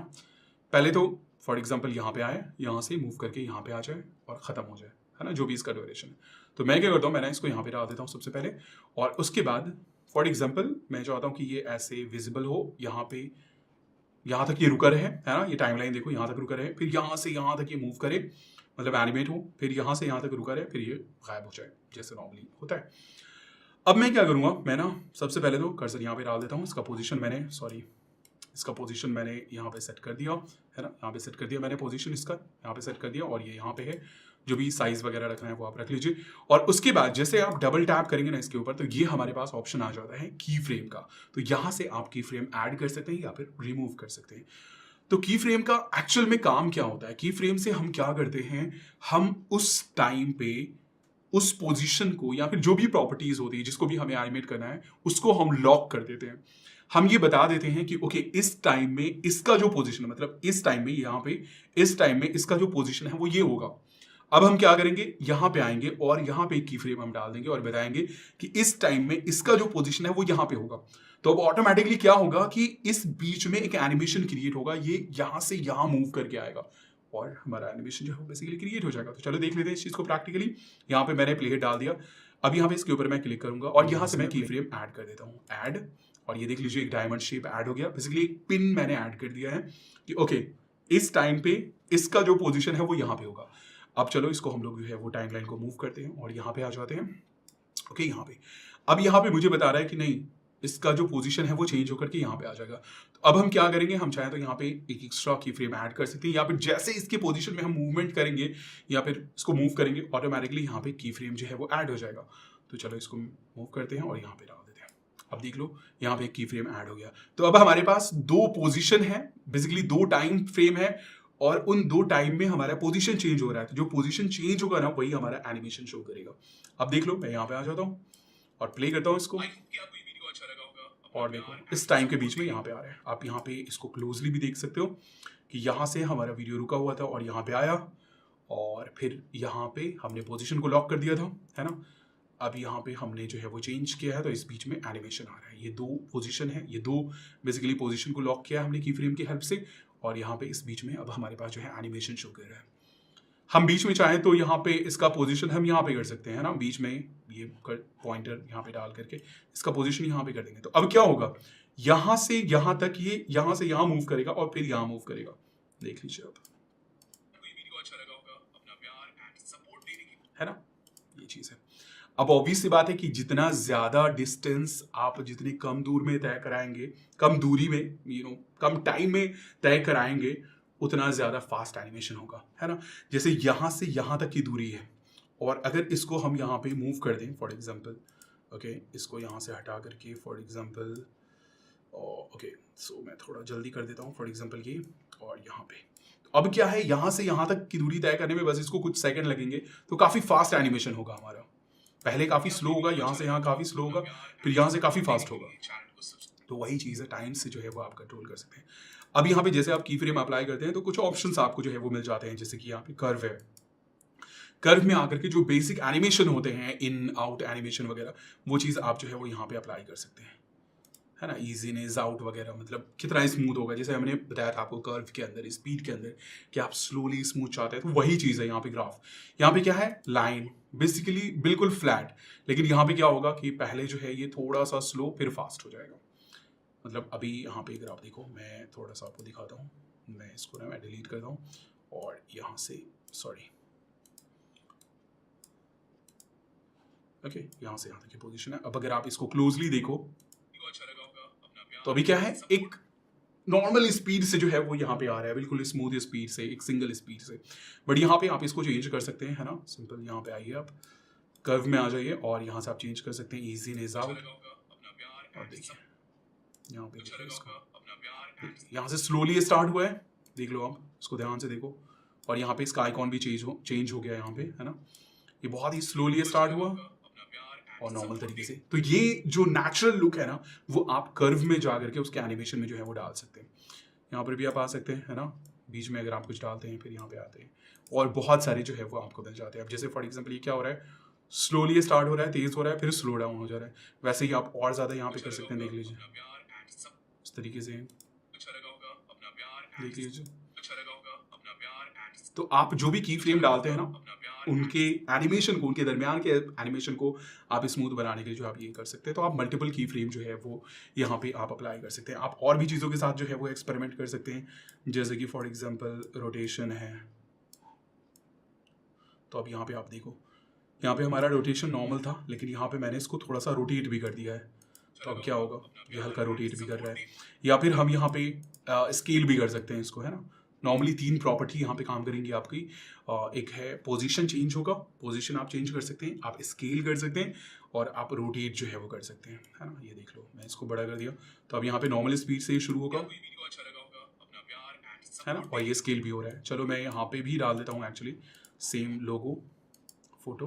पहले तो फॉर एग्जाम्पल यहाँ पे आए, यहाँ से मूव करके यहाँ पे आ जाए और खत्म हो जाए, है ना, जो भी इसका ड्यूरेशन है। तो मैं क्या करता हूँ, मैंने इसको यहाँ पे डाल देता हूँ सबसे पहले, और उसके बाद फॉर एग्जाम्पल मैं चाहता हूँ कि ये ऐसे विजिबल हो, यहाँ पे यहाँ तक ये रुका रहे, है ना। ये टाइमलाइन देखो यहाँ तक रुका रहे, फिर यहाँ से यहाँ तक ये मूव करे, मतलब एनिमेट हो, फिर यहाँ से यहाँ तक रुका रहे, फिर ये गायब हो जाए जैसे नॉर्मली होता है। अब मैं क्या करूँगा, मैं ना सबसे पहले तो कर्सर यहाँ पे डाल देता हूँ, इसका पोजीशन मैंने यहाँ पे सेट कर दिया, है ना। यहाँ पे सेट कर दिया मैंने पोजीशन इसका, यहाँ पे सेट कर दिया, और ये यहाँ पे है। जो भी साइज वगैरह रखना है वो आप रख लीजिए। और उसके बाद जैसे आप डबल टैप करेंगे ना इसके ऊपर, तो ये हमारे पास ऑप्शन आ जाता है की फ्रेम का। तो यहाँ से आप की फ्रेम ऐड कर सकते हैं या फिर रिमूव कर सकते हैं। तो की फ्रेम का एक्चुअल में काम क्या होता है, की फ्रेम से हम क्या करते हैं, हम उस टाइम पे उस पोजीशन को या फिर जो भी प्रॉपर्टीज होती है जिसको भी हमें एनिमेट करना है, उसको हम लॉक कर देते हैं। हम ये बता देते हैं कि ओके इस टाइम में इसका जो पोजीशन है, मतलब इस टाइम में यहाँ पे इस टाइम में इसका जो पोजीशन है वो ये होगा। अब हम क्या करेंगे, यहाँ पे आएंगे और यहाँ पे एक की फ्रेम हम डाल देंगे और बताएंगे कि इस टाइम में इसका जो पोजीशन है वो यहाँ पे होगा। तो अब ऑटोमेटिकली क्या होगा कि इस बीच में एक एनिमेशन क्रिएट होगा, ये यहाँ से यहाँ मूव करके आएगा और हमारा एनिमेशन जो है बेसिकली क्रिएट हो जाएगा। तो चलो देख लेते हैं इस चीज को प्रैक्टिकली। यहाँ पे मैंने प्ले डाल दिया, अब यहाँ पे इसके ऊपर मैं क्लिक करूंगा और यहाँ से मैं की फ्रेम ऐड कर देता हूँ, ऐड, और ये देख लीजिए एक डायमंड शेप ऐड हो गया। बेसिकली एक पिन मैंने ऐड कर दिया है कि ओके इस टाइम पे इसका जो पोजीशन है वो यहाँ पे होगा। अब चलो इसको हम लोग जो है वो टाइमलाइन को मूव करते हैं और यहाँ पे आ जाते हैं। ओके यहाँ पे अब यहाँ पे मुझे बता रहा है कि नहीं इसका जो पोजीशन है वो चेंज होकर के यहाँ पे आ जाएगा। तो अब हम क्या करेंगे, हम चाहें तो यहाँ पे एक एक्स्ट्रा की फ्रेम ऐड कर सकते हैं, या फिर जैसे इसके पोजीशन में हम मूवमेंट करेंगे या फिर इसको मूव करेंगे ऑटोमेटिकली यहाँ पे की फ्रेम जो है वो ऐड हो जाएगा। तो चलो इसको मूव करते हैं और यहाँ पे डाल देते हैं। अब देख लो यहाँ पे एक की फ्रेम ऐड हो गया। तो अब हमारे पास दो पोजीशन है, बेसिकली दो टाइम फ्रेम है और उन दो टाइम में हमारा पोजीशन चेंज हो रहा है। तो जो पोजीशन चेंज होगा ना वही हमारा एनिमेशन शो करेगा। अब देख लो मैं यहाँ पे आ जाता हूँ और प्ले करता हूँ इसको और देखो इस टाइम के बीच में यहाँ पे आ रहा है। आप यहाँ पे इसको क्लोजली भी देख सकते हो कि यहाँ से हमारा वीडियो रुका हुआ था और यहाँ पे आया और फिर यहाँ पे हमने पोजीशन को लॉक कर दिया था, है ना। अब यहाँ पे हमने जो है वो चेंज किया है तो इस बीच में एनिमेशन आ रहा है। ये दो पोजीशन है, ये दो बेसिकली पोजीशन को लॉक किया है हमने की फ्रेम की हेल्प से और यहाँ पे इस बीच में अब हमारे पास जो है एनिमेशन शो कर रहा है। हम बीच में चाहें तो यहाँ पे इसका पोजीशन हम यहाँ पे कर सकते हैं ना, बीच में ये पॉइंटर यहाँ पे डाल करके इसका पोजीशन यहाँ पे कर देंगे। तो अब क्या होगा, यहाँ से यहाँ तक ये यहाँ से यहाँ मूव करेगा और फिर यहाँ मूव करेगा। देख लीजिए अब वीडियो अच्छा लगा होगा, अपना प्यार एंड सपोर्ट देने की, है ना, ये चीज है। अब ऑब्वियस सी बात है कि जितना ज्यादा डिस्टेंस आप जितनी कम दूर में तय कराएंगे, कम दूरी में कम टाइम में तय कराएंगे उतना ज़्यादा फास्ट एनिमेशन होगा, है ना। जैसे यहाँ से यहाँ तक की दूरी है और अगर इसको हम यहाँ पे मूव कर दें फॉर एग्जांपल, ओके इसको यहाँ से हटा करके फॉर एग्जांपल, ओके सो मैं थोड़ा जल्दी कर देता हूँ फॉर एग्जांपल ये और यहाँ पे। तो अब क्या है, यहाँ से यहाँ तक की दूरी तय करने में बस इसको कुछ सेकंड लगेंगे तो काफ़ी फास्ट एनिमेशन होगा हमारा। पहले काफ़ी स्लो होगा, यहाँ से यहाँ काफ़ी स्लो होगा, फिर यहाँ से काफ़ी फास्ट होगा। तो वही चीज़ है, टाइम से जो है वो आप कंट्रोल कर सकते हैं। अब यहाँ पे जैसे आप की फ्रेम अप्लाई करते हैं तो कुछ ऑप्शंस आपको जो है वो मिल जाते हैं, जैसे कि यहाँ पे कर्व है, कर्व में आकर के जो बेसिक एनिमेशन होते हैं, इन आउट एनिमेशन वगैरह, वो चीज़ आप जो है वो यहाँ पे अप्लाई कर सकते हैं, है ना। इजी इन इज आउट वगैरह, मतलब कितना स्मूथ होगा, जैसे हमने बताया था आपको कर्व के अंदर, स्पीड के अंदर कि आप स्लोली स्मूथ चाहते हैं, तो वही चीज़ है यहाँ पे ग्राफ। यहाँ पे क्या है, लाइन बेसिकली बिल्कुल फ्लैट, लेकिन यहाँ पे क्या होगा कि पहले जो है ये थोड़ा सा स्लो फिर फास्ट हो जाएगा। मतलब अभी यहाँ पे ग्राफ देखो, मैं थोड़ा सा आपको दिखाता हूँ, मैं इसको ना मैं डिलीट करता हूँ और यहाँ से सॉरी ओके यहाँ से यहाँ तक की पोजीशन है। अब अगर आप इसको क्लोजली देखो तो अभी क्या है, एक नॉर्मल स्पीड से जो है वो यहाँ पे आ रहा है, बिल्कुल स्मूथ स्पीड से, एक सिंगल स्पीड से। बट यहाँ पे आप इसको चेंज कर सकते हैं, है ना, सिंपल यहाँ पे आइए, आप कर्व में आ जाइए और यहाँ से आप चेंज कर सकते हैं इजी इन इज आउट। और देखिए यहाँ पे देखिए इसको, यहाँ से स्लोली स्टार्ट हुआ है, देख लो आप इसको ध्यान से देखो, और यहाँ पे इसका आइकॉन भी चेंज हो गया यहाँ पे, है ना। ये बहुत ही स्लोली स्टार्ट हुआ और नॉर्मल तरीके से। तो ये जो नेचुरल लुक है ना वो आप कर्व में जा करके उसके एनिमेशन में जो है वो डाल सकते हैं। यहाँ पर भी आप आ सकते हैं, है ना, बीच में अगर आप कुछ डालते हैं फिर यहाँ पे आते हैं और बहुत सारे जो है वो आपको मिल जाते हैं। अब जैसे फॉर एग्जांपल ये क्या हो रहा है, स्लोली स्टार्ट हो रहा है, तेज हो रहा है, फिर स्लो डाउन हो जा रहा है, वैसे ही आप और ज़्यादा यहाँ पे कर सकते हैं। देख लीजिए इस तरीके से, देख लीजिए। तो आप जो भी की फ्रेम डालते हैं ना उनके एनिमेशन को, उनके दरमियान के एनिमेशन को आप स्मूथ बनाने के लिए जो आप ये कर सकते हैं। तो आप मल्टीपल की फ्रेम जो है वो यहाँ पे आप अप्लाई कर सकते हैं। आप और भी चीज़ों के साथ जो है वो एक्सपेरिमेंट कर सकते हैं, जैसे कि फॉर एग्जांपल रोटेशन है। तो अब यहाँ पे आप देखो, यहाँ पे हमारा रोटेशन नॉर्मल था लेकिन यहाँ पे मैंने इसको थोड़ा सा रोटेट भी कर दिया है। तो अब क्या होगा, ये हल्का रोटेट भी कर रहा है। या फिर हम यहाँ पे स्केल भी कर सकते हैं इसको, है ना। नॉर्मली 3 प्रॉपर्टी यहाँ पे काम करेंगी आपकी। एक है पोजीशन चेंज होगा, पोजीशन आप चेंज कर सकते हैं, आप स्केल कर सकते हैं और आप रोटेट जो है वो कर सकते हैं, है ना। ये देख लो मैं इसको बड़ा कर दिया तो अब यहाँ पे नॉर्मल स्पीड से शुरू होगा, है ना, और ये स्केल भी हो रहा है। चलो मैं यहाँ पे भी डाल देता हूँ actually same logo photo,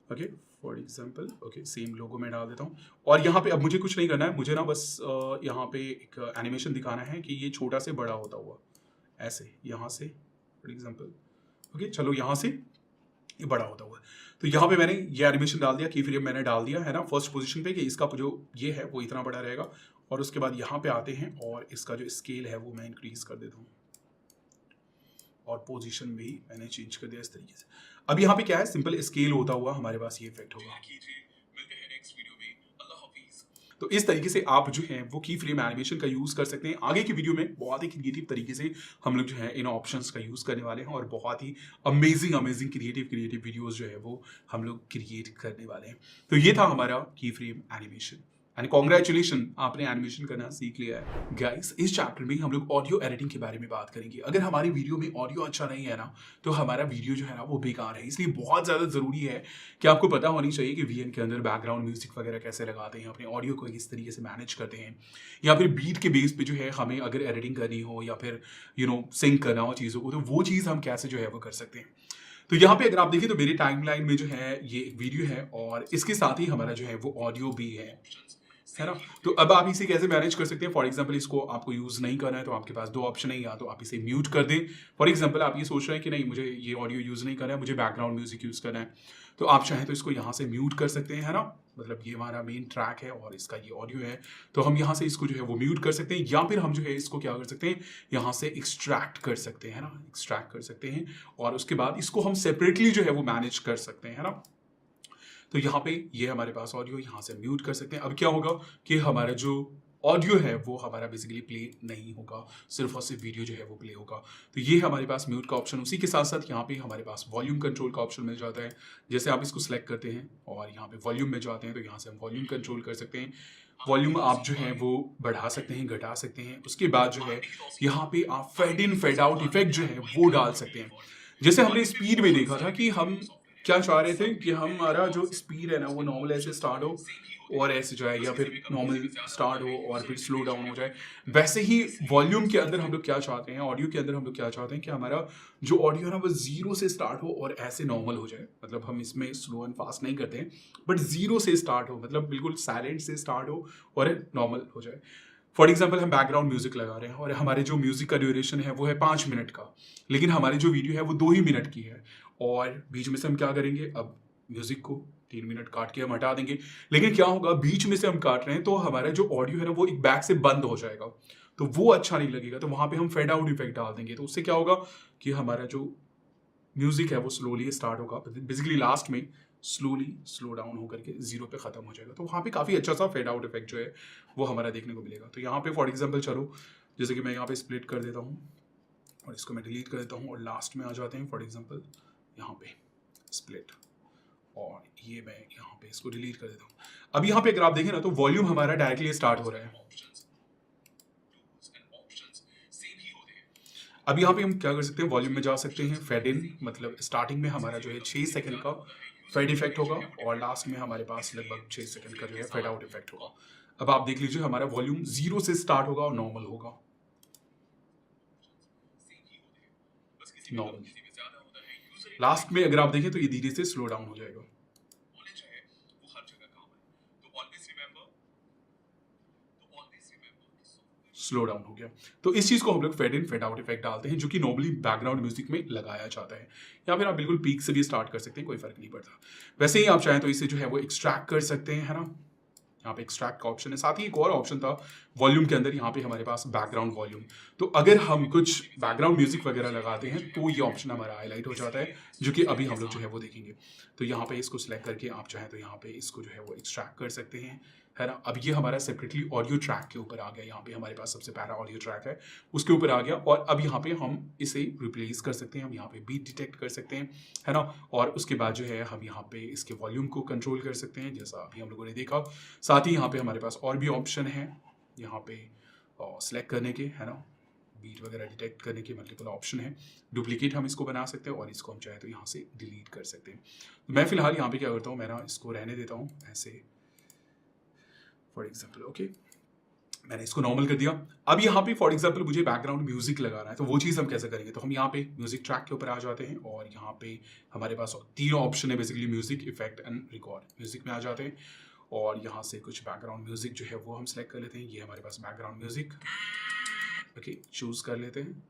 okay for example okay same logo में डाल देता हूँ। और यहाँ पे अब मुझे कुछ नहीं करना है, मुझे ना बस यहाँ पे एक एनिमेशन दिखाना है कि ये छोटा से बड़ा होता हुआ ऐसे यहाँ से फॉर एग्जाम्पल ओके, चलो यहाँ से ये बड़ा होता हुआ। तो यहाँ पे मैंने ये एनिमेशन डाल दिया, की फ्रेम मैंने डाल दिया है ना फर्स्ट पोजीशन पे कि इसका जो ये है वो इतना बड़ा रहेगा। और उसके बाद यहाँ पे आते हैं और इसका जो स्केल है वो मैं इंक्रीज कर देता हूँ और पोजीशन भी मैंने चेंज कर दिया इस तरीके से। अब यहाँ पे क्या है, सिंपल स्केल होता हुआ हमारे पास ये इफेक्ट होगा। तो इस तरीके से आप जो है वो की फ्रेम एनिमेशन का यूज कर सकते हैं। आगे की वीडियो में बहुत ही क्रिएटिव तरीके से हम लोग जो है इन ऑप्शंस का यूज करने वाले हैं और बहुत ही अमेजिंग क्रिएटिव वीडियोस जो है वो हम लोग क्रिएट करने वाले हैं। तो ये था हमारा की फ्रेम एनिमेशन एंड कॉन्ग्रेचुलेशन, आपने एनिमेशन करना सीख लिया है। गाइस इस चैप्टर में हम लोग ऑडियो एडिटिंग के बारे में बात करेंगे। अगर हमारी वीडियो में ऑडियो अच्छा नहीं है ना तो हमारा वीडियो जो है ना वो बेकार है। इसलिए बहुत ज़्यादा ज़रूरी है कि आपको पता होनी चाहिए कि वीएन के अंदर बैकग्राउंड म्यूजिक वगैरह कैसे लगाते हैं, अपने ऑडियो को किस तरीके से मैनेज करते हैं, या फिर बीट के बेस पे जो है हमें अगर एडिटिंग करनी हो या फिर सिंक करना हो चीज़ों को, तो वो चीज़ हम कैसे जो है वो कर सकते हैं। तो यहाँ पे अगर आप देखिए तो मेरी टाइमलाइन में जो है ये एक वीडियो है और इसके साथ ही हमारा जो है वो ऑडियो भी है ना। तो अब आप इसे कैसे मैनेज कर सकते हैं। फॉर एग्जांपल इसको आपको यूज नहीं करना है तो आपके पास दो ऑप्शन है, या तो आप इसे म्यूट कर दें। फॉर एग्जांपल आप ये सोच रहे हैं कि नहीं मुझे ये ऑडियो यूज नहीं करना है, मुझे बैकग्राउंड म्यूजिक यूज करना है, तो आप चाहें तो इसको यहाँ से म्यूट कर सकते हैं, है ना। मतलब ये हमारा मेन ट्रैक है और इसका ये ऑडियो है, तो हम यहाँ से इसको जो है वो म्यूट कर सकते हैं, या फिर हम जो है इसको क्या कर सकते हैं यहाँ से एक्सट्रैक्ट कर सकते हैं, है ना, एक्सट्रैक्ट कर सकते हैं और उसके बाद इसको हम सेपरेटली जो है वो मैनेज कर सकते हैं, है ना। तो यहाँ पे ये हमारे पास ऑडियो यहाँ से म्यूट कर सकते हैं। अब क्या होगा कि हमारा जो ऑडियो है वो हमारा बेसिकली प्ले नहीं होगा, सिर्फ और सिर्फ वीडियो जो है वो प्ले होगा। तो ये हमारे पास म्यूट का ऑप्शन। उसी के साथ साथ यहाँ पे हमारे पास वॉल्यूम कंट्रोल का ऑप्शन मिल जाता है। जैसे आप इसको सिलेक्ट करते हैं और यहाँ पे वॉल्यूम में जाते हैं तो यहाँ से हम वॉल्यूम कंट्रोल कर सकते हैं। वॉल्यूम आप जो है वो बढ़ा सकते हैं, घटा सकते हैं। उसके बाद जो है यहाँ पे आप fade in fade out effect जो है वो डाल सकते हैं। जैसे हमने स्पीड में देखा था कि हम क्या चाह रहे थे कि हमारा जो स्पीड है ना वो नॉर्मल ऐसे स्टार्ट हो और ऐसे जाए, या फिर नॉर्मल स्टार्ट हो और फिर स्लो डाउन हो जाए। वैसे ही वॉल्यूम के अंदर हम लोग क्या चाहते हैं, ऑडियो के अंदर हम लोग क्या चाहते हैं कि हमारा जो ऑडियो है ना वो जीरो से स्टार्ट हो और ऐसे नॉर्मल हो जाए। मतलब हम इसमें स्लो एंड फास्ट नहीं करते हैं, बट जीरो से स्टार्ट हो, मतलब बिल्कुल साइलेंट से स्टार्ट हो और नॉर्मल हो जाए। फॉर एग्जाम्पल हम बैकग्राउंड म्यूजिक लगा रहे हैं और हमारे जो म्यूजिक का ड्यूरेशन है वो है 5 मिनट का, लेकिन हमारी जो वीडियो है वो 2 ही मिनट की है और बीच में से हम क्या करेंगे, अब म्यूजिक को 3 मिनट काट के हम हटा देंगे। लेकिन क्या होगा, बीच में से हम काट रहे हैं तो हमारा जो ऑडियो है ना वो एक बैक से बंद हो जाएगा, तो वो अच्छा नहीं लगेगा। तो वहां पे हम फेड आउट इफेक्ट डाल देंगे, तो उससे क्या होगा कि हमारा जो म्यूजिक है वो स्लोली स्टार्ट होगा, बेसिकली लास्ट में स्लोली स्लो डाउन होकर के जीरो पे खत्म हो जाएगा। तो वहाँ पे काफ़ी अच्छा सा फेड आउट इफेक्ट जो है वो हमारा देखने को मिलेगा। तो यहाँ पे फॉर एग्जांपल चलो जैसे कि मैं यहाँ पे स्प्लिट कर देता हूँ और इसको मैं डिलीट कर देता हूँ और लास्ट में आ जाते हैं। फॉर एग्जांपल यहाँ पे स्प्लिट और ये मैं यहाँ पे इसको डिलीट कर देता हूँ। अब यहाँ पे अगर आप देखें ना तो वॉल्यूम हमारा डायरेक्टली स्टार्ट हो रहा है। अब यहाँ पे हम क्या कर सकते हैं, वॉल्यूम में जा सकते हैं, फेड इन, मतलब स्टार्टिंग में हमारा जो है 6 सेकंड का फेड इफेक्ट होगा और लास्ट में हमारे पास लगभग 6 सेकंड का जो है फेड आउट इफेक्ट होगा। अब आप देख लीजिए हमारा वॉल्यूम जीरो से स्टार्ट होगा और नॉर्मल होगा, नॉर्मल। लास्ट में अगर आप देखें तो ये धीरे से स्लो डाउन हो जाएगा। स्लो डाउन हो गया। तो इस चीज को हम लोग fade in fade out effect डालते हैं, जो कि नॉर्मली बैकग्राउंड म्यूजिक में लगाया जाता है, या फिर आप बिल्कुल पीक से भी स्टार्ट कर सकते हैं, कोई फर्क नहीं पड़ता। वैसे ही आप चाहें तो इसे जो है वो एक्सट्रैक्ट कर सकते हैं, है ना। यहाँ पे एक्सट्रैक्ट का ऑप्शन है, साथ ही एक और ऑप्शन था वॉल्यूम के अंदर, यहाँ पे हमारे पास बैकग्राउंड वॉल्यूम। तो अगर हम कुछ बैकग्राउंड म्यूजिक वगैरह लगाते हैं तो ये ऑप्शन हमारा हाईलाइट हो जाता है, जो कि अभी हम लोग जो है वो देखेंगे। तो यहाँ पे इसको सिलेक्ट करके आप चाहें तो यहाँ पे इसको जो है वो एक्सट्रैक्ट कर सकते हैं, है ना। अब ये हमारा सेपरेटली ऑडियो ट्रैक के ऊपर आ गया। यहाँ पे हमारे पास सबसे पहला ऑडियो ट्रैक है उसके ऊपर आ गया और अब यहाँ पे हम इसे रिप्लेस कर सकते हैं, हम यहाँ पे बीट डिटेक्ट कर सकते हैं, है ना। और उसके बाद जो है हम यहाँ पे इसके वॉल्यूम को कंट्रोल कर सकते हैं, जैसा अभी हम लोगों ने देखा। साथ ही यहाँ पे हमारे पास और भी ऑप्शन है यहाँ पे सिलेक्ट करने के, है ना, बीट वगैरह डिटेक्ट करने के मल्टीपल ऑप्शन है। डुप्लीकेट हम इसको बना सकते हैं और इसको हम चाहे तो यहाँ से डिलीट कर सकते हैं। तो मैं फिलहाल यहाँ पे क्या करता हूँ, मैं ना इसको रहने देता हूँ ऐसे फॉर एग्जाम्पल, ओके। मैंने इसको नॉर्मल कर दिया। अब यहाँ पे फॉर एग्जांपल मुझे बैकग्राउंड म्यूजिक लगाना है, तो वो चीज़ हम कैसे करेंगे? तो हम यहाँ पे म्यूजिक ट्रैक के ऊपर आ जाते हैं और यहाँ पे हमारे पास तीनों ऑप्शन है basically, music, effect and record. Music में आ जाते हैं और यहाँ से कुछ बैकग्राउंड म्यूजिक जो है वो हम सेलेक्ट कर लेते हैं। ये हमारे पास बैकग्राउंड म्यूजिक, ओके, चूज कर लेते हैं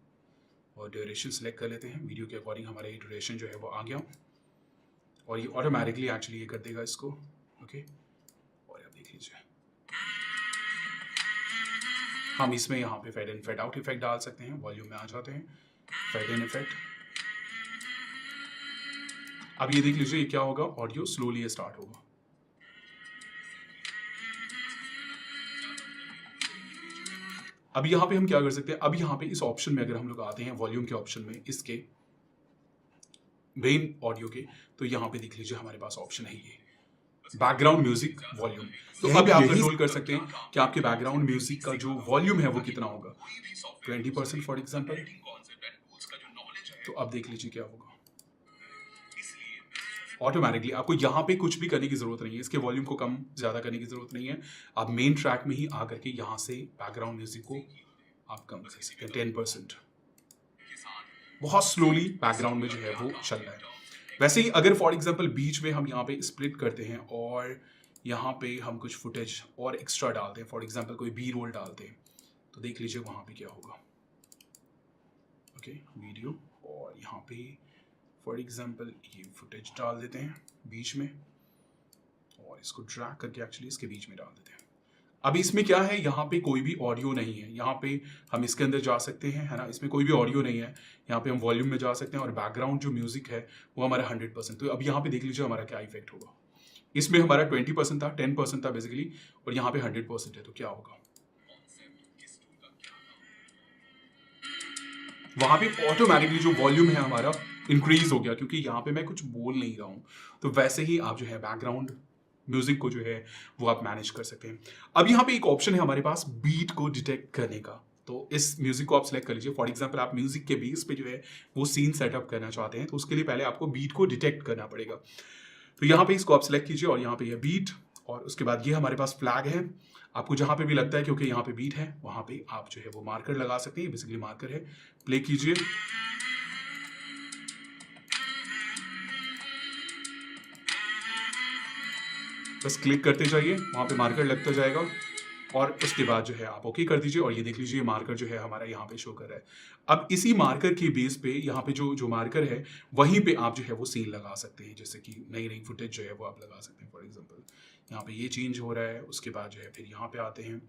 और ड्यूरेशन सेलेक्ट कर लेते हैं। वीडियो के अकॉर्डिंग हमारा ये ड्यूरेशन जो है वो आ गया और ये ऑटोमेटिकली एक्चुअली ये कर देगा इसको, ओके। और आप देख लीजिए हम इसमें यहाँ पे fade in fade out effect डाल सकते हैं। वॉल्यूम में आ जाते हैं, फेड इन इफेक्ट। अब ये देख लीजिए ये क्या होगा, ऑडियो स्लोली स्टार्ट होगा। अब यहाँ पे हम क्या कर सकते हैं, अब यहाँ पे इस ऑप्शन में अगर हम लोग आते हैं वॉल्यूम के ऑप्शन में, इसके मेन ऑडियो के, तो यहाँ पे देख लीजिए हमारे पास ऑप्शन है ये बैकग्राउंड म्यूजिक वॉल्यूम। तो अब आप कंट्रोल कर सकते हैं कि आपके बैकग्राउंड म्यूजिक का जो वॉल्यूम है वो कितना होगा, 20% फॉर एग्जांपल। तो अब देख लीजिए क्या होगा, ऑटोमेटिकली आपको यहाँ पे कुछ भी करने की जरूरत नहीं है, इसके वॉल्यूम को कम ज्यादा करने की जरूरत नहीं है। आप मेन ट्रैक में ही आकर के यहाँ से बैकग्राउंड म्यूजिक को आप कम कर सकते हैं 10%। बहुत स्लोली बैकग्राउंड में जो है वो चल रहा है। वैसे ही अगर फॉर एग्जांपल बीच में हम यहाँ पे स्प्लिट करते हैं और यहाँ पे हम कुछ फुटेज और एक्स्ट्रा डालते हैं, फॉर एग्जांपल कोई बी रोल डालते हैं, तो देख लीजिए वहाँ पे क्या होगा, ओके, वीडियो, और यहाँ पे फॉर एग्जांपल ये फुटेज डाल देते हैं बीच में और इसको ड्रैग करके एक्चुअली इसके बीच में डाल देते हैं। अब इसमें क्या है, यहाँ पे कोई भी ऑडियो नहीं है, यहाँ पे हम इसके अंदर जा सकते हैं, है ना, इसमें कोई भी ऑडियो नहीं है। यहाँ पे हम वॉल्यूम में जा सकते हैं और बैकग्राउंड जो म्यूजिक है वो हमारा 100%। तो अब यहाँ पे देख लीजिए हमारा क्या इफेक्ट होगा। इसमें हमारा 20% था, 10% था बेसिकली, और यहाँ पे 100% है। तो क्या होगा, वहां पे ऑटोमेटिकली जो वॉल्यूम है हमारा इंक्रीज हो गया, क्योंकि यहाँ पे मैं कुछ बोल नहीं रहा हूँ। तो वैसे ही आप जो है बैकग्राउंड म्यूजिक को जो है वो आप मैनेज कर सकते हैं। अब यहाँ पे एक ऑप्शन है हमारे पास बीट को डिटेक्ट करने का, तो इस म्यूजिक को आप सेलेक्ट कर लीजिए। फॉर एग्जांपल आप म्यूजिक के बेस पे जो है वो सीन सेटअप करना चाहते हैं, तो उसके लिए पहले आपको बीट को डिटेक्ट करना पड़ेगा। तो यहाँ पे इसको आप सेलेक्ट कीजिए और यहाँ पे ये बीट, और उसके बाद ये हमारे पास फ्लैग है। आपको जहाँ पे भी लगता है क्योंकि यहाँ पे बीट है वहाँ पे आप जो है वो मार्कर लगा सकते हैं, बेसिकली मार्कर है। प्ले कीजिए, बस क्लिक करते जाइए, वहाँ पे मार्कर लगता जाएगा और उसके बाद जो है आप ओके कर दीजिए और ये देख लीजिए मार्कर जो है हमारा यहाँ पे शो कर रहा है। अब इसी मार्कर के बेस पे यहाँ पे जो मार्कर है वहीं पे आप जो है वो सीन लगा सकते हैं, जैसे कि नई नई फुटेज जो है वो आप लगा सकते हैं। फॉर एग्जांपल यहाँ पे ये चेंज हो रहा है, उसके बाद जो है फिर यहाँ पे आते हैं,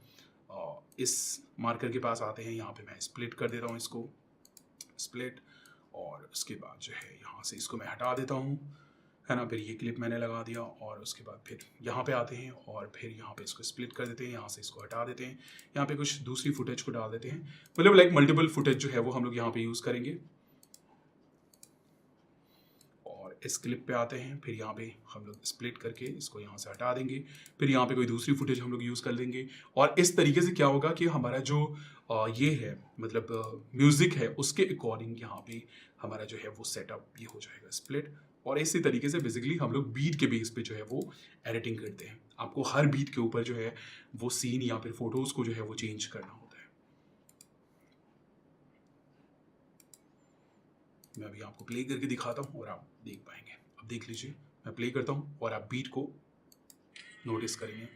इस मार्कर के पास आते हैं, यहाँ पे मैं स्प्लिट कर देता हूँ इसको, स्प्लिट, और उसके बाद जो है यहाँ से इसको मैं हटा देता हूँ, है ना। फिर ये क्लिप मैंने लगा दिया और उसके बाद फिर यहाँ पे आते हैं और फिर यहाँ पे इसको स्प्लिट कर देते हैं, यहाँ से इसको हटा देते हैं, यहाँ पे कुछ दूसरी फुटेज को डाल देते हैं। मतलब लाइक मल्टीपल फुटेज जो है वो हम लोग यहाँ पे यूज़ करेंगे। और इस क्लिप पे आते हैं, फिर यहाँ पे हम लोग स्प्लिट करके इसको यहाँ से हटा देंगे, फिर यहाँ पे कोई दूसरी फुटेज हम लोग यूज़ कर देंगे। और इस तरीके से क्या होगा कि हमारा जो ये है मतलब म्यूज़िक है उसके अकॉर्डिंग यहाँ पे हमारा जो है वो सेटअप ये हो जाएगा स्प्लिट। और इसी तरीके से बेसिकली हम लोग बीट के बेस पे जो है वो एडिटिंग करते हैं। आपको हर बीट के ऊपर जो है वो सीन या फिर फोटोज को जो है वो चेंज करना होता है। मैं अभी आपको प्ले करके दिखाता हूँ और आप देख पाएंगे। अब देख लीजिए मैं प्ले करता हूँ और आप बीट को नोटिस करेंगे।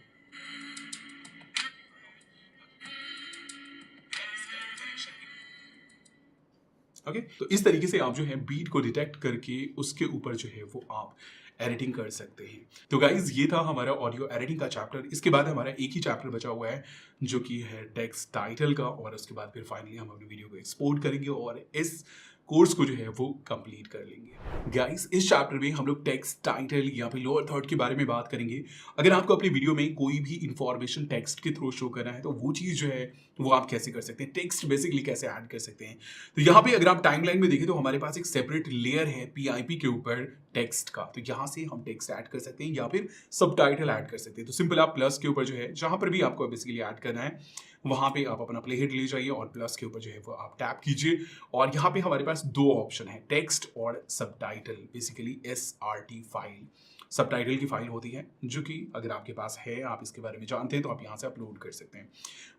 ओके, तो इस तरीके से आप जो है बीट को डिटेक्ट करके उसके ऊपर जो है वो आप एडिटिंग कर सकते हैं। तो गाइज ये था हमारा ऑडियो एडिटिंग का चैप्टर। इसके बाद हमारा एक ही चैप्टर बचा हुआ है जो कि है टेक्स्ट टाइटल का, और उसके बाद फिर फाइनली हम अपनी वीडियो को एक्सपोर्ट करेंगे और इस कोर्स को जो है वो कंप्लीट कर लेंगे। गाइस इस चैप्टर में हम लोग टेक्स्ट टाइटल या फिर लोअर थर्ड के बारे में बात करेंगे। अगर आपको अपनी वीडियो में कोई भी इंफॉर्मेशन टेक्स्ट के थ्रू शो करना है तो वो चीज़ जो है वो आप कैसे कर सकते हैं, टेक्स्ट बेसिकली कैसे ऐड कर सकते हैं। तो यहाँ पे अगर आप टाइमलाइन में देखें तो हमारे पास एक सेपरेट लेयर है पीआईपी के ऊपर टेक्स्ट का, तो यहाँ से हम टेक्स्ट ऐड कर सकते हैं या फिर सबटाइटल ऐड कर सकते हैं। तो सिंपल आप प्लस के ऊपर जो है जहाँ पर भी आपको बेसिकली ऐड करना है वहाँ पे आप अपना प्ले हेड ले जाइए और प्लस के ऊपर जो है वो आप टैप कीजिए और यहाँ पे हमारे पास दो ऑप्शन है, टेक्स्ट और subtitle, basically SRT file. Subtitle की फाइल होती है, जो कि अगर आपके पास है, आप इसके बारे में जानते हैं, तो आप यहाँ से अपलोड कर सकते हैं।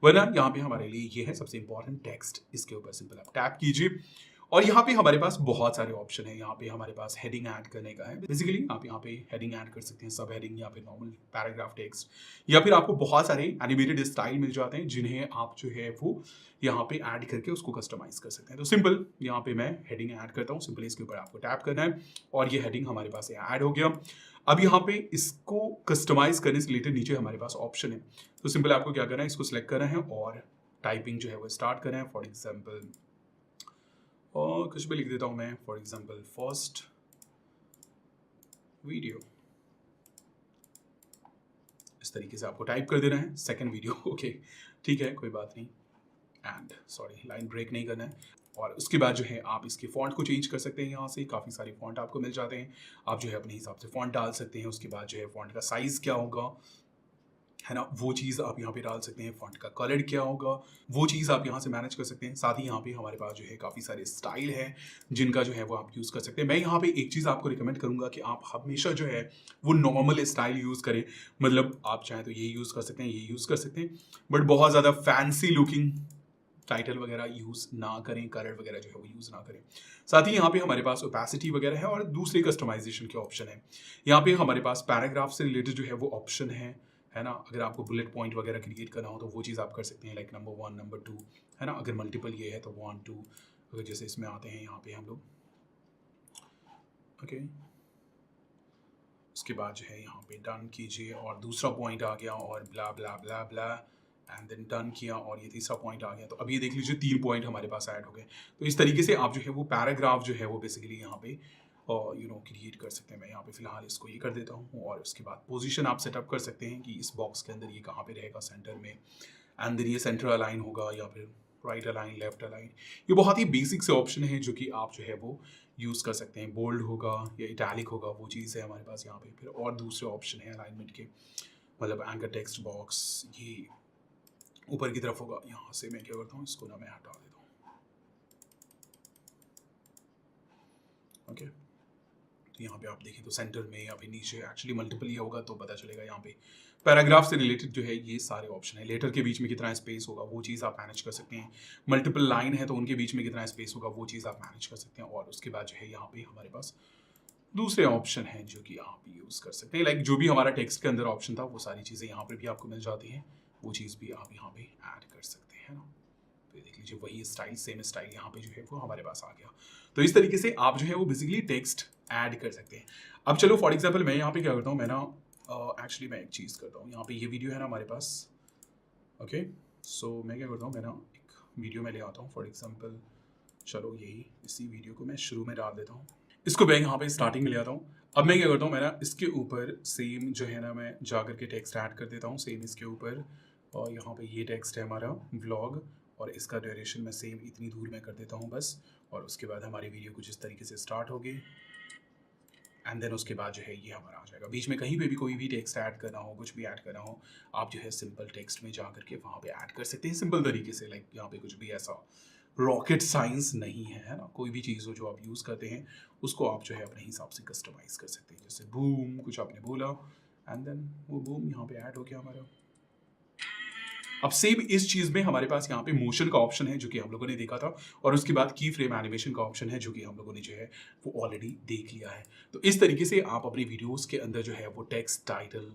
वरना यहाँ पे हमारे लिए ये है सबसे इंपॉर्टेंट टेक्स्ट, इसके ऊपर सिंपल आप टैप कीजिए और यहाँ पे हमारे पास बहुत सारे ऑप्शन है। यहाँ पे हमारे पास हेडिंग ऐड करने का है। बेसिकली आप यहाँ पे हेडिंग ऐड कर सकते हैं, सब हेडिंग या फिर नॉर्मल पैराग्राफ टेक्स्ट, या फिर आपको बहुत सारे एनिमेटेड स्टाइल मिल जाते हैं जिन्हें आप जो है वो यहाँ पे ऐड करके उसको कस्टमाइज कर सकते हैं। तो सिंपल यहाँ पे मैं हेडिंग ऐड करता हूँ, सिंपली इसके ऊपर आपको टैप करना है और ये हेडिंग हमारे पास ऐड हो गया। अब यहाँ पे इसको कस्टमाइज करने से रिलेटेड नीचे हमारे पास ऑप्शन है, तो सिंपल आपको क्या करना है, इसको सिलेक्ट करना है और टाइपिंग जो है वो स्टार्ट करना है। फॉर एग्जाम्पल और कुछ भी लिख देता हूं मैं, फॉर एग्जाम्पल फर्स्ट वीडियो, इस तरीके से आपको टाइप कर देना है। सेकंड वीडियो, ओके ठीक है, कोई बात नहीं, एंड सॉरी लाइन ब्रेक नहीं करना है। और उसके बाद जो है आप इसके फॉन्ट को चेंज कर सकते हैं। यहाँ से काफ़ी सारे फॉन्ट आपको मिल जाते हैं, आप जो है अपने हिसाब से फॉन्ट डाल सकते हैं। उसके बाद जो है फॉन्ट का साइज़ क्या होगा, है ना, वो चीज़ आप यहाँ पे डाल सकते हैं। फॉन्ट का कलर क्या होगा, वो चीज़ आप यहाँ से मैनेज कर सकते हैं। साथ ही यहाँ पे हमारे पास जो है काफ़ी सारे स्टाइल हैं जिनका जो है वो आप यूज़ कर सकते हैं। मैं यहाँ पे एक चीज़ आपको रिकमेंड करूँगा कि आप हमेशा जो है वो नॉर्मल स्टाइल यूज़ करें। मतलब आप चाहें तो ये यूज़ कर सकते हैं, ये यूज़ कर सकते हैं, बट बहुत ज़्यादा फैंसी लुकिंग टाइटल वगैरह यूज़ ना करें, कलर वगैरह जो है वो यूज़ ना करें। साथ ही यहाँ पे हमारे पास ओपेसिटी वगैरह है और दूसरे कस्टमाइजेशन के ऑप्शन है। यहाँ पे हमारे पास पैराग्राफ से रिलेटेड जो है वो ऑप्शन है ना। अगर आपको बुलेट पॉइंट वगैरह क्रिएट करना हो तो वो चीज़ आप कर सकते हैं, लाइक नंबर 1, नंबर 2, है ना। अगर मल्टीपल ये है तो 1, 2, अगर जैसे इसमें आते हैं यहाँ पे हम लोग, ओके, उसके बाद जो है यहाँ पे डन कीजिए और दूसरा पॉइंट आ गया और ब्ला ब्ला ब्ला ब्ला, एंड देन डन किया और ये तीसरा पॉइंट आ गया। तो अब ये देख लीजिए 3 पॉइंट हमारे पास ऐड हो गए। तो इस तरीके से आप जो है वो पैराग्राफ जो है वो बेसिकली यहाँ पे क्रिएट कर सकते हैं। मैं यहाँ पे फिलहाल इसको ये कर देता हूँ और उसके बाद पोजीशन आप सेटअप कर सकते हैं कि इस बॉक्स के अंदर ये कहाँ पे रहेगा, सेंटर में, एंड देन ये सेंटर अलाइन होगा या फिर राइट अलाइन, लेफ्ट अलाइन। ये बहुत ही बेसिक से ऑप्शन है जो कि आप जो है वो यूज़ कर सकते हैं। बोल्ड होगा या इटैलिक होगा, वो चीज़ है हमारे पास यहाँ पे। फिर और दूसरे ऑप्शन है अलाइनमेंट के, मतलब एंकर टेक्स्ट बॉक्स, ये ऊपर की तरफ होगा। यहाँ से मैं क्या करता हूँ, इसको ना मैं हटा देता हूँ, ओके। तो यहाँ पे आप देखें तो सेंटर में या फिर नीचे एक्चुअली मल्टीपल ये होगा तो पता चलेगा। यहाँ पे पैराग्राफ से रिलेटेड जो है ये सारे ऑप्शन है। लेटर के बीच में कितना स्पेस होगा वो चीज़ आप मैनेज कर सकते हैं। मल्टीपल लाइन है तो उनके बीच में कितना स्पेस होगा वो चीज़ आप मैनेज कर सकते हैं। और उसके बाद जो है यहाँ पे हमारे पास दूसरे ऑप्शन हैं जो कि आप यूज़ कर सकते हैं। लाइक जो भी हमारा टेक्स्ट के अंदर ऑप्शन था वो सारी चीज़ें यहाँ पर भी आपको मिल जाती हैं, वो चीज़ भी आप यहाँ पे ऐड कर सकते हैं ना। तो ये देख लीजिए वही स्टाइल, सेम स्टाइल यहाँ पे जो है वो हमारे पास आ गया। तो इस तरीके से आप जो है वो बेसिकली टेक्स्ट ऐड कर सकते हैं। अब चलो फॉर एग्जाम्पल मैं यहाँ पे क्या करता हूँ, मैं ना एक्चुअली मैं एक चीज़ करता हूँ। यहाँ पे ये वीडियो है ना हमारे पास, ओके। सो मैं क्या करता हूँ, मैं ना एक वीडियो में ले आता हूँ। फॉर एग्जाम्पल चलो यही इसी वीडियो को मैं शुरू में डाल देता हूँ, इसको मैं यहाँ पे स्टार्टिंग में ले आता हूँ। अब मैं क्या करता हूँ, मैं ना इसके ऊपर सेम जो है ना मैं जा करके टेक्स्ट ऐड कर देता हूँ सेम इसके ऊपर। और यहाँ पे ये टेक्स्ट है हमारा व्लॉग और इसका ड्यूरेशन मैं सेम इतनी दूर में कर देता हूँ बस। और उसके बाद हमारी वीडियो कुछ इस तरीके से स्टार्ट होगी एंड देन उसके बाद जो है ये हमारा आ जाएगा। बीच में कहीं पे भी कोई भी टेक्स्ट ऐड करना हो, कुछ भी ऐड करना हो, आप जो है सिंपल टेक्स्ट में जा करके वहाँ पे ऐड कर सकते हैं सिंपल तरीके से। लाइक यहाँ पे कुछ भी ऐसा रॉकेट साइंस नहीं है ना। कोई भी चीज़ हो जो आप यूज़ करते हैं उसको आप जो है अपने हिसाब से कस्टमाइज़ कर सकते हैं। जैसे बूम कुछ आपने बोला एंड देन वो बूम यहाँ पे ऐड हो गया हमारा। अब सेम इस चीज़ में हमारे पास यहाँ पे मोशन का ऑप्शन है जो कि हम लोगों ने देखा था, और उसके बाद की फ्रेम एनिमेशन का ऑप्शन है जो कि हम लोगों ने जो है वो ऑलरेडी देख लिया है। तो इस तरीके से आप अपनी वीडियोस के अंदर जो है वो टेक्स्ट, टाइटल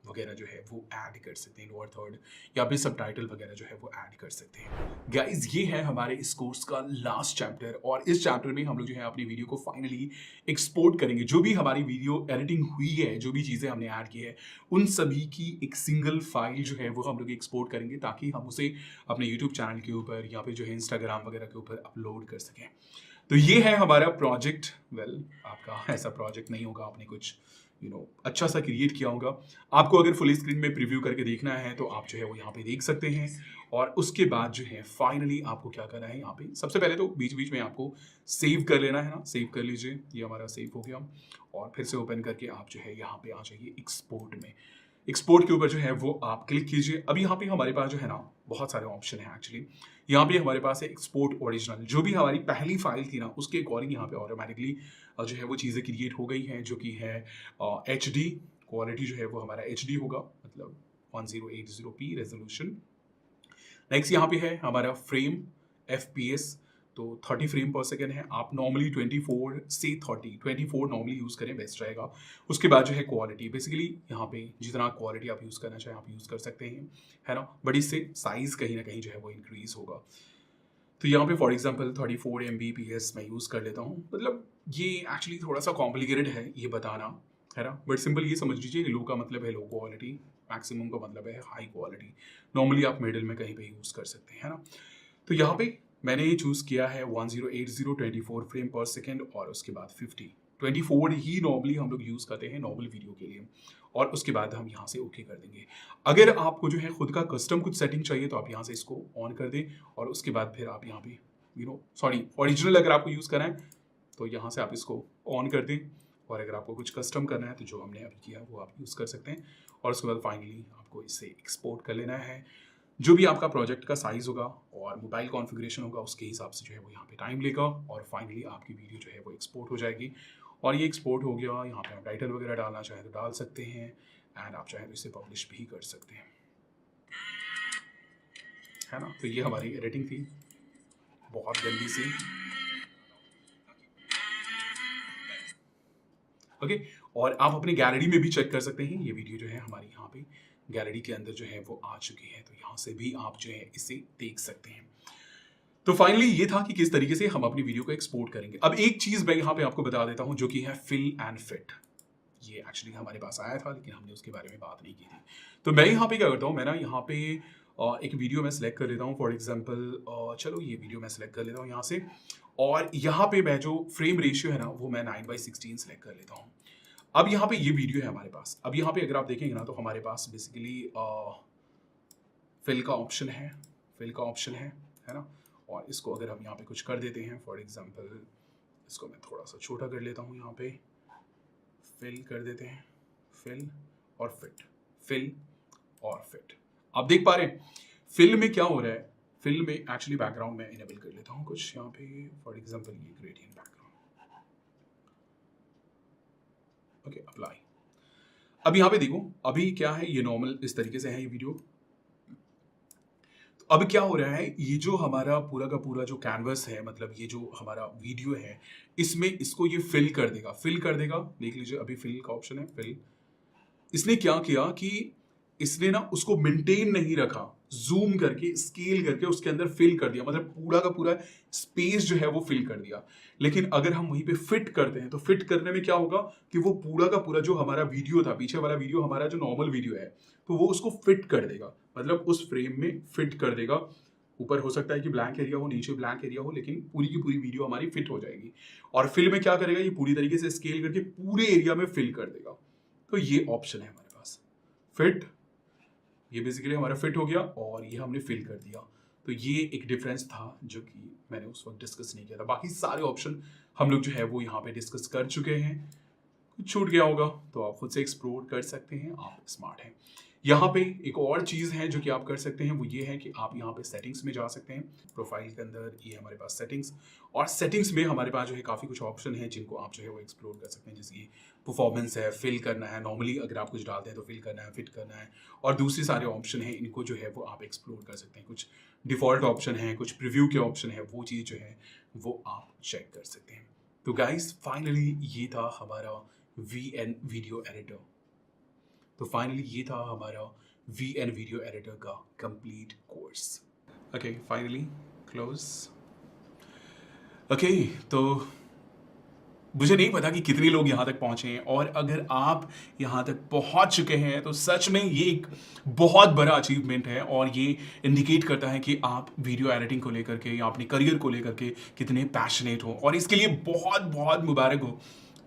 वगैरह जो है वो ऐड कर सकते हैं, लोअर थर्ड या फिर सब टाइटल वगैरह जो है वो ऐड कर सकते हैं। गाइज ये है हमारे इस कोर्स का लास्ट चैप्टर, और इस चैप्टर में हम लोग जो है अपनी वीडियो को फाइनली एक्सपोर्ट करेंगे। जो भी हमारी वीडियो एडिटिंग हुई है, जो भी चीज़ें हमने ऐड की है, उन सभी की एक सिंगल फाइल जो है वो हम लोग एक्सपोर्ट करेंगे ताकि हम उसे अपने यूट्यूब चैनल के ऊपर या फिर जो है इंस्टाग्राम वगैरह के ऊपर अपलोड कर सकें। तो ये है हमारा प्रोजेक्ट। वेल आपका ऐसा प्रोजेक्ट नहीं होगा, आपने कुछ अच्छा सा क्रिएट किया होगा। आपको अगर फुल स्क्रीन में प्रीव्यू करके देखना है तो आप जो है वो यहाँ पे देख सकते हैं। और उसके बाद जो है फाइनली आपको क्या करना है, यहाँ पे सबसे पहले तो बीच बीच में आपको सेव कर लेना है ना। सेव कर लीजिए, ये हमारा सेव हो गया। और फिर से ओपन करके आप जो है यहाँ पे आ जाइए एक्सपोर्ट में। एक्सपोर्ट के ऊपर जो है वो आप क्लिक कीजिए। अब यहाँ पे हमारे पास जो है ना बहुत सारे ऑप्शन है एक्चुअली। यहाँ पे हमारे पास है एक्सपोर्ट ओरिजिनल, जो भी हमारी पहली फाइल थी ना उसके अकॉर्डिंग यहाँ पे ऑटोमेटिकली जो है वो चीज़ें क्रिएट हो गई हैं, जो कि है HD क्वालिटी जो है वो हमारा HD होगा, मतलब 1080p रेजोल्यूशन। नेक्स्ट यहाँ पे है हमारा फ्रेम FPS, तो 30 फ्रेम पर सेकेंड है। आप नॉर्मली 24 से 24 नॉर्मली यूज़ करें, बेस्ट रहेगा। उसके बाद जो है क्वालिटी, बेसिकली यहाँ पे जितना क्वालिटी आप यूज़ करना चाहें आप यूज़ कर सकते हैं, है ना, बट इससे साइज़ कहीं ना कहीं जो है वो इंक्रीज़ होगा। तो यहाँ पे फॉर एग्जांपल 34 Mbps मैं यूज़ कर लेता हूँ। मतलब ये एक्चुअली थोड़ा सा कॉम्प्लिकेटेड है ये बताना, है ना, बट सिंपल ये समझ लीजिए, लो का मतलब है लो क्वालिटी, मैक्सिमम का मतलब है हाई क्वालिटी। नॉर्मली आप मिडिल में कहीं पे यूज़ कर सकते हैं, है ना। तो यहाँ पे मैंने ये चूज़ किया है 1080 24 फ्रेम पर सेकेंड, और उसके बाद 50 24 ही नॉर्मली हम लोग यूज़ करते हैं नॉर्मल वीडियो के लिए, और उसके बाद हम यहाँ से ओके कर देंगे। अगर आपको जो है खुद का कस्टम कुछ सेटिंग चाहिए तो आप यहाँ से इसको ऑन कर दें, और उसके बाद फिर आप यहाँ पे ओरिजिनल अगर आपको यूज़ करना है तो यहाँ से आप इसको ऑन कर दें, और अगर आपको कुछ कस्टम करना है तो जो हमने अभी किया वो आप यूज़ कर सकते हैं। और उसके बाद फाइनली आपको इससे एक्सपोर्ट कर लेना है। जो भी आपका प्रोजेक्ट का साइज़ होगा और मोबाइल कॉन्फ़िगरेशन होगा उसके हिसाब से जो है वो यहाँ पे टाइम लेगा, और फाइनली आपकी वीडियो जो है वो एक्सपोर्ट हो जाएगी। और ये एक्सपोर्ट हो गया, यहाँ पे आप टाइटल वगैरह डालना चाहें तो डाल सकते हैं, एंड आप चाहें तो इसे पब्लिश भी कर सकते हैं, है ना। तो ये हमारी एडिटिंग थी, बहुत गंदी सी। ओके, और आप अपनी गैलरी में भी चेक कर सकते हैं। ये वीडियो जो है हमारी यहाँ पे गैलरी के अंदर जो है वो आ चुकी है, तो यहाँ से भी आप जो है इसे देख सकते हैं। तो फाइनली ये था कि किस तरीके से हम अपनी वीडियो को एक्सपोर्ट करेंगे। अब एक चीज़ मैं यहाँ पे आपको बता देता हूँ, जो कि है फिल एंड फिट। ये एक्चुअली हमारे पास आया था लेकिन हमने उसके बारे में बात नहीं की थी। तो मैं यहाँ पे क्या करता हूँ, मैं ना यहाँ पे एक वीडियो मैं सेलेक्ट कर लेता हूँ। फॉर एग्जाम्पल चलो ये वीडियो मैं सेलेक्ट कर लेता हूँ यहाँ से, और यहाँ पे मैं जो फ्रेम रेशियो है ना वो मैं 9:16 सेलेक्ट कर लेता हूँ। अब यहाँ पे ये वीडियो है हमारे पास। अब यहाँ पे अगर आप देखेंगे ना तो हमारे पास बेसिकली फिल का ऑप्शन है, है ना। और इसको अगर हम यहाँ पे कुछ कर देते हैं, फॉर एग्जांपल इसको मैं थोड़ा सा छोटा कर लेता हूँ, यहाँ पे फिल कर देते हैं, फिल और फिट, फिल और फिट। आप देख पा रहे हैं फिल में क्या हो रहा है। फिल में एक्चुअली बैकग्राउंड में इनेबल कर लेता हूँ कुछ यहाँ पे, फॉर एग्जांपल ये ग्रेडियंट बैकग्राउंड, ओके, अप्लाई। अब यहाँ पे देखो अभी क्या है, ये नॉर्मल इस तरीके से है ये वीडियो। तो अब क्या हो रहा है, ये जो हमारा पूरा का पूरा जो कैनवस है, मतलब ये जो हमारा वीडियो है, इसमें इसको ये फिल कर देगा। देख लीजिए अभी फिल का ऑप्शन है, फिल। इसने क्या किया कि इसने ना उसको मेंटेन नहीं रखा, जूम करके स्केल करके उसके अंदर फिल कर दिया, मतलब पूरा का पूरा स्पेस जो है वो फिल कर दिया। लेकिन अगर हम वहीं पे फिट करते हैं तो फिट करने में क्या होगा कि वो पूरा का पूरा जो हमारा वीडियो था, पीछे वाला वीडियो हमारा जो नॉर्मल वीडियो है, तो वो उसको फिट कर देगा, मतलब उस फ्रेम में फिट कर देगा। ऊपर हो सकता है कि ब्लैंक एरिया हो, नीचे ब्लैंक एरिया हो, लेकिन पूरी की पूरी वीडियो हमारी फिट हो जाएगी। और फिल में क्या करेगा, ये पूरी तरीके से स्केल करके पूरे एरिया में फिल कर देगा। तो ये ऑप्शन है हमारे पास, फिट। ये बेसिकली हमारा फिट हो गया और ये हमने फिल कर दिया। तो ये एक डिफरेंस था जो कि मैंने उस वक्त डिस्कस नहीं किया था। बाकी सारे ऑप्शन हम लोग जो है वो यहाँ पे डिस्कस कर चुके हैं। कुछ छूट गया होगा तो आप खुद से एक्सप्लोर कर सकते हैं, आप स्मार्ट हैं। यहाँ पे एक और चीज़ है जो कि आप कर सकते हैं, वो ये है कि आप यहाँ पे सेटिंग्स में जा सकते हैं। प्रोफाइल के अंदर ये हमारे पास सेटिंग्स, और सेटिंग्स में हमारे पास जो है काफ़ी कुछ ऑप्शन है जिनको आप जो है वो एक्सप्लोर कर सकते हैं। जैसे कि परफॉर्मेंस है, फिल करना है, नॉर्मली अगर आप कुछ डालते हैं तो फिल करना है, फिट करना है, और दूसरे सारे ऑप्शन हैं, इनको जो है वो आप एक्सप्लोर कर सकते हैं। कुछ डिफ़ॉल्ट ऑप्शन है, कुछ प्रीव्यू के ऑप्शन है, वो चीज़ जो है वो आप चेक कर सकते हैं। तो गाइस फाइनली ये था हमारा VN वीडियो एडिटर। तो फाइनली ये था हमारा VN वीडियो एडिटर का complete course. Okay, finally close. Okay, तो मुझे नहीं पता कि कितने लोग यहाँ तक पहुँचे हैं, और अगर आप यहाँ तक पहुँच चुके हैं तो सच में ये एक बहुत बड़ा अचीवमेंट है, और ये इंडिकेट करता है कि आप वीडियो एडिटिंग को लेकर के या अपने करियर को लेकर के कितने पैशनेट हो, और इसके लिए बहुत बहुत मुबारक हो।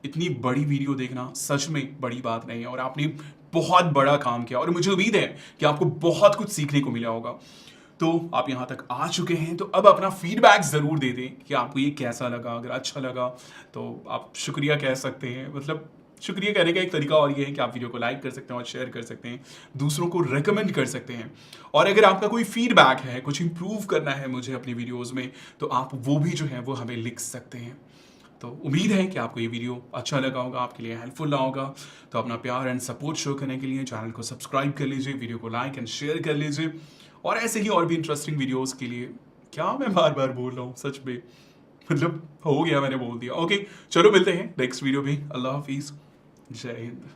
इतनी बड़ी वीडियो देखना सच में बड़ी बात नहीं है, और आपने बहुत बड़ा काम किया, और मुझे उम्मीद है कि आपको बहुत कुछ सीखने को मिला होगा। तो आप यहाँ तक आ चुके हैं तो अब अपना फीडबैक ज़रूर दे दें कि आपको ये कैसा लगा। अगर अच्छा लगा तो आप शुक्रिया कह सकते हैं, मतलब शुक्रिया कहने का एक तरीका और ये है कि आप वीडियो को लाइक कर सकते हैं और शेयर कर सकते हैं, दूसरों को रेकमेंड कर सकते हैं। और अगर आपका कोई फीडबैक है, कुछ इंप्रूव करना है मुझे अपनी वीडियोस में, तो आप वो भी जो है वो हमें लिख सकते हैं। तो उम्मीद है कि आपको ये वीडियो अच्छा लगा होगा, आपके लिए हेल्पफुल रहा होगा। तो अपना प्यार एंड सपोर्ट शो करने के लिए चैनल को सब्सक्राइब कर लीजिए, वीडियो को लाइक एंड शेयर कर लीजिए, और ऐसे ही और भी इंटरेस्टिंग वीडियोस के लिए, क्या मैं बार बार बोल रहा हूँ सच में, मतलब हो गया मैंने बोल दिया। ओके, चलो मिलते हैं नेक्स्ट वीडियो में। अल्लाह हाफिज़, जय हिंद।